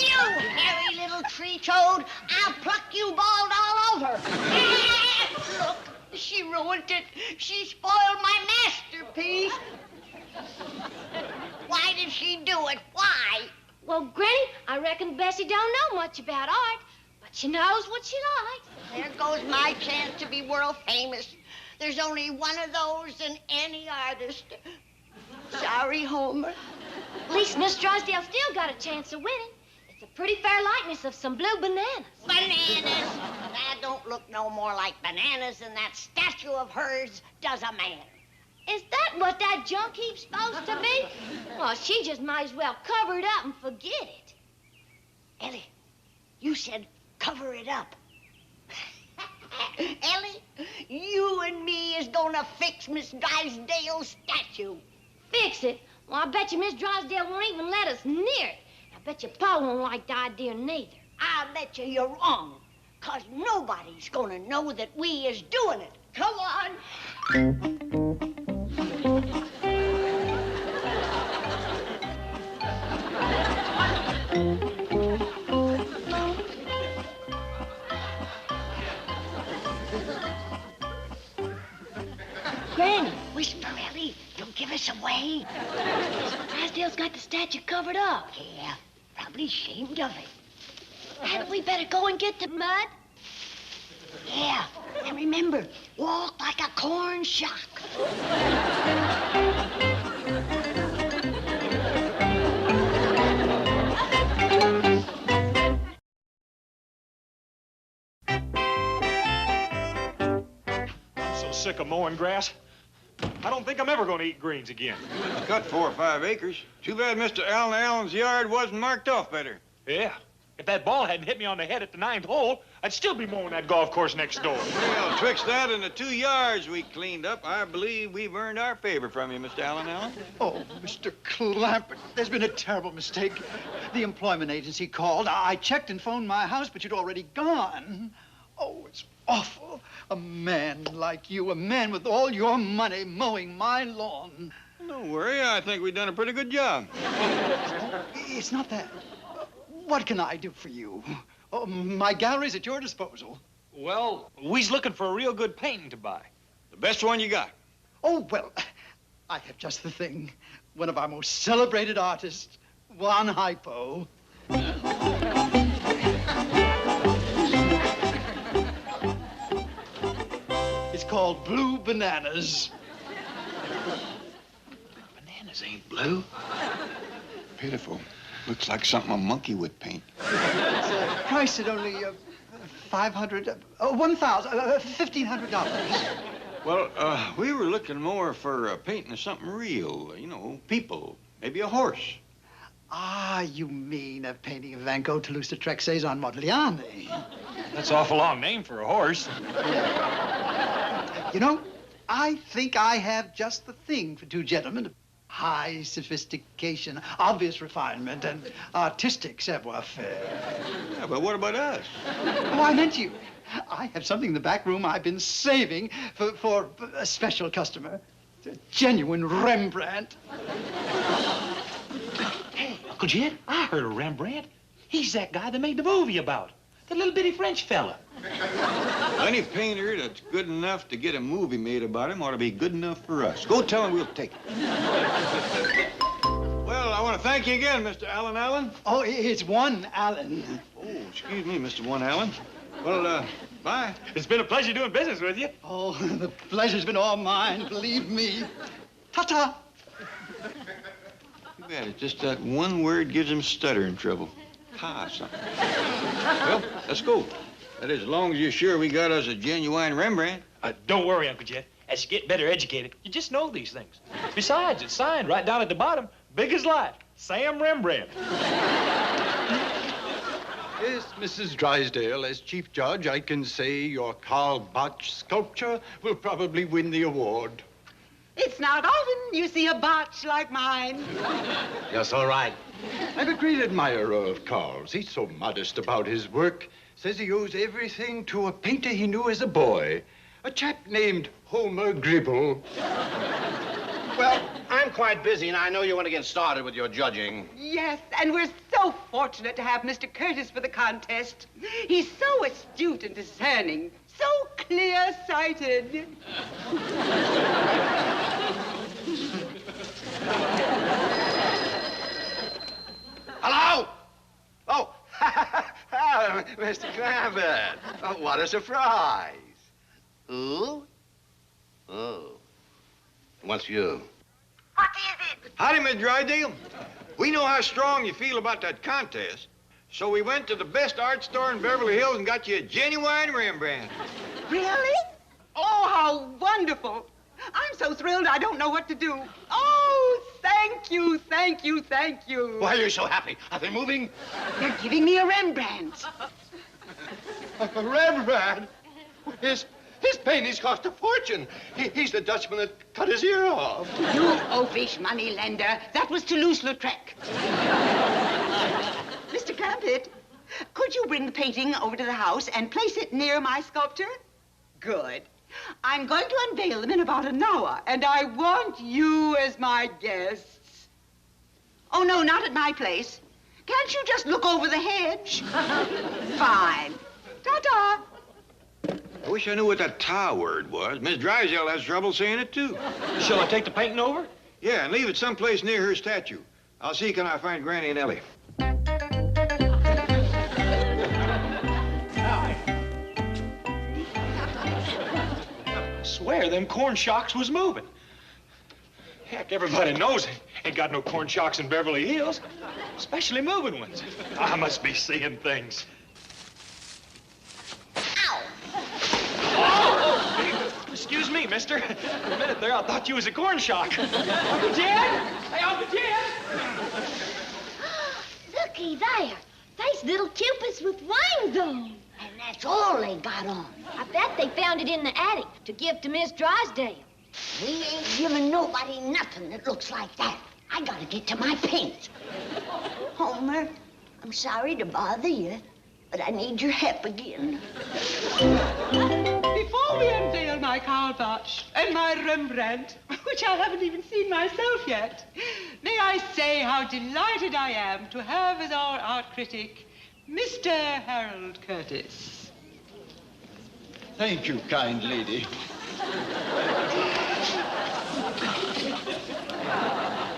Speaker 1: You hairy little tree toad! I'll pluck you bald all over. Look, she ruined it. She spoiled my masterpiece. Why did she do it? Why?
Speaker 3: Well, Granny, I reckon Bessie don't know much about art, but she knows what she likes.
Speaker 1: There goes my chance to be world famous. There's only one of those in any artist. Sorry, Homer.
Speaker 3: At least Miss Drysdale still got a chance of winning. It's a pretty fair likeness of some blue bananas.
Speaker 1: Bananas? That don't look no more like bananas than that statue of hers does a man.
Speaker 3: Is that what that junk heap's supposed to be? Well, she just might as well cover it up and forget it.
Speaker 1: Ellie, you said cover it up. Ellie, you and me is gonna fix Miss Drysdale's statue.
Speaker 3: Fix it? Well, I bet you Miss Drysdale won't even let us near it. I bet you Pa won't like the idea neither.
Speaker 1: I bet you you're wrong, 'cause nobody's gonna know that we is doing it. Come on.
Speaker 3: Granny,
Speaker 1: whisper, Ellie. Don't give us away.
Speaker 3: Drysdale's got the statue covered up.
Speaker 1: Yeah, probably ashamed of it.
Speaker 3: Hadn't we better go and get the mud?
Speaker 1: Yeah, and remember, walk like a corn shock.
Speaker 8: I'm so sick of mowing grass. I don't think I'm ever going to eat greens again.
Speaker 4: Cut 4 or 5 acres. Too bad Mr. Allen's yard wasn't marked off better.
Speaker 8: Yeah. If that ball hadn't hit me on the head at the 9th hole, I'd still be mowing that golf course next door.
Speaker 4: Well, twixt that and the 2 yards we cleaned up, I believe we've earned our favor from you, Mr. Allen.
Speaker 21: Oh, Mr. Clampett, there's been a terrible mistake. The employment agency called. I checked and phoned my house, but you'd already gone. Oh, it's awful. A man like you, a man with all your money mowing my lawn.
Speaker 4: Don't worry, I think we've done a pretty good job.
Speaker 21: It's not that. What can I do for you? Oh, my gallery's at your disposal.
Speaker 13: Well, we's looking for a real good painting to buy.
Speaker 4: The best one you got.
Speaker 21: Oh, well, I have just the thing. One of our most celebrated artists, Juan Hypo. It's called Blue Bananas.
Speaker 13: Bananas ain't blue.
Speaker 4: Pitiful. Looks like something a monkey would paint.
Speaker 21: It's priced at only $1,500.
Speaker 4: Well, we were looking more for painting of something real. You know, people. Maybe a horse.
Speaker 21: Ah, you mean a painting of Van Gogh, Toulouse-Lautrec, Cezanne, Modigliani.
Speaker 13: That's an awful long name for a horse.
Speaker 21: You know, I think I have just the thing for two gentlemen. High sophistication, obvious refinement, and artistic savoir-faire.
Speaker 4: Yeah, but what about us?
Speaker 21: Oh, I meant you. I have something in the back room I've been saving for a special customer. It's a genuine Rembrandt.
Speaker 13: Hey, Uncle Jed, I heard of Rembrandt. He's that guy that made the movie about. The little bitty French fella.
Speaker 4: Any painter that's good enough to get a movie made about him ought to be good enough for us. Go tell him we'll take it. Well, I want to thank you again, Mr. Allen Allen.
Speaker 21: Oh, it's one Allen.
Speaker 4: Oh, excuse me, Mr. One Allen. Well, bye.
Speaker 13: It's been a pleasure doing business with you.
Speaker 21: Oh, the pleasure's been all mine, believe me. Ta-ta.
Speaker 4: Too bad. It's just that one word gives him stuttering trouble. Something. Well, let's go. That is, as long as you're sure we got us a genuine Rembrandt.
Speaker 13: Don't worry, Uncle Jed. As you get better educated, you just know these things. Besides, it's signed right down at the bottom, big as life, Sam Rembrandt.
Speaker 9: Yes, Mrs. Drysdale, as chief judge, I can say your Karl Botch sculpture will probably win the award.
Speaker 20: It's not often you see a botch like mine.
Speaker 9: Yes, all right. I'm a great admirer of Karl's. He's so modest about his work. Says he owes everything to a painter he knew as a boy. A chap named Homer Gribble.
Speaker 12: Well, I'm quite busy, and I know you want to get started with your judging.
Speaker 20: Yes, and we're so fortunate to have Mr. Curtis for the contest. He's so astute and discerning, so clear-sighted.
Speaker 12: Hello? Oh, Mr. Clampett. Oh, what a surprise. Who? Oh. What's you?
Speaker 1: What is it?
Speaker 4: Howdy, Miss Drysdale. We know how strong you feel about that contest, so we went to the best art store in Beverly Hills and got you a genuine Rembrandt.
Speaker 20: Really? Oh, how wonderful. I'm so thrilled I don't know what to do. Oh, thank you, thank you, thank you.
Speaker 12: Why are you so happy? Are they moving?
Speaker 20: They're giving me a Rembrandt.
Speaker 12: A Rembrandt? His paintings cost a fortune. He's the Dutchman that cut his ear off.
Speaker 20: You oafish moneylender. That was Toulouse-Lautrec. Mr. Clampett, could you bring the painting over to the house and place it near my sculpture? Good. I'm going to unveil them in about an hour, and I want you as my guests. Oh, no, not at my place. Can't you just look over the hedge? Fine. Ta-ta.
Speaker 4: I wish I knew what that tar word was. Miss Drysdale has trouble saying it, too.
Speaker 13: Shall I take the painting over?
Speaker 4: Yeah, and leave it someplace near her statue. I'll see can I find Granny and Ellie.
Speaker 13: I swear them corn shocks was moving. Heck, everybody knows ain't got no corn shocks in Beverly Hills, especially moving ones. I must be seeing things. Excuse me, mister. For a minute there, I thought you was a corn shock. Uncle Jed? Hey, Uncle Jed!
Speaker 3: Looky there. There's little cupids with wings on.
Speaker 1: And that's all they got on.
Speaker 3: I bet they found it in the attic to give to Miss Drysdale.
Speaker 1: We ain't giving nobody nothing that looks like that. I gotta get to my paint. Homer, I'm sorry to bother you, but I need your help again.
Speaker 20: Before we unveil my Karl Botch and my Rembrandt, which I haven't even seen myself yet. May I say how delighted I am to have as our art critic, Mr. Harold Curtis.
Speaker 17: Thank you, kind lady.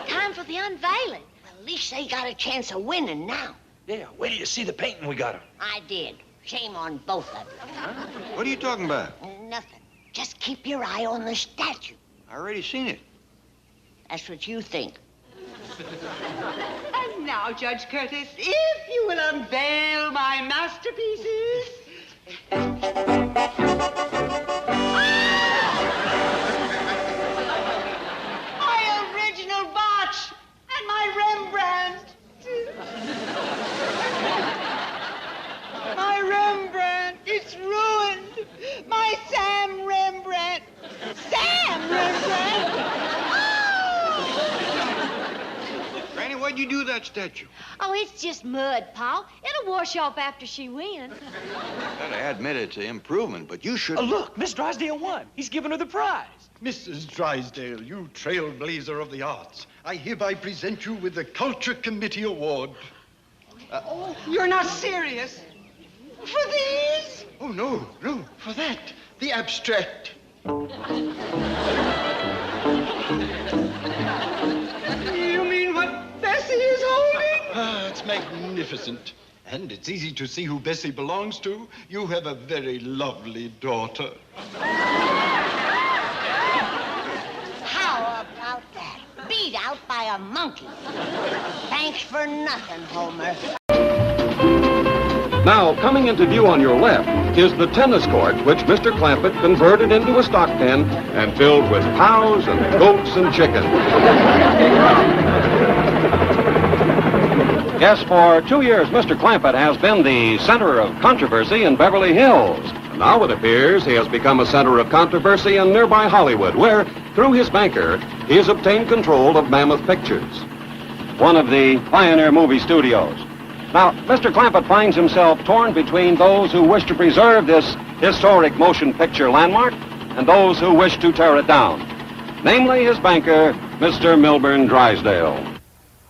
Speaker 1: Time for the unveiling. Well, at least they got a chance of winning now.
Speaker 8: Yeah, wait till you see the painting we got him.
Speaker 1: I did. Shame on both of you.
Speaker 4: What are you talking about?
Speaker 1: Nothing. Just keep your eye on the statue.
Speaker 4: I already seen it.
Speaker 1: That's what you think.
Speaker 20: And now, Judge Curtis, if you will unveil my masterpieces. My original botch and my Rembrandt. My Rembrandt, it's ruined. My Sam Rembrandt. Sam Rembrandt?
Speaker 4: Granny, what'd you do to that statue?
Speaker 3: Oh, it's just mud, Paul. It'll wash off after she wins.
Speaker 4: Gotta admit it's an improvement, but you should...
Speaker 8: Oh, look, Miss Drysdale won. He's giving her the prize.
Speaker 17: Mrs. Drysdale, you trailblazer of the arts, I hereby present you with the Culture Committee Award.
Speaker 20: You're not serious. For these?
Speaker 17: Oh, no, for that. The abstract.
Speaker 20: You mean what Bessie is holding?
Speaker 17: Ah, it's magnificent. And it's easy to see who Bessie belongs to. You have a very lovely daughter.
Speaker 1: How about that? Beat out by a monkey. Thanks for nothing, Homer.
Speaker 10: Now, coming into view on your left is the tennis court, which Mr. Clampett converted into a stock pen and filled with cows and goats and chickens. Yes, for 2 years, Mr. Clampett has been the center of controversy in Beverly Hills. Now it appears he has become a center of controversy in nearby Hollywood, where, through his banker, he has obtained control of Mammoth Pictures, one of the pioneer movie studios. Now, Mr. Clampett finds himself torn between those who wish to preserve this historic motion picture landmark and those who wish to tear it down, namely his banker, Mr. Milburn Drysdale.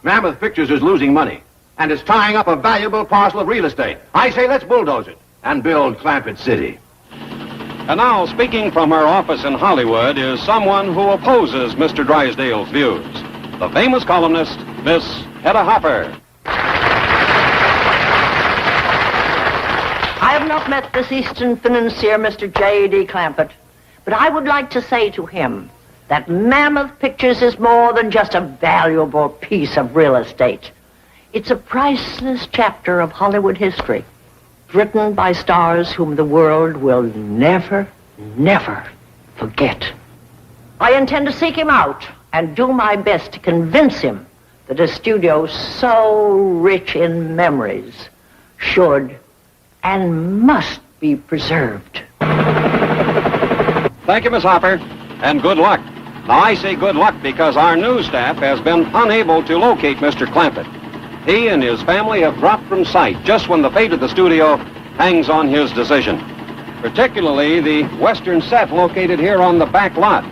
Speaker 5: Mammoth Pictures is losing money, and it's tying up a valuable parcel of real estate. I say let's bulldoze it and build Clampett City.
Speaker 10: And now, speaking from her office in Hollywood is someone who opposes Mr. Drysdale's views, the famous columnist, Miss Hedda Hopper.
Speaker 22: I have not met this Eastern financier, Mr. J.D. Clampett, but I would like to say to him that Mammoth Pictures is more than just a valuable piece of real estate. It's a priceless chapter of Hollywood history, written by stars whom the world will never, never forget. I intend to seek him out and do my best to convince him that a studio so rich in memories should and must be preserved.
Speaker 10: Thank you, Miss Hopper, and good luck. Now, I say good luck because our news staff has been unable to locate Mr. Clampett. He and his family have dropped from sight just when the fate of the studio hangs on his decision, particularly the western set located here on the back lot.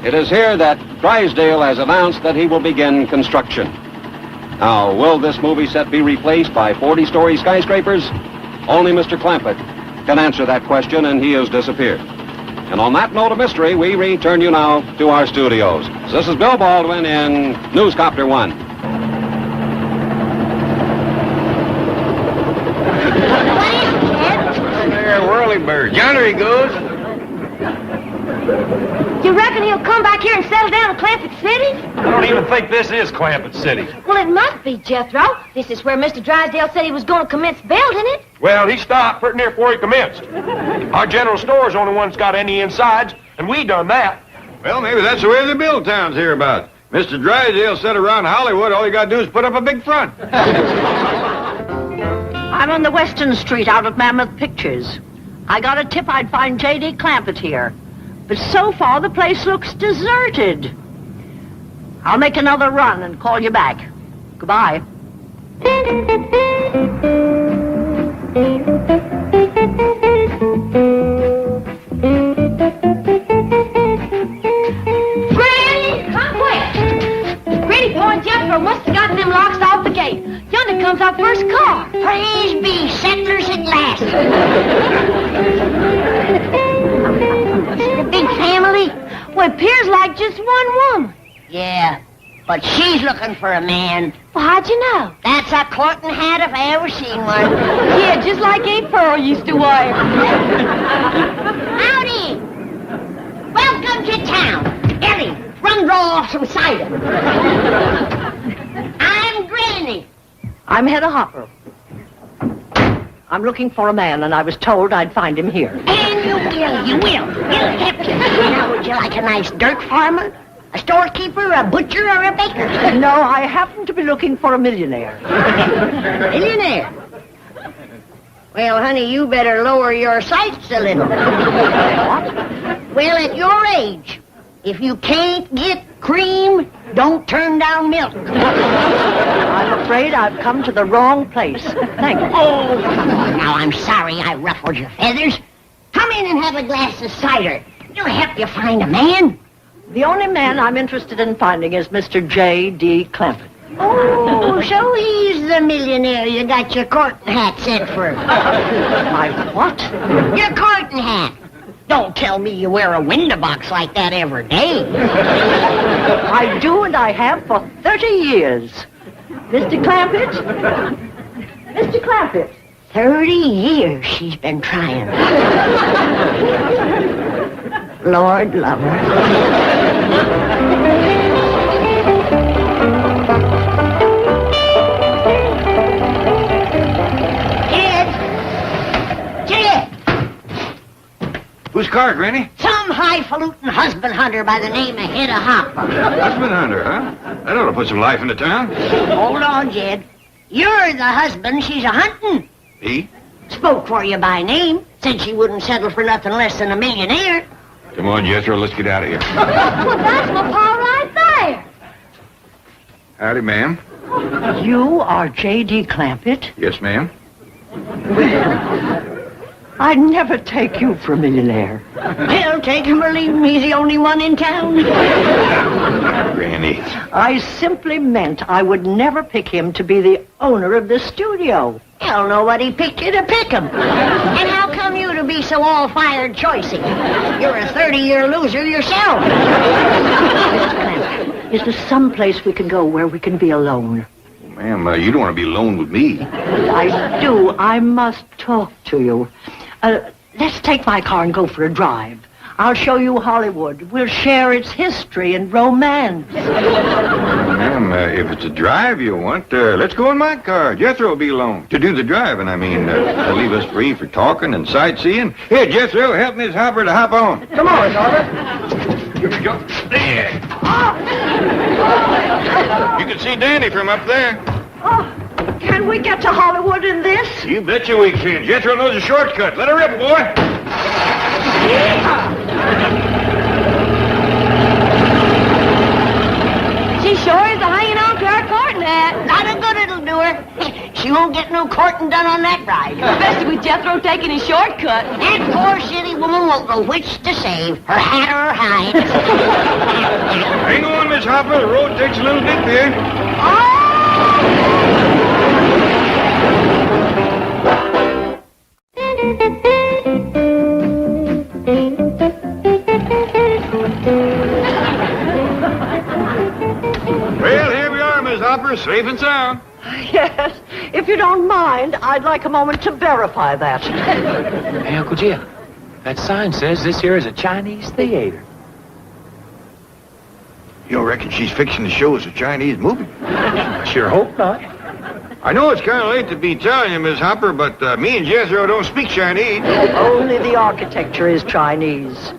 Speaker 10: It is here that Drysdale has announced that he will begin construction. Now, will this movie set be replaced by 40-story skyscrapers? Only Mr. Clampett can answer that question, and he has disappeared. And on that note of mystery, we return you now to our studios. This is Bill Baldwin in Newscopter 1.
Speaker 4: There, whirlybird. Yonder he goes.
Speaker 3: You reckon he'll come back here and settle down in Clampett City?
Speaker 8: I don't even think this is Clampett City.
Speaker 3: Well, it must be, Jethro. This is where Mr. Drysdale said he was going to commence building it.
Speaker 8: Well, he stopped pretty near before he commenced. Our general store's the only one that's got any insides, and we done that.
Speaker 4: Well, maybe that's the way the build towns hereabouts. Mr. Drysdale said around Hollywood, all you got to do is put up a big front.
Speaker 22: I'm on the Western Street out at Mammoth Pictures. I got a tip I'd find J.D. Clampett here. But so far, the place looks deserted. I'll make another run and call you back. Goodbye.
Speaker 3: Granny! it appears like just one woman.
Speaker 1: Yeah, but she's looking for a man.
Speaker 3: Well, how'd you know?
Speaker 1: That's a courting hat if I ever seen one.
Speaker 3: Yeah, just like Aunt Pearl used to wear.
Speaker 1: Howdy! Welcome to town. Ellie, run draw off some cider. I'm Granny.
Speaker 22: I'm Hedda Hopper. I'm looking for a man, and I was told I'd find him here.
Speaker 1: And you will. We'll help you. Now, would you like a nice dirt farmer? A storekeeper, a butcher, or a baker?
Speaker 22: No, I happen to be looking for a millionaire.
Speaker 1: Millionaire? Well, honey, you better lower your sights a little. What? Well, at your age, if you can't get cream, don't turn down milk.
Speaker 22: I'm afraid I've come to the wrong place. Thank you.
Speaker 1: Oh, come on now. I'm sorry I ruffled your feathers. Come in and have a glass of cider. It'll help you find a man.
Speaker 22: The only man I'm interested in finding is Mr. J.D. Clampett.
Speaker 1: Oh, so he's the millionaire you got your courting hat set for.
Speaker 22: My what?
Speaker 1: Your courting hat. Don't tell me you wear a window box like that every day.
Speaker 22: I do, and I have for 30 years. Mr. Clampett? Mr. Clampett?
Speaker 1: 30 years she's been trying. Lord love her.
Speaker 4: Whose car, Granny?
Speaker 1: Some highfalutin husband hunter by the name of Hedda Hopper.
Speaker 4: Husband hunter, huh? That ought to put some life into town.
Speaker 1: Hold on, Jed. You're the husband she's a-hunting.
Speaker 4: He?
Speaker 1: Spoke for you by name. Said she wouldn't settle for nothing less than a millionaire.
Speaker 4: Come on, Jethro, let's get out of here.
Speaker 3: Well, that's my pa right there.
Speaker 4: Howdy, ma'am.
Speaker 22: You are J.D. Clampett?
Speaker 4: Yes, ma'am.
Speaker 22: I'd never take you for a millionaire.
Speaker 1: Well, take him or leave him. He's the only one in town.
Speaker 4: Granny.
Speaker 22: I simply meant I would never pick him to be the owner of this studio.
Speaker 1: Hell, nobody picked you to pick him. And how come you to be so all-fired choicey? You're a 30-year loser yourself.
Speaker 22: Is there some place we can go where we can be alone?
Speaker 4: Ma'am, you don't want to be alone with me.
Speaker 22: I do. I must talk to you. Let's take my car and go for a drive. I'll show you Hollywood. We'll share its history and romance.
Speaker 4: Ma'am, if it's a drive you want, let's go in my car. Jethro will be alone. To do the driving, I mean. To leave us free for talking and sightseeing. Here, Jethro, help Miss Hopper to hop on.
Speaker 22: Come on, Miss Hopper.
Speaker 4: Here we go. There. You can see Danny from up there.
Speaker 22: Oh, can we get to Hollywood in this?
Speaker 4: You betcha we can. Jethro knows a shortcut. Let her rip, boy.
Speaker 3: She sure is hanging on to her courting hat.
Speaker 1: Not a good it'll do her. She won't get no courting done on that ride.
Speaker 3: Especially with Jethro taking his shortcut.
Speaker 1: That poor city woman won't know which to save, her hat or her hide.
Speaker 4: Hang on, Miss Hopper. The road takes a little dip here. Well, here we are, Miss Hopper, safe and sound.
Speaker 22: Yes. If you don't mind, I'd like a moment to verify that.
Speaker 8: Hey, Uncle Jim, that sign says this here is a Chinese theater.
Speaker 4: You reckon she's fixing to show us a Chinese movie?
Speaker 8: I sure hope not.
Speaker 4: I know it's kind of late to be telling you, Miss Hopper, but me and Jethro don't speak Chinese.
Speaker 22: Only the architecture is Chinese.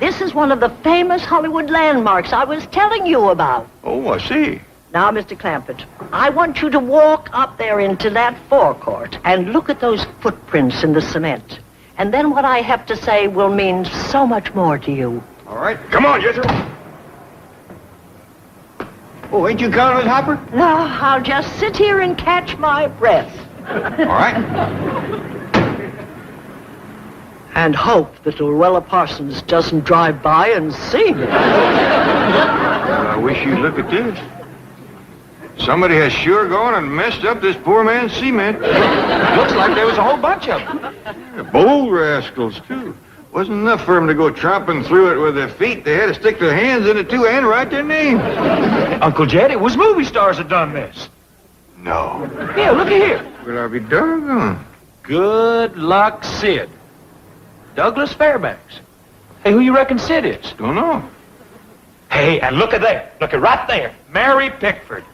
Speaker 22: This is one of the famous Hollywood landmarks I was telling you about.
Speaker 4: Oh, I see.
Speaker 22: Now, Mr. Clampett, I want you to walk up there into that forecourt and look at those footprints in the cement. And then what I have to say will mean so much more to you.
Speaker 4: All right. Come on, Jethro. Oh, ain't you coming, Miss Hopper?
Speaker 22: No, I'll just sit here and catch my breath.
Speaker 4: All right.
Speaker 22: And hope that Luella Parsons doesn't drive by and see me.
Speaker 4: I wish you'd look at this. Somebody has sure gone and messed up this poor man's cement.
Speaker 8: Looks like there was a whole bunch of them.
Speaker 4: Bold rascals, too. Wasn't enough for them to go tromping through it with their feet. They had to stick their hands in it, too, and write their name.
Speaker 8: Uncle Jed, it was movie stars that done this.
Speaker 4: No.
Speaker 8: Yeah, look at here.
Speaker 4: Well, I'll be doggone.
Speaker 8: Good luck, Sid. Douglas Fairbanks. Hey, who you reckon Sid is?
Speaker 4: Don't know.
Speaker 8: Hey, and look at there. Look at right there. Mary Pickford.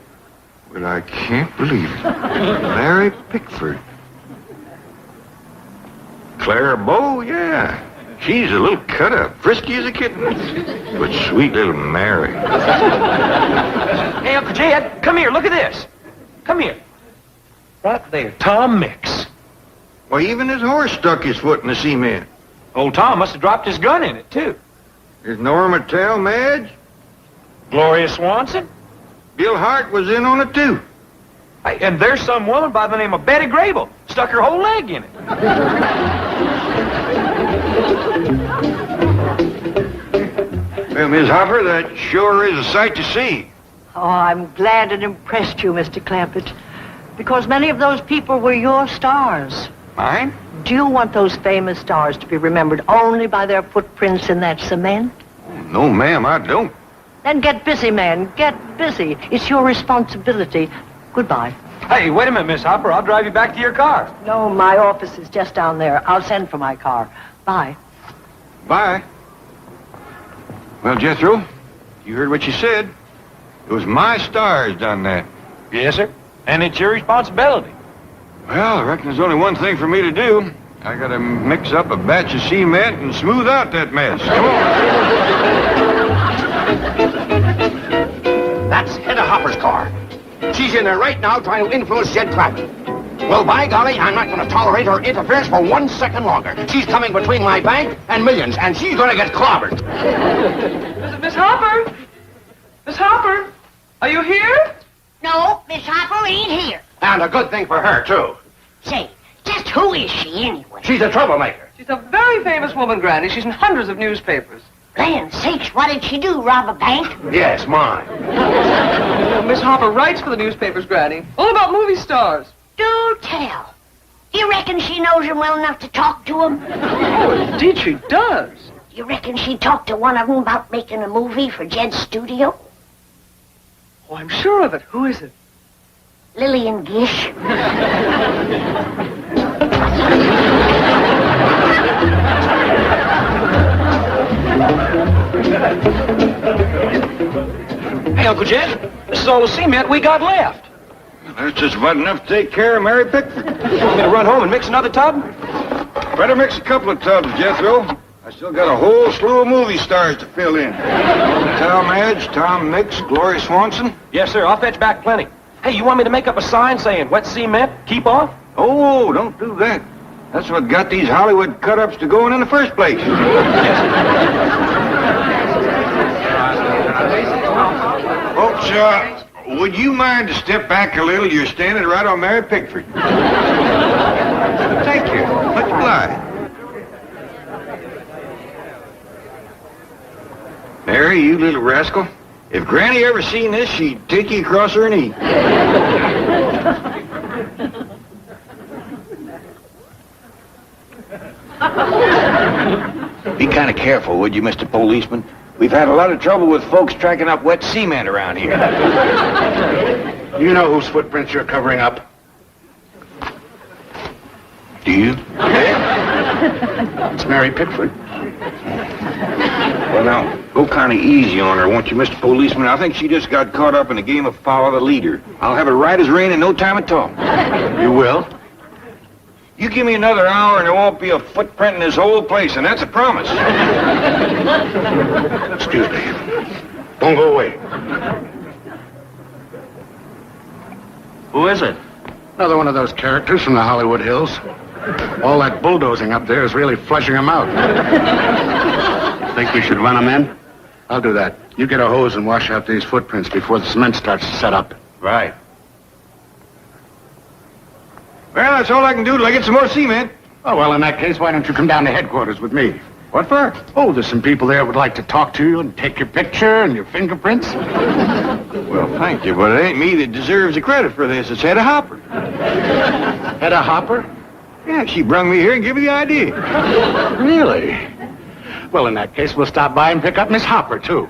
Speaker 4: Well, I can't believe it. Mary Pickford. Clara Bow, yeah. She's a little cut up, frisky as a kitten. But sweet little Mary.
Speaker 8: Hey, Uncle Jed, come here. Look at this. Come here. Right there. Tom Mix.
Speaker 4: Why, even his horse stuck his foot in the cement.
Speaker 8: Old Tom must have dropped his gun in it, too.
Speaker 4: There's Norma Talmadge.
Speaker 8: Gloria Swanson.
Speaker 4: Bill Hart was in on it, too.
Speaker 8: Hey, and there's some woman by the name of Betty Grable. Stuck her whole leg in it.
Speaker 4: Well, Miss Hopper, that sure is a sight to see.
Speaker 22: Oh, I'm glad it impressed you, Mr. Clampett, because many of those people were your stars.
Speaker 4: Mine?
Speaker 22: Do you want those famous stars to be remembered only by their footprints in that cement?
Speaker 4: Oh, no, ma'am, I don't.
Speaker 22: Then get busy, man. Get busy. It's your responsibility. Goodbye.
Speaker 8: Hey, wait a minute, Miss Hopper. I'll drive you back to your car.
Speaker 22: No, my office is just down there. I'll send for my car. Bye.
Speaker 4: Bye. Well, Jethro, you heard what you said. It was my stars done that.
Speaker 8: Yes, sir. And it's your responsibility.
Speaker 4: Well, I reckon there's only one thing for me to do. I gotta mix up a batch of cement and smooth out that mess. Come on.
Speaker 5: That's Hedda Hopper's car. She's in there right now trying to influence Jed Clampett. Well, by golly, I'm not going to tolerate her interference for 1 second longer. She's coming between my bank and millions, and she's going to get clobbered.
Speaker 6: Miss Hopper? Miss Hopper? Are you here?
Speaker 1: No, Miss Hopper ain't here.
Speaker 5: And a good thing for her, too.
Speaker 1: Say, just who is she anyway?
Speaker 5: She's a troublemaker.
Speaker 6: She's a very famous woman, Granny. She's in hundreds of newspapers.
Speaker 1: Land sakes, what did she do, rob a bank?
Speaker 5: Yes, mine.
Speaker 6: Miss Hopper writes for the newspapers, Granny. All about movie stars.
Speaker 1: Do tell. You reckon she knows him well enough to talk to him?
Speaker 6: Oh, indeed she does.
Speaker 1: You reckon she talked to one of them about making a movie for Jed's studio?
Speaker 6: Oh, I'm sure of it. Who is it?
Speaker 1: Lillian Gish.
Speaker 8: Hey, Uncle Jed, this is all the cement we got left.
Speaker 4: That's just about enough to take care of Mary Pickford.
Speaker 8: You want me to run home and mix another tub?
Speaker 4: Better mix a couple of tubs, Jethro. I still got a whole slew of movie stars to fill in. Talmadge, Tom Mix, Gloria Swanson.
Speaker 8: Yes, sir. I'll fetch back plenty. Hey, you want me to make up a sign saying wet cement, keep off?
Speaker 4: Oh, don't do that. That's what got these Hollywood cut-ups to going in the first place. Folks, would you mind to step back a little? You're standing right on Mary Pickford. Thank you. Much obliged. Mary, you little rascal. If Granny ever seen this, she'd take you across her knee. Be kind of careful, would you, Mr. Policeman? We've had a lot of trouble with folks tracking up wet cement around here.
Speaker 5: You know whose footprints you're covering up?
Speaker 4: Do you?
Speaker 5: It's Mary Pickford.
Speaker 4: Well, now, go kind of easy on her, won't you, Mr. Policeman? I think she just got caught up in a game of follow the leader. I'll have it right as rain in no time at all.
Speaker 5: You will?
Speaker 4: You give me another hour and there won't be a footprint in this whole place, and that's a promise.
Speaker 5: Excuse me. Don't go away.
Speaker 8: Who is it?
Speaker 5: Another one of those characters from the Hollywood Hills. All that bulldozing up there is really flushing them out. Think we should run them in? I'll do that. You get a hose and wash out these footprints before the cement starts to set up.
Speaker 4: Right. Well, that's all I can do till I get some more cement.
Speaker 5: Oh, well, in that case, why don't you come down to headquarters with me?
Speaker 4: What for?
Speaker 5: Oh, there's some people there who would like to talk to you and take your picture and your fingerprints.
Speaker 4: Well, thank you, but it ain't me that deserves the credit for this. It's Hedda Hopper.
Speaker 5: Hedda Hopper?
Speaker 4: Yeah, she brung me here and gave me the idea.
Speaker 5: Really?
Speaker 14: Well, in that case, we'll stop by and pick up Miss Hopper, too.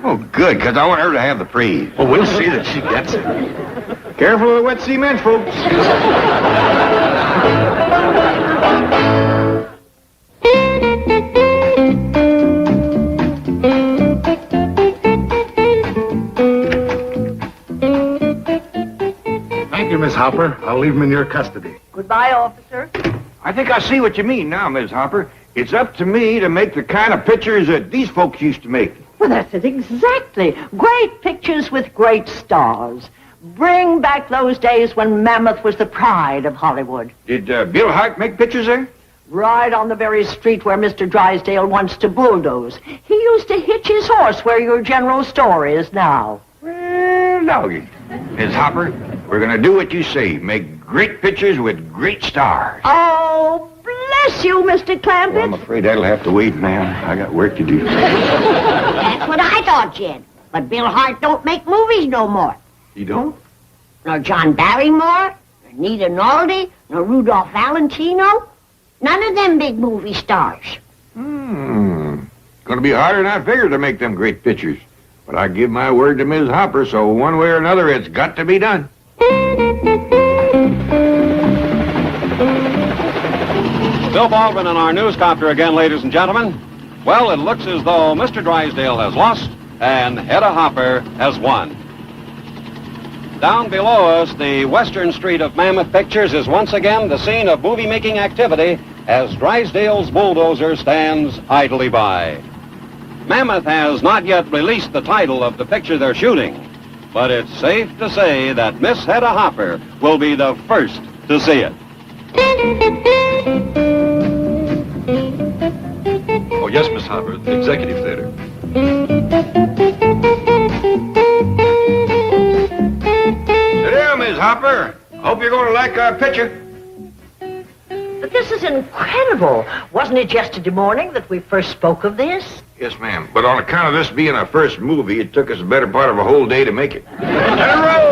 Speaker 4: Oh, good, because I want her to have the praise.
Speaker 14: Well, we'll see that she gets it.
Speaker 4: Careful of the wet cement, folks.
Speaker 14: Thank you, Miss Hopper. I'll leave him in your custody.
Speaker 22: Goodbye, officer.
Speaker 4: I think I see what you mean now, Miss Hopper. It's up to me to make the kind of pictures that these folks used to make.
Speaker 22: Well, that's it exactly. Great pictures with great stars. Bring back those days when Mammoth was the pride of Hollywood.
Speaker 4: Did Bill Hart make pictures there?
Speaker 22: Right on the very street where Mr. Drysdale wants to bulldoze. He used to hitch his horse where your general store is now.
Speaker 4: Well, doggy. Miss Hopper, we're going to do what you say. Make great pictures with great stars.
Speaker 22: Oh, bless you, Mr. Clampett.
Speaker 4: Well, I'm afraid that'll have to wait, ma'am. I got work to do.
Speaker 1: That's what I thought, Jed. But Bill Hart don't make movies no more.
Speaker 4: You don't?
Speaker 1: Nor John Barrymore, nor Nita Naldi, nor Rudolph Valentino. None of them big movie stars.
Speaker 4: Gonna be harder than I figured to make them great pictures. But I give my word to Ms. Hopper, so one way or another, it's got to be done.
Speaker 10: Bill Baldwin in our newscopter again, ladies and gentlemen. Well, it looks as though Mr. Drysdale has lost and Hedda Hopper has won. Down below us, the western street of Mammoth Pictures is once again the scene of movie-making activity as Drysdale's bulldozer stands idly by. Mammoth has not yet released the title of the picture they're shooting, but it's safe to say that Miss Hedda Hopper will be the first to see it.
Speaker 7: Oh, yes, Miss Hopper, the Executive Theater.
Speaker 4: Sit down, Miss Hopper. Hope you're going to like our picture.
Speaker 22: But this is incredible. Wasn't it yesterday morning that we first spoke of this?
Speaker 4: Yes, ma'am. But on account of this being our first movie, it took us the better part of a whole day to make it. Let it roll!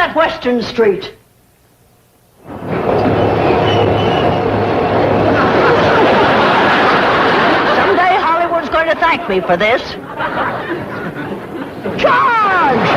Speaker 22: that Western Street. Someday Hollywood's going to thank me for this. Charge!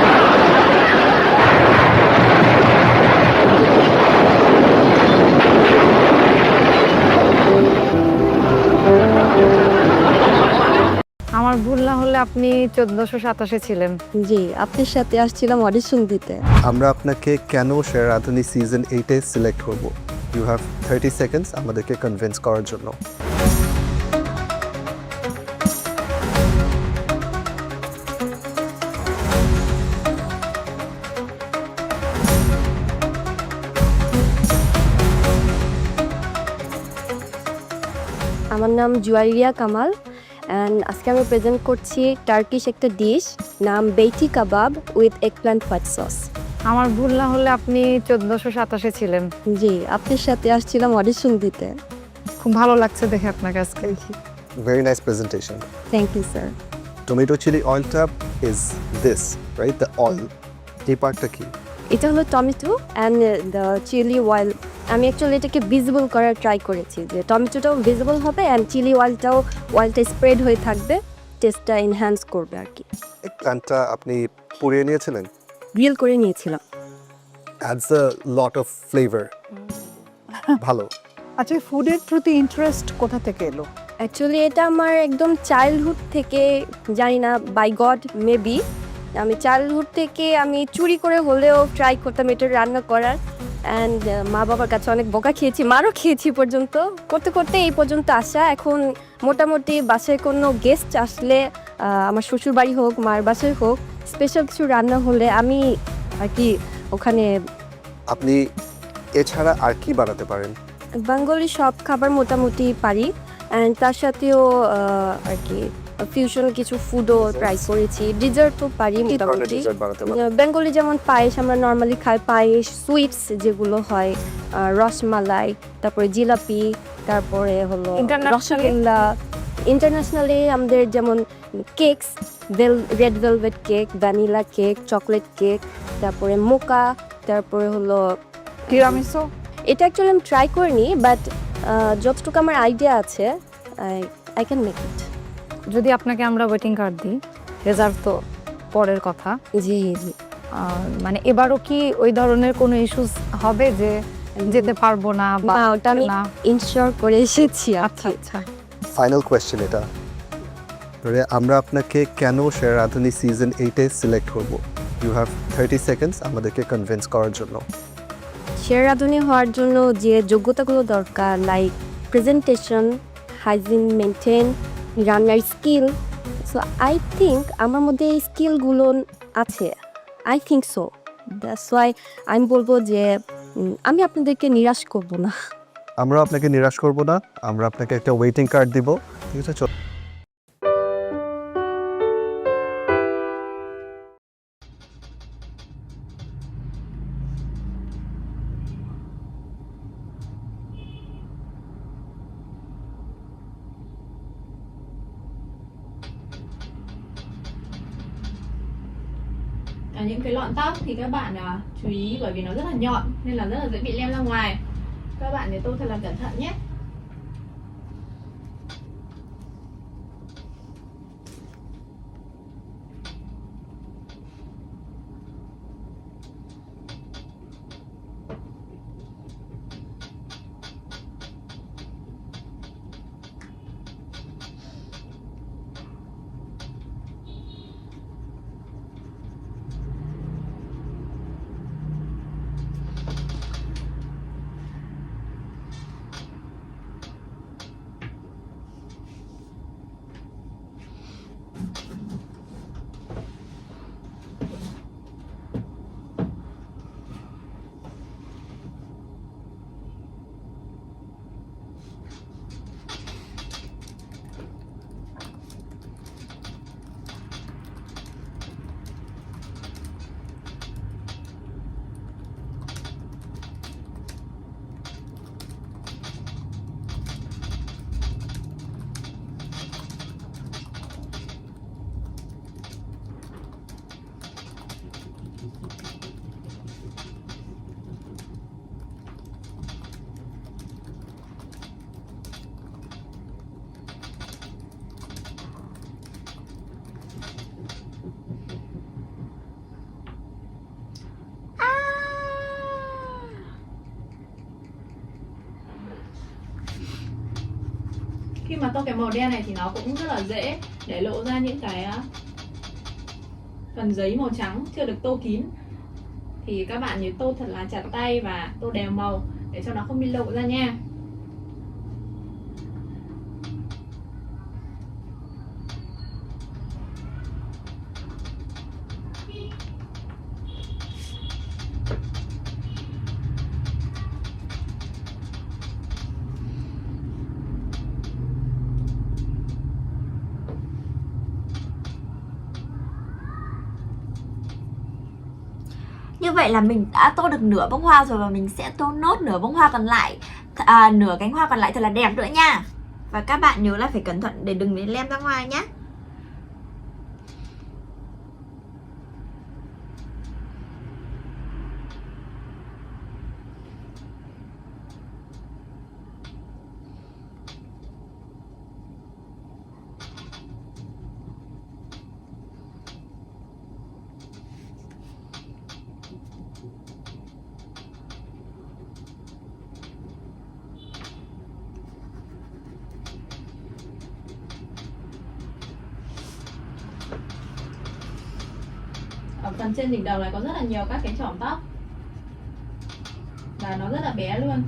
Speaker 11: আমার ভুল না হলে আপনি 1427 ছিলেন।
Speaker 18: জি, আপনার সাথে আসছিলাম audition দিতে।
Speaker 23: আমরা আপনাকে কেন শেয়ার রাধুনী সিজন 8-এ সিলেক্ট করব? ইউ হ্যাভ 30 সেকেন্ডস আমাদেরকে কনভিন্স করার জন্য।
Speaker 18: আমার নাম জুয়ারিয়া কামাল অ্যান্ড আজকে আমি প্রেজেন্ট করছি টার্কিশ একটা ডিশ নাম বেইটি কাবাব উইথ এগপ্ল্যান্ট হোয়াইট সস।
Speaker 11: আমার ভুল না হলে আপনি 1427 ছিলেন।
Speaker 18: জি, আপনার সাথে আসছিলাম অডিশন দিতে।
Speaker 11: খুব ভালো লাগছে দেখে আপনাকে আজকে।
Speaker 23: Very nice presentation.
Speaker 18: Thank you, sir.
Speaker 23: Tomato chili oil tub is this, right? The oil. এই পার্টটা কি?
Speaker 18: এটা হলো tomato and the chilli oil. আমি অ্যাকচুয়ালি এটাকে ভিজিবল করার ট্রাই করেছি যে টমেটোটাও ভিজিবল হবে অ্যান্ড চিলি অয়েলটা স্প্রেড হয়ে থাকবে, টেস্টটা এনহ্যান্স করবে আর কি।
Speaker 23: এই প্ল্যান্টটা আপনি পুড়িয়ে নিয়েছিলেন?
Speaker 18: গ্রিল করে নিয়েছিলাম।
Speaker 23: Adds a lot of flavor. ভালো।
Speaker 11: আচ্ছা, ফুডের প্রতি ইন্টারেস্ট কোথা থেকে এলো?
Speaker 18: অ্যাকচুয়ালি এটা আমার একদম চাইল্ডহুড থেকে, জানি না বাই গড মেবি, আমি চাইল্ডহুড থেকে আমি চুরি করে হলেও ট্রাই করতাম এটা রান্না করার অ্যান্ড মা বাবার কাছে অনেক বকা খেয়েছি, মারও খেয়েছি পর্যন্ত। করতে করতে এই পর্যন্ত আসা। এখন মোটামুটি বাসায় কোনো গেস্ট আসলে, আমার শ্বশুর বাড়ি হোক মার বাসায় হোক, স্পেশাল কিছু রান্না হলে আমি আর কি ওখানে।
Speaker 23: আপনি এছাড়া আর কি বানাতে পারেন?
Speaker 18: বেঙ্গলি সব খাবার মোটামুটি পারি অ্যান্ড তার সাথেও আর কি ফিউশন কিছু ফুডও ট্রাই করেছি। ডিজার্টও পারি মোটামুটি। বেঙ্গলি যেমন পায়েস আমরা নর্মালি খাই, পায়েস, সুইটস যেগুলো হয়, রসমালাই, তারপরে জিলাপি, তারপরে হলো রসগোল্লা। ইন্টারন্যাশনালি আমাদের যেমন cakes, red velvet cake, vanilla cake, chocolate cake, তারপরে মোকা, তারপরে হলো
Speaker 11: তিরামিসু।
Speaker 18: এটা অ্যাকচুয়ালি আমি ট্রাই করিনি, বাট যতটুকু আমার আইডিয়া আছে আই ক্যান মেক ইট।
Speaker 11: যদি আপনাকে আমরা ওয়েটিং কার্ড দিই, রেজাল্ট তো পরের কথা।
Speaker 18: জি জি।
Speaker 11: মানে এবারও কি ওই ধরনের কোনো ইস্যুস হবে যে যেতে পারবো না বা
Speaker 18: ওটা আমি ইনশিওর করে এসেছি।
Speaker 11: আচ্ছা আচ্ছা।
Speaker 23: ফাইনাল কোয়েশ্চেন এটা, আমরা আপনাকে কেন শেয়ার রাধুনী সিজন 8-এ সিলেক্ট করব? ইউ হ্যাভ 30 সেকেন্ডস আমাদেরকে কনভিন্স করার জন্য।
Speaker 18: শেয়ার রাধুনী হওয়ার জন্য যে যোগ্যতাগুলো দরকার, লাইক প্রেজেন্টেশন, হাইজিন মেনটেন, রান্নার স্কিল, সো আই থিঙ্ক আমার মধ্যে এই স্কিলগুলো আছে। I think so, that's why আমি বলবো যে আমি আপনাদেরকে নিরাশ করব না।
Speaker 23: আমরা আপনাকে নিরাশ করব না, আমরা আপনাকে একটা ওয়েটিং কার্ড দিব। ঠিক আছে, চল।
Speaker 24: Những cái lọn tóc thì các bạn chú ý, bởi vì nó rất là nhọn nên là rất là dễ bị lem ra ngoài. Các bạn để tô thật là cẩn thận nhé. Khi mà tô cái màu đen này thì nó cũng rất là dễ để lộ ra những cái phần giấy màu trắng chưa được tô kín. Thì các bạn nhớ tô thật là chặt tay và tô đều màu để cho nó không bị lộ ra nha.
Speaker 2: Như vậy là mình đã tô được nửa bông hoa rồi và mình sẽ tô nốt nửa bông hoa còn lại, nửa cánh hoa còn lại thật là đẹp nữa nha. Và các bạn nhớ là phải cẩn thận để đừng để lem ra ngoài nhé.
Speaker 24: Ở phần trên đỉnh đầu này có rất là nhiều các cái chỏm tóc và nó rất là bé luôn.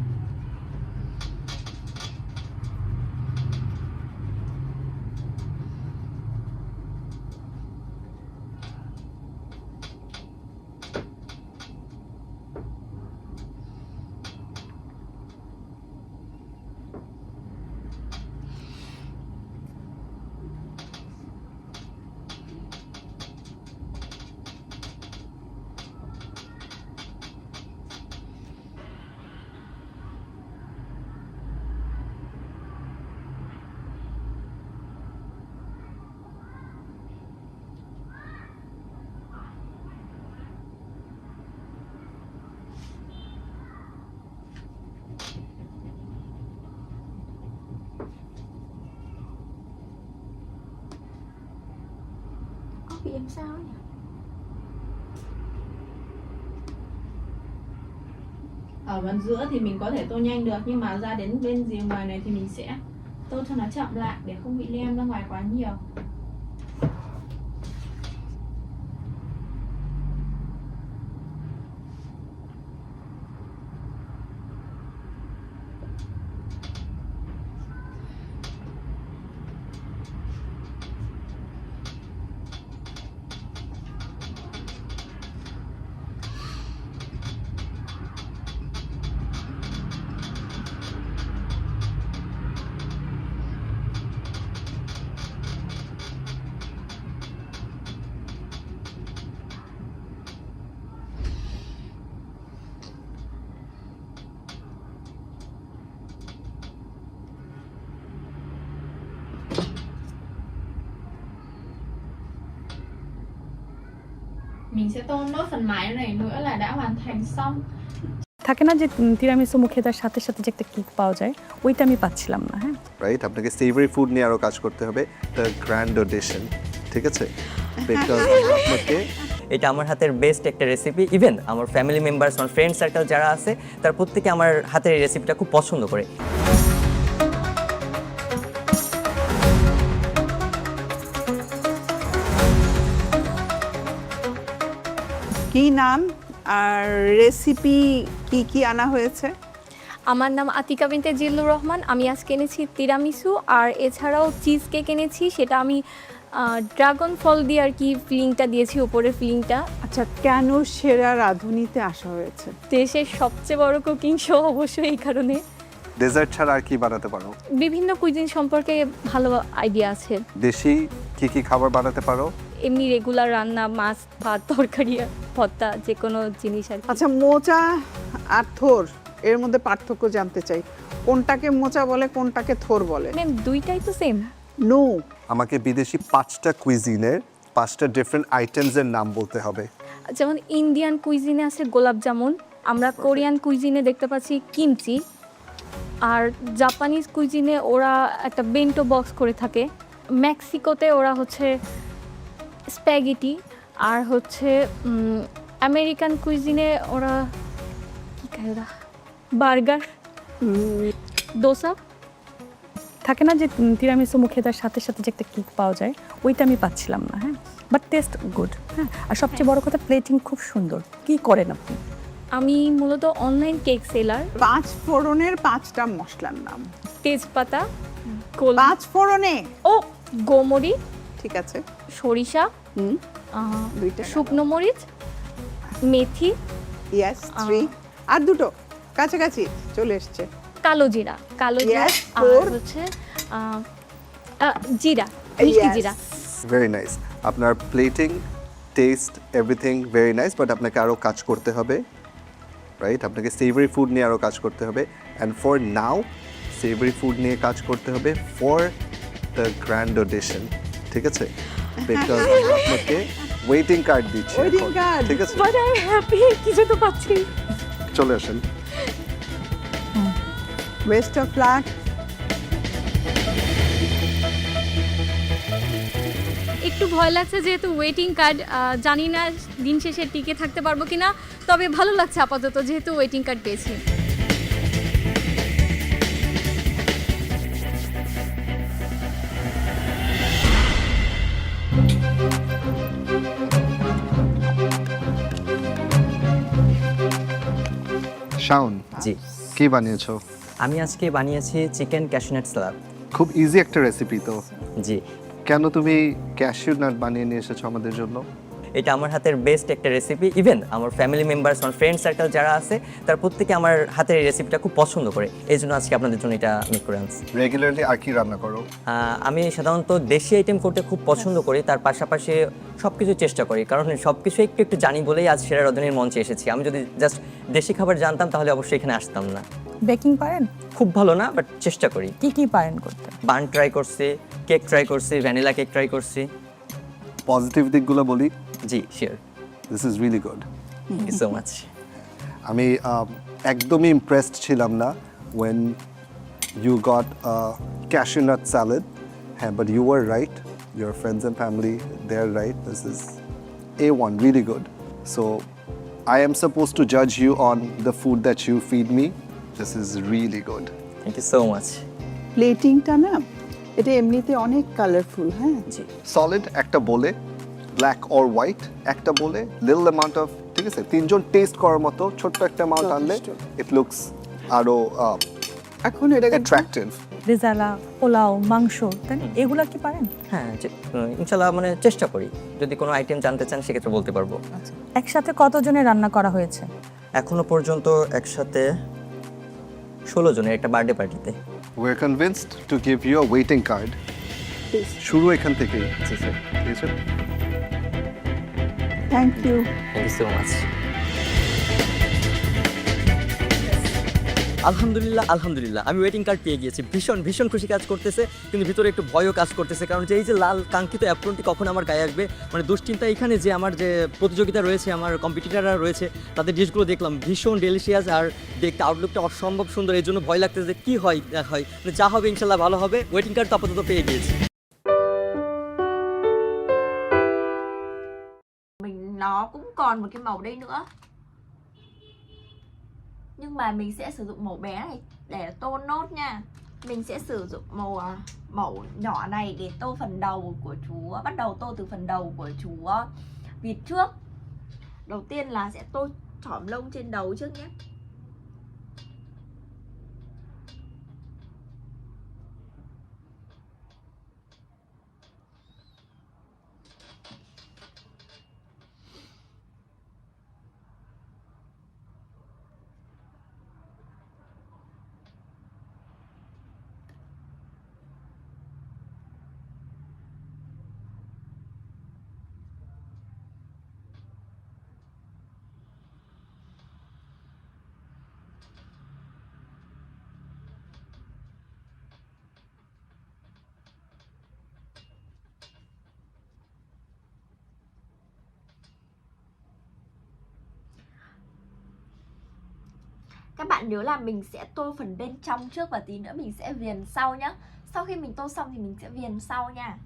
Speaker 2: Bị em sao nhỉ?
Speaker 24: Ở phần giữa thì mình có thể tô nhanh được, nhưng mà ra đến bên rìa ngoài này thì mình sẽ tô cho nó chậm lại để không bị lem ra ngoài quá nhiều. Mình sẽ tô nốt phần mái này nữa là đã hoàn thành xong.
Speaker 11: থাকে না যে tiramisu মুখে দেওয়ার সাথে সাথে যে একটা kick পাওয়া যায়, ওইটা আমি পাচ্ছিলাম না। হ্যাঁ
Speaker 23: রাইট, আপনাকে সেভারি ফুড নিয়ে আরো কাজ করতে হবে, দ্য গ্র্যান্ড অডিশন, ঠিক আছে? বিকজ আপনাকে
Speaker 15: এটা আমার হাতের বেস্ট একটা রেসিপি। ইভেন আমার ফ্যামিলি মেম্বার্স, আমার ফ্রেন্ড সার্কেল যারা আছে তার প্রত্যেকে আমার হাতের এই রেসিপিটা খুব পছন্দ করে।
Speaker 16: কি নাম আর রেসিপি কি কি আনা হয়েছে?
Speaker 18: আমার নাম আতিকা বিনতে জিল্লুর রহমান। আমি আজকে এনেছি তিরামিসু আর এছাড়াও চিজ কেক এনেছি। সেটা আমি ড্রাগন ফল দিয়ে আর কি ফিলিংটা দিয়েছি, উপরের ফিলিংটা।
Speaker 16: আচ্ছা, কেন সেরা রাঁধুনিতে আসা হয়েছে?
Speaker 18: দেশের সবচেয়ে বড় কুকিং শো, অবশ্যই এই কারণে।
Speaker 23: ডেজার্ট ছাড়া আর কি বানাতে পারো?
Speaker 18: বিভিন্ন কুইজিন সম্পর্কে ভালো আইডিয়া আছে।
Speaker 23: দেশি কি কি খাবার বানাতে পারো?
Speaker 18: এমনি রেগুলার রান্না, মাছ, ভাত, তরকারি, ভর্তা, যে কোনো জিনিস আর কি।
Speaker 16: আচ্ছা, মোচা আর থোর এর মধ্যে পার্থক্য জানতে চাই। কোনটাকে মোচা বলে, কোনটাকে থোর বলে?
Speaker 18: ম্যাম দুইটাই তো সেম।
Speaker 16: নো,
Speaker 23: আমাকে বিদেশি 5টা কুইজিনের 5টা ডিফারেন্ট আইটেমসের নাম বলতে হবে।
Speaker 18: যেমন ইন্ডিয়ান কুইজিনে আছে গোলাপ জামুন, আমরা কোরিয়ান কুইজিনে দেখতে পাচ্ছি কিমচি, আর জাপানিজ কুইজিনে ওরা একটা বেন্টো বক্স করে থাকে, মেক্সিকোতে ওরা হচ্ছে স্প্যাগেটি, আর হচ্ছে আমেরিকান কুইজিনে ওরা কি খায়, ওরা বার্গার, দোসা।
Speaker 11: থাকে না যে তিরামিসু মুখে দেওয়ার সাথে সাথে যে একটা কিক পাওয়া যায়, ওইটা আমি পাচ্ছিলাম না। হ্যাঁ, বাট টেস্ট গুড। হ্যাঁ, আর সবচেয়ে বড় কথা প্লেটিং খুব সুন্দর। কি করেন আপনি?
Speaker 9: আমি মূলত অনলাইন কেক সেলার।
Speaker 16: 5 ফোড়নের 5টা মশলার নাম।
Speaker 9: তেজপাতা,
Speaker 16: 5 ফোড়নে
Speaker 9: ও গোমরি,
Speaker 16: ঠিক আছে,
Speaker 9: সরিষা,
Speaker 16: দুইটা
Speaker 9: শুকনো মরিচ, মেথি,
Speaker 16: ইয়েস 3, আর দুটো কাছাকাছি চলে এসছে।
Speaker 9: কালো জিরা,
Speaker 16: Yes,
Speaker 9: আর
Speaker 16: 4,
Speaker 9: হচ্ছে জিরা, মিষ্টি জিরা।
Speaker 23: Very nice. আপনার plating, taste, everything very nice, but আপনাকে আরও কাজ করতে হবে, রাইট? আপনাকে সেভারি ফুড নিয়ে আরও কাজ করতে হবে। অ্যান্ড ফর নাও সেভারি ফুড নিয়ে কাজ করতে হবে ফর দ্য গ্র্যান্ড অডিশন, ঠিক আছে? বিকজ আপনাকে ওয়েটিং কার্ড দিচ্ছি এখন, ঠিক আছে?
Speaker 9: বাট আই হ্যাপি, কিছু তো পাচ্ছি।
Speaker 23: চলে আসেন।
Speaker 16: Best of luck.
Speaker 9: একটু ভয় লাগছে যেহেতু ওয়েটিং কার্ড, জানি না দিন শেষে টিকে থাকতে পারবো কিনা, তবে ভালো লাগছে আপাতত যেহেতু ওয়েটিং কার্ড পেয়েছি।
Speaker 23: শাওন,
Speaker 15: জি,
Speaker 23: কি বানিয়েছো?
Speaker 15: আমি আজকে বানিয়েছি চিকেন ক্যাশনাট স্যালাড।
Speaker 23: খুব ইজি একটা রেসিপি তো।
Speaker 15: জি।
Speaker 23: কেন তুমি ক্যাশিউ নাট বানিয়ে নিয়ে এসেছো আমাদের জন্য?
Speaker 15: এটা আমার হাতের বেস্ট একটা রেসিপি। ইভেন আমার ফ্যামিলি মেম্বার্স, আমার ফ্রেন্ড সার্কেল যারা আছে, তার প্রত্যেকে আমার হাতের এই রেসিপিটা খুব পছন্দ করে। এই জন্য আজকে আপনাদের জন্য এটা মেক করে আনছি।
Speaker 23: রেগুলারলি আর কি রান্না করো?
Speaker 15: আমি সাধারণত দেশি আইটেম করতে খুব পছন্দ করি, তার পাশাপাশি সব কিছু চেষ্টা করি, কারণ সব কিছু একটু একটু জানি বলেই আজ সেরা রজনীর মঞ্চে এসেছি। আমি যদি জাস্ট দেশি খাবার জানতাম তাহলে অবশ্যই এখানে আসতাম না।
Speaker 11: বেকিং পারেন?
Speaker 15: খুব ভালো না, বাট চেষ্টা করি।
Speaker 11: কি কি পারেন করতে?
Speaker 15: বান ট্রাই করছি, কেক ট্রাই করছি, ভ্যানিলা কেক ট্রাই করছি।
Speaker 23: পজিটিভ দিকগুলো বলি।
Speaker 15: জি, sure.
Speaker 23: This is really good.
Speaker 15: Thank you so much.
Speaker 23: আমি একদমই ইমপ্রেসড ছিলাম না when you got a cashew nut salad. হ্যাঁ, but you were right. Your friends and family, they're right. This is A1, really good. So I am supposed to judge you on the food that you feed me. This is really good.
Speaker 15: Thank you so much.
Speaker 16: প্লেটিংটা না, এটা এমনিতে অনেক colourful. হ্যাঁ,
Speaker 15: জি।
Speaker 23: Solid একটা বলে, black or white একটা বলে, little amount of, ঠিক আছে, তিনজন টেস্ট করার মতো ছোট্ট একটা অ্যামাউন্ট আনলে ইট লুকস আরো
Speaker 16: এখন এটা
Speaker 23: অ্যাট্রাকটিভ।
Speaker 11: রেজালা, পোলাও, মাংস, তাই না? এগুলা কি পারেন?
Speaker 15: হ্যাঁ, ইনশাল্লাহ, মানে চেষ্টা করি। যদি কোনো আইটেম জানতে চান সেক্ষেত্রে বলতে পারবো।
Speaker 11: একসাথে কতজনের রান্না করা হয়েছে?
Speaker 15: এখনো পর্যন্ত একসাথে 16 জনের একটা বার্থডে পার্টিতে।
Speaker 23: We're convinced to give you a waiting card. শুরু এখান থেকেই।
Speaker 15: জি স্যার।
Speaker 23: ঠিক আছে,
Speaker 16: thank you.
Speaker 15: Thank you so much. আলহামদুলিল্লাহ, আলহামদুলিল্লাহ, আমি ওয়েটিং কার্ড পেয়ে গিয়েছি। ভীষণ ভীষণ খুশি কাজ করতেছে, কিন্তু ভিতরে একটু ভয়ও কাজ করতেছে, কারণ যে এই যে লাল কাঙ্ক্ষিত অ্যাপ্রনটি কখন আমার গায়ে আসবে, মানে দুশ্চিন্তা এখানে। যে আমার যে প্রতিযোগিতা রয়েছে, আমার কম্পিটিটাররা রয়েছে, তাদের ডিশগুলো দেখলাম ভীষণ ডেলিশিয়াস, আর দেখতে আউটলুকটা অসম্ভব সুন্দর। এই জন্য ভয় লাগতেছে যে কী হয় না হয়, মানে যা হবে ইনশাল্লাহ ভালো হবে। ওয়েটিং কার্ড তো আপাতত পেয়ে গিয়েছি।
Speaker 2: Nó cũng còn một cái màu đây nữa, nhưng mà mình sẽ sử dụng màu bé này để tô nốt nha. Mình sẽ sử dụng màu nhỏ này để tô phần đầu của chú, bắt đầu tô từ phần đầu của chú vịt trước. Đầu tiên là sẽ tô chỏm lông trên đầu trước nhé. Các bạn nhớ là mình sẽ tô phần bên trong trước và tí nữa mình sẽ viền sau nhá. Sau khi mình tô xong thì mình sẽ viền sau nha.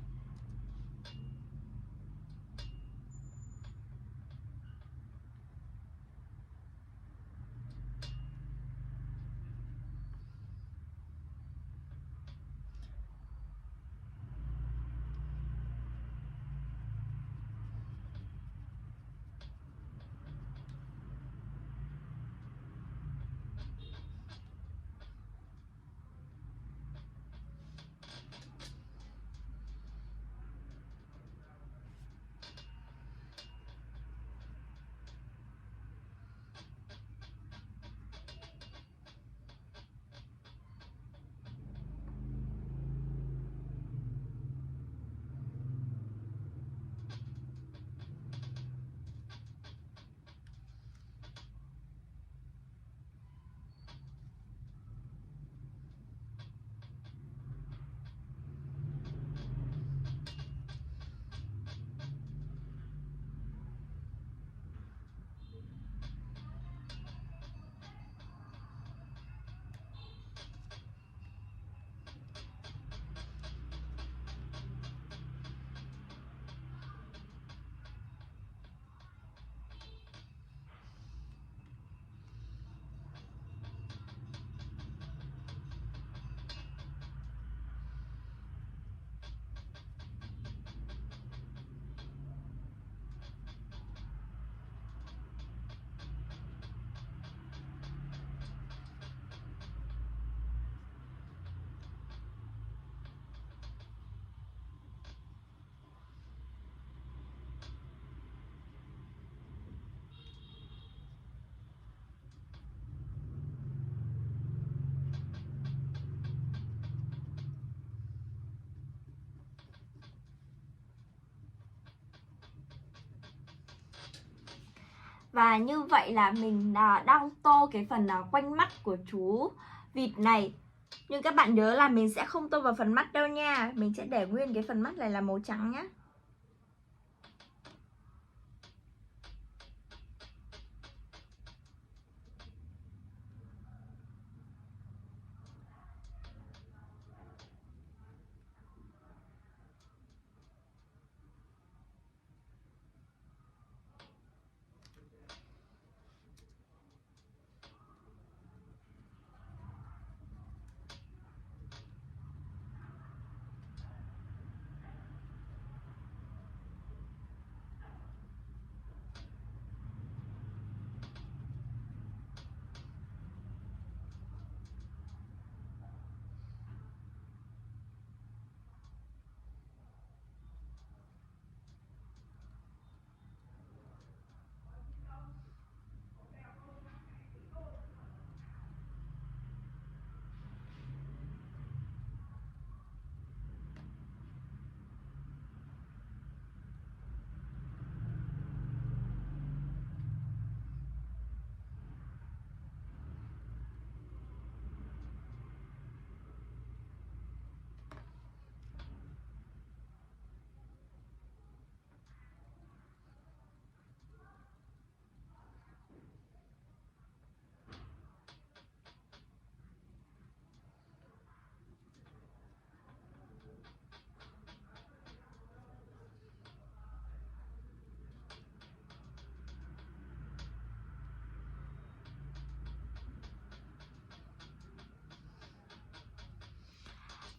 Speaker 2: Và như vậy là mình đang tô cái phần quanh mắt của chú vịt này. Nhưng các bạn nhớ là mình sẽ không tô vào phần mắt đâu nha. Mình sẽ để nguyên cái phần mắt này là màu trắng nhá.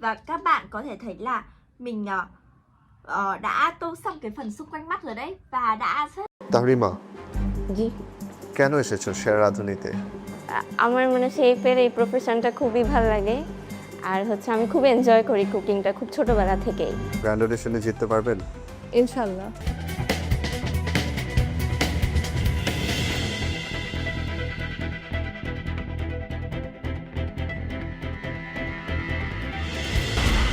Speaker 2: Và các bạn có thể thấy là mình đã tô xong cái phần xung quanh mắt rồi đấy. Và đã rất...
Speaker 23: তাহরিমা,
Speaker 18: জি
Speaker 23: কেন এসেছো সেরা রাঁধুনিতে?
Speaker 18: আমার মানে শেফের এই প্রফেশনটা খুবই ভালো লাগে আর হচ্ছে আমি খুব এনজয় করি কুকিংটা খুব ছোটবেলা থেকেই।
Speaker 23: গ্র্যান্ড অডিশনে জিততে পারবেন?
Speaker 18: ইনশাআল্লাহ।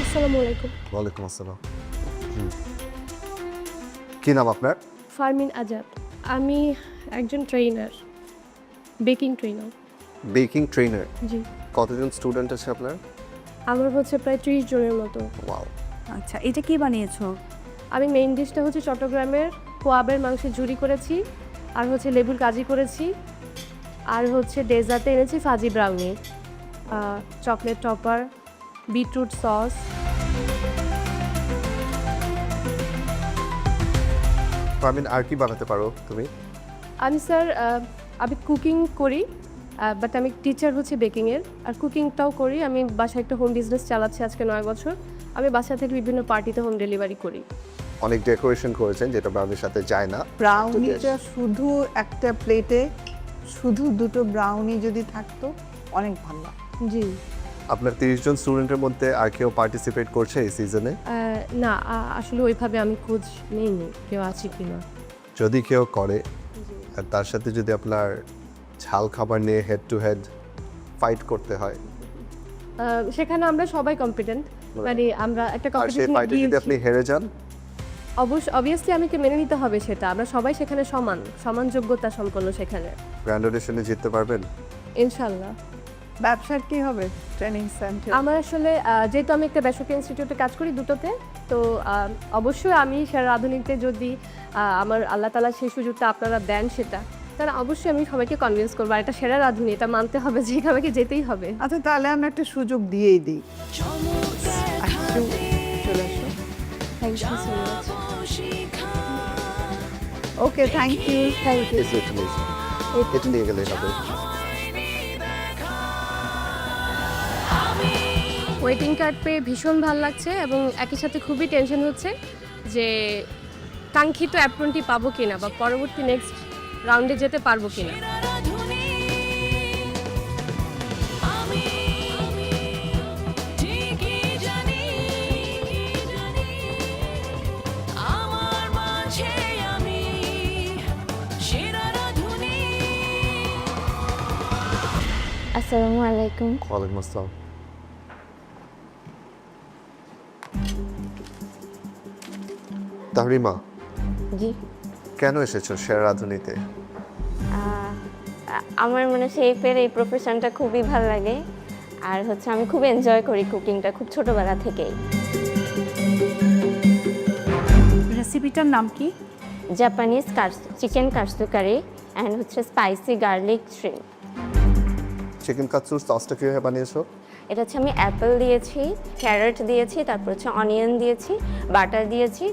Speaker 18: আসসালামু আলাইকুম।
Speaker 23: ওয়ালাইকুম আসসালাম। কি নাম আপনার?
Speaker 12: ফারমিন আজাদ। আমি একজন trainer, baking trainer.
Speaker 23: Baking trainer?
Speaker 12: জি।
Speaker 23: কতজন স্টুডেন্ট আছে আপনার?
Speaker 12: আমার হচ্ছে প্রায় 30 জনের মতো।
Speaker 23: ওয়াও।
Speaker 11: আচ্ছা, এটা কি বানিয়েছো?
Speaker 12: আমি মেইন ডিশটা হচ্ছে চট্টগ্রামের কোয়াবের মাংসের ঝুরি করেছি, আর হচ্ছে লেবুর কাজি করেছি, আর হচ্ছে ডেজার্টে এনেছি fuzzy brownie, chocolate topper, beetroot sauce.
Speaker 23: Farmin, আর কি বানাতে পারো তুমি?
Speaker 12: আমি স্যার আমি কুকিং করি, বাট আমি টিচার হচ্ছে বেকিংয়ের, আর কুকিংটাও করি। আমি বাসায় একটা হোম বিজনেস চালাচ্ছি আজকে 9 বছর। আমি বাসা থেকে বিভিন্ন পার্টিতে হোম ডেলিভারি করি।
Speaker 23: অনেক ডেকোরেশন করেছেন যেটা ব্রাউনির সাথে যায় না।
Speaker 16: ব্রাউনিটা শুধু একটা প্লেটে শুধু দুটো ব্রাউনি যদি থাকতো অনেক ভালো।
Speaker 12: জি।
Speaker 23: আপনার 30 জন স্টুডেন্টের মধ্যে আর কেউ পার্টিসিপেট করছে এই সিজনে?
Speaker 12: না, আসলে ওইভাবে আমি খোঁজ নেইনি কেউ আছে কিনা।
Speaker 23: যদি কেউ করে, তার সাথে যদি আপনার ঝাল খাবার নিয়ে হেড টু হেড ফাইট করতে হয়,
Speaker 12: সেখানে আমরা সবাই কম্পিটেন্ট, মানে আমরা একটা কম্পিটিশন
Speaker 23: ফাইটে যদি আপনি হেরে যান,
Speaker 12: অবভিয়াসলি আমাকে মেনে নিতে হবে সেটা। আমরা সবাই সেখানে সমান যোগ্যতা সম্পন্ন সেখানে।
Speaker 23: গ্র্যান্ড অডিশনে জিততে পারবেন
Speaker 12: ইনশাআল্লাহ।
Speaker 16: ব্যবসার কি হবে? Training centre?
Speaker 12: আমার আসলে যেহেতু আমি একটা বেসরকারি ইনস্টিটিউটে কাজ করি দুটোতে, তো অবশ্যই আমি সেরা রাঁধুনিতে যদি আমার আল্লাহ তাআলা সেই সুযোগটা আপনারা দেন সেটা, তাহলে অবশ্যই আমি সবাইকে কনভিন্স করবো। আর এটা সেরা রাঁধুনি, এটা মানতে হবে যে আমাকে যেতেই হবে।
Speaker 16: আচ্ছা, তাহলে আমি একটা সুযোগ দিয়েই দিই। চলে আসো।
Speaker 12: Thank you so much.
Speaker 16: Okay, thank you.
Speaker 12: Thank you.
Speaker 23: এটা নিয়ে গেলে হবে।
Speaker 12: ওয়েটিং কার্ড পেয়ে ভীষণ ভালো লাগছে এবং একই সাথে খুবই টেনশন হচ্ছে যে কাঙ্ক্ষিত অ্যাপ্রনটি পাবো কিনা বা পরবর্তী নেক্সট রাউন্ডে যেতে পারবো কিনা।
Speaker 18: আসসালামু আলাইকুম।
Speaker 23: ওয়ালাইকুম আসসালাম। তাহরিমা,
Speaker 18: জি।
Speaker 23: কেন এসেছো সেরা রাঁধুনিতে?
Speaker 18: আমার মানে শেফের এই প্রফেশনটা খুবই ভালো লাগে আর হচ্ছে আমি খুব এনজয় করি কুকিংটা খুব ছোটবেলা থেকেই।
Speaker 11: রেসিপিটার নাম কি?
Speaker 18: Japanese chicken katsu curry and হচ্ছে স্পাইসি গার্লিক শ্রিম্প।
Speaker 23: চিকেন কাটসুর সসটা কীভাবে বানিয়েছো?
Speaker 18: এটা হচ্ছে আমি অ্যাপেল দিয়েছি, ক্যারট দিয়েছি, তারপর হচ্ছে অনিয়ন দিয়েছি, বাটার দিয়েছি,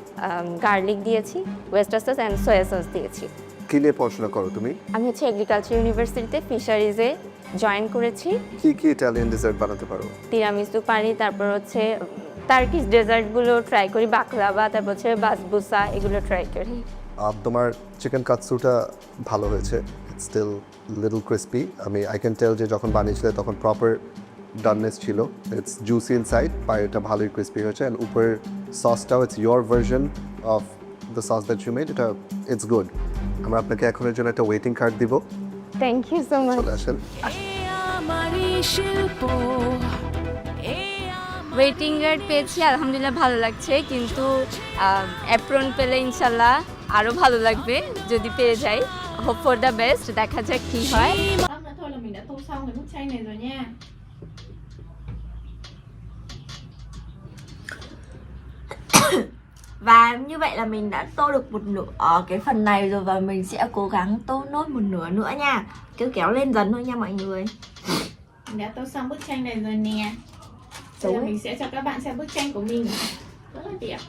Speaker 18: গার্লিক দিয়েছি, oyster sauce and soya sauce দিয়েছি।
Speaker 23: কী নিয়ে পড়াশোনা করো তুমি?
Speaker 18: আমি হচ্ছে এগ্রিকালচার ইউনিভার্সিটিতে ফিশারিজে জয়েন করেছি।
Speaker 23: কি কি ইটালিয়ান ডেজার্ট বানাতে পারো?
Speaker 18: তিরামিসু পারি, তারপর হচ্ছে টার্কিশ ডেজার্টগুলো ট্রাই করি, বাকলাভা, তারপর হচ্ছে বাসবুসা, এগুলো ট্রাই করি।
Speaker 23: তোমার চিকেন কাটসুটা ভালো হয়েছে, still little crispy. I can tell যে যখন বানিয়েছিলে তখন প্রপার ডাননেস ছিল, ইটস জুসি ইনসাইড, বাইরেটা ভালোই ক্রিস্পি হয়েছে। অ্যান্ড উপরের সসটাও it's your version of the sauce that you made, এটা ইটস গুড। আমরা আপনাকে এখনের জন্য একটা ওয়েটিং কার্ড দিব।
Speaker 18: Thank you so much.
Speaker 23: চলে আসেন।
Speaker 2: ওয়েটিং গার্ড পেয়েছি, আলহামদুলিল্লাহ ভালো লাগছে, কিন্তু অ্যাপ্রন পেলে ইনশাল্লাহ আরও ভালো লাগবে যদি পেয়ে যাই। হোপ ফর দ্য বেস্ট, দেখা যাক কি হয়।
Speaker 24: Thôi là mình đã tô xong cái bức tranh này rồi nha.
Speaker 2: Và như vậy là mình đã tô được một nửa ở cái phần này rồi, và mình sẽ cố gắng tô nốt một nửa nữa nha. Cứ kéo lên dần thôi nha mọi người.
Speaker 24: Mình đã tô xong bức tranh này rồi nè. Bây giờ mình sẽ cho các bạn xem bức tranh của mình. Rất là đẹp.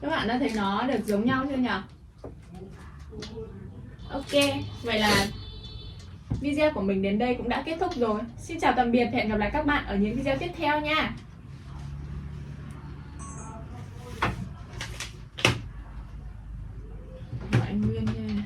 Speaker 24: Các bạn đã thấy nó được giống nhau chưa nhỉ? Ok, vậy là video của mình đến đây cũng đã kết thúc rồi. Xin chào tạm biệt, hẹn gặp lại các bạn ở những video tiếp theo nha. Mọi nguyên nha.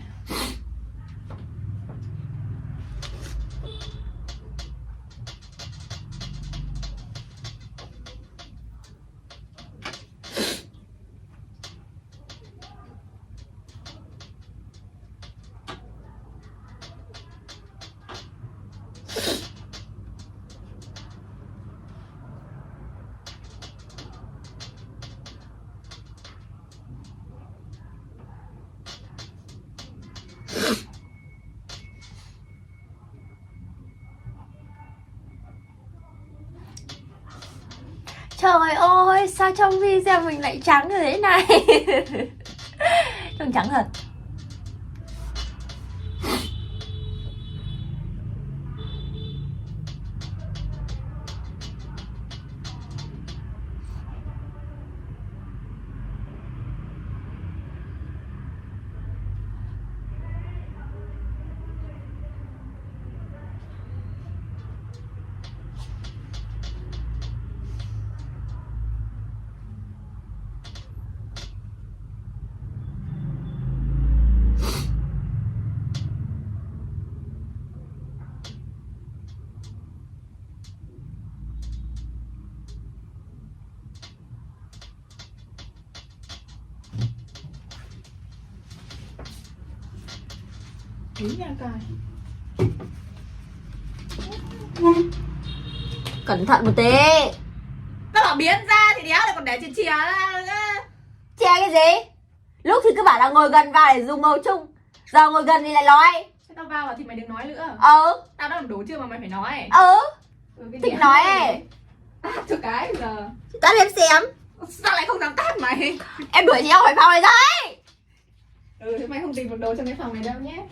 Speaker 2: Trời ơi, sao trong video mình lại trắng như thế này? Trông trắng thật.
Speaker 24: Đúng nha coi.
Speaker 2: Cẩn thận một tí.
Speaker 24: Nó bảo biến ra thì đéo lại còn để chìa ra.
Speaker 2: Che cái gì? Lúc thì cứ bảo là ngồi gần vào để dùng màu chung, giờ ngồi gần thì lại nói.
Speaker 24: Thế tao vào thì mày đừng nói nữa.
Speaker 2: Tao
Speaker 24: đã làm đủ chưa mà mày phải nói.
Speaker 2: Thích nói ấy.
Speaker 24: Cho cái giờ.
Speaker 2: Tắt em xem.
Speaker 24: Sao lại không dám tắt mày?
Speaker 2: Em đuổi chị ra khỏi phòng này thôi.
Speaker 24: Thế mày không tìm được đồ trong cái phòng này đâu nhé.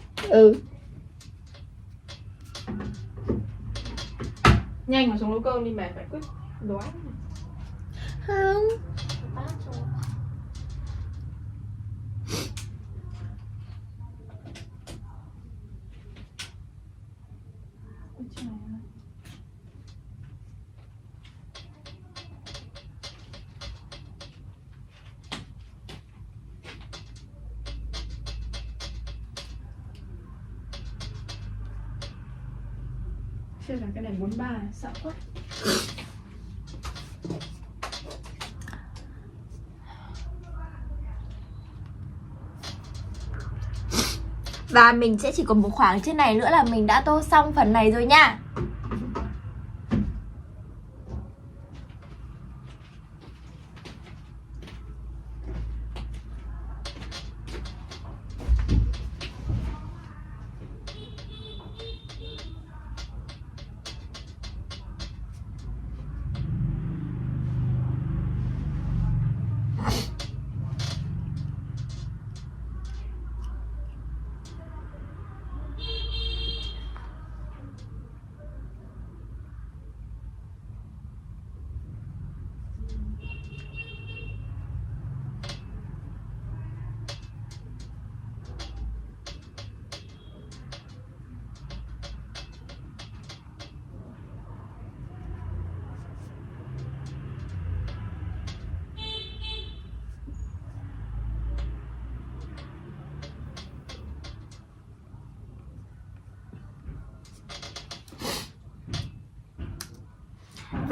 Speaker 24: Nhanh mà xuống nấu cơm đi, mày phải quyết đoán.
Speaker 2: Không.
Speaker 24: Chưa là cái này 43, sợ quá.
Speaker 2: Và mình sẽ chỉ còn một khoảng trên này nữa là mình đã tô xong phần này rồi nha.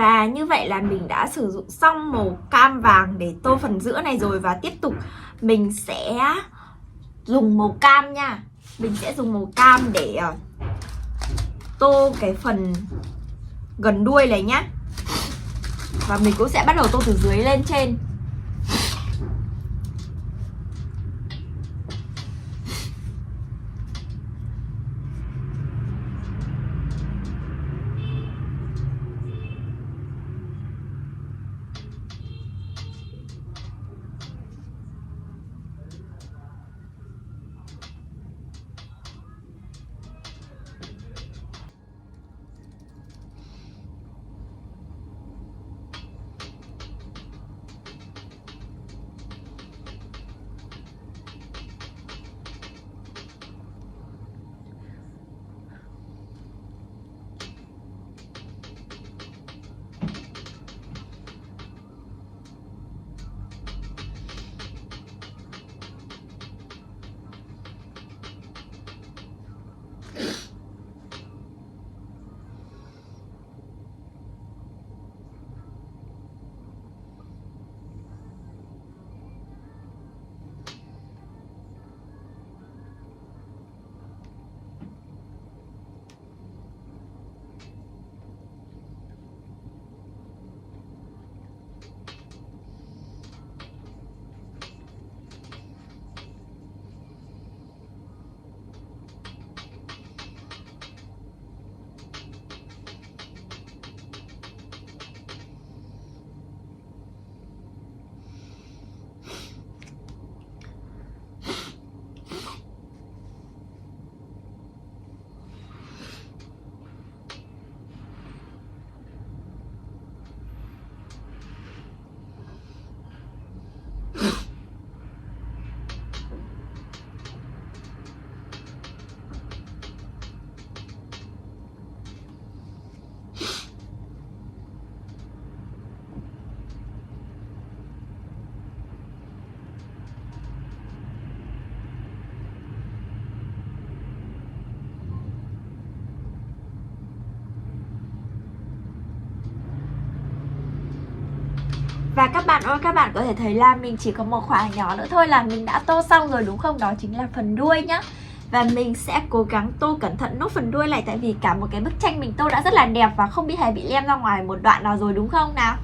Speaker 2: Và như vậy là mình đã sử dụng xong màu cam vàng để tô phần giữa này rồi. Và tiếp tục mình sẽ dùng màu cam nha. Mình sẽ dùng màu cam để tô cái phần gần đuôi này nhá. Và mình cũng sẽ bắt đầu tô từ dưới lên trên. Và các bạn ơi, các bạn có thể thấy là mình chỉ có một khoảng nhỏ nữa thôi là mình đã tô xong rồi đúng không? Đó chính là phần đuôi nhá. Và mình sẽ cố gắng tô cẩn thận nốt phần đuôi này. Tại vì cả một cái bức tranh mình tô đã rất là đẹp và không hề bị lem ra ngoài một đoạn nào rồi đúng không nào?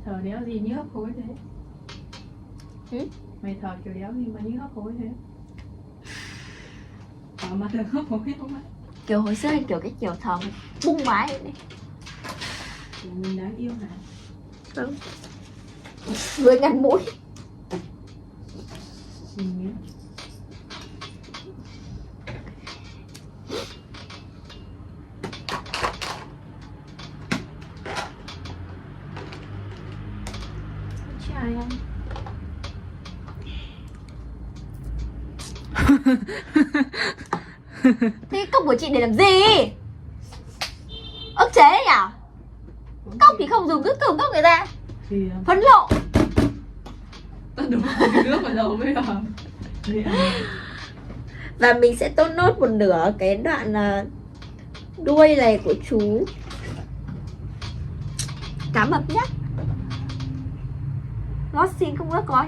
Speaker 24: Thờ đéo gì như hấp hối thế? Mày thờ kiểu đéo gì mà như hấp hối thế? Mà thờ hấp hối không ạ?
Speaker 2: Kiểu hồi xưa hay kiểu cái kiểu thờ bung mái đấy.
Speaker 24: Mình đáng yêu hả?
Speaker 2: Đúng. Người ngăn mũi.
Speaker 24: Trai anh.
Speaker 2: Thế cốc của chị để làm gì? Ức chế đấy nhỉ? Cốc thì không dùng, cứ cầm cốc người ta. Phấn lộ.
Speaker 24: Tao đổ nước vào đầu bây giờ.
Speaker 2: Và mình sẽ tô nốt một nửa cái đoạn đuôi này của chú cá mập nhá. Nó xin không ước coi.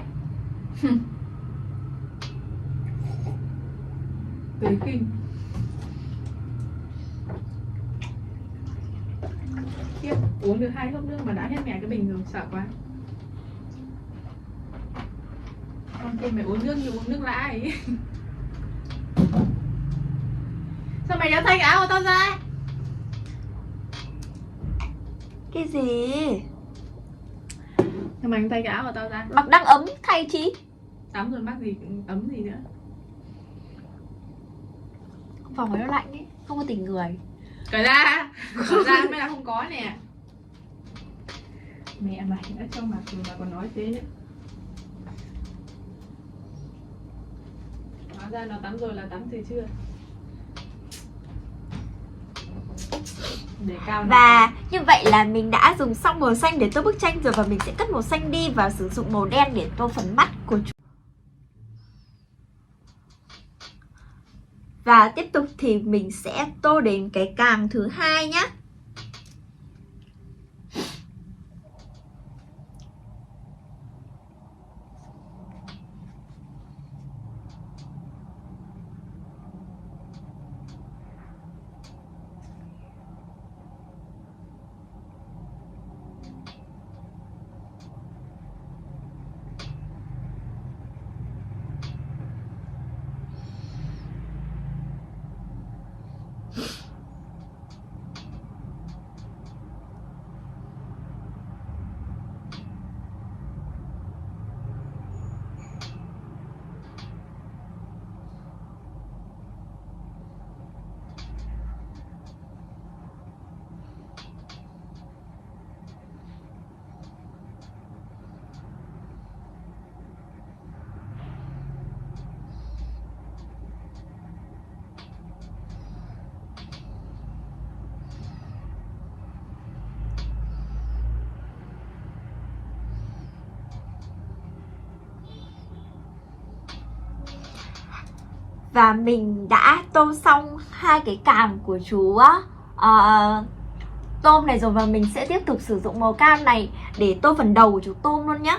Speaker 24: Tế kinh. Tiếp. Uống được 2 hớp nước mà đã hết mẹ cái bình rồi, sợ quá. Con kia mày uống nước như uống nước lã ấy. Sao mày đéo thay cái áo của tao ra?
Speaker 2: Cái gì?
Speaker 24: Sao mày không thay cái áo của tao ra?
Speaker 2: Mặc đang ấm thay chí.
Speaker 24: Tắm rồi mắc gì ấm gì nữa.
Speaker 2: Phòng nó lạnh ấy, không có tình người.
Speaker 24: Cởi ra mới là không có nè. Mẹ mày đã cho mặc rồi mà còn nói thế nữa. Hóa ra nó tắm rồi là tắm từ chưa? Để cao
Speaker 2: Và như vậy là mình đã dùng xong màu xanh để tô bức tranh rồi, và mình sẽ cất màu xanh đi và sử dụng màu đen để tô phần mắt của chú. Và tiếp tục thì mình sẽ tô đến cái càng thứ hai nhé. Và mình đã tô xong hai cái càng của chú tôm này rồi, và mình sẽ tiếp tục sử dụng màu cam này để tô phần đầu của chú tôm luôn nhé.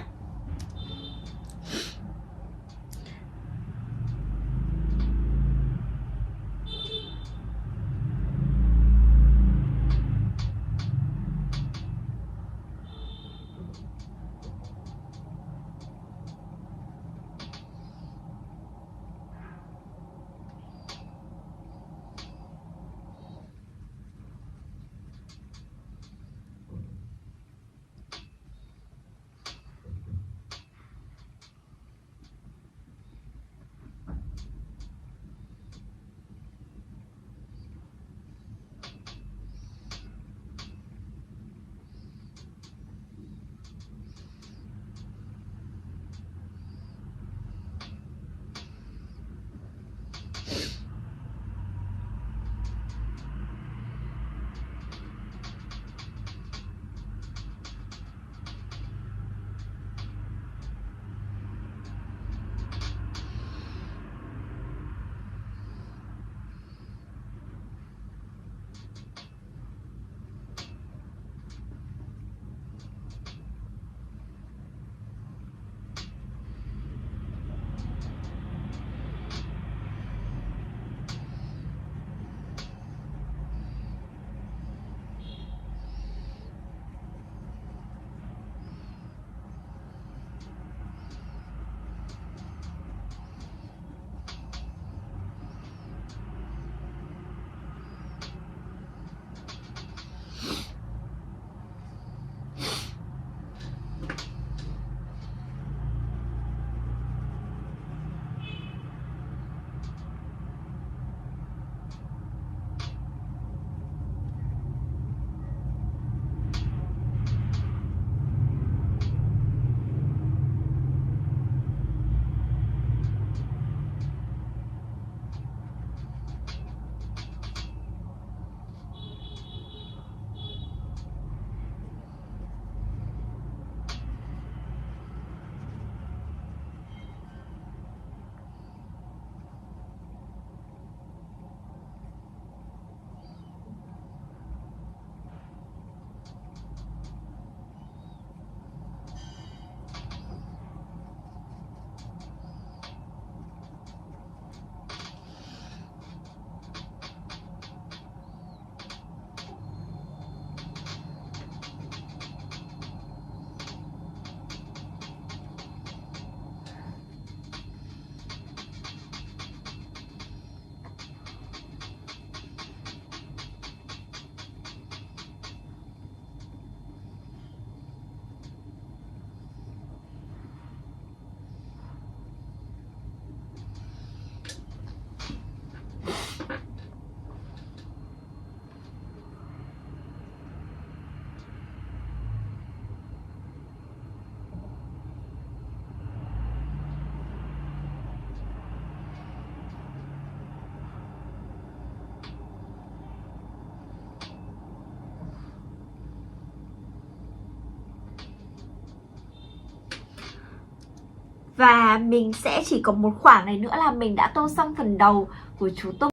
Speaker 2: Và mình sẽ chỉ còn một khoảng này nữa là mình đã tô xong phần đầu của chú tôm.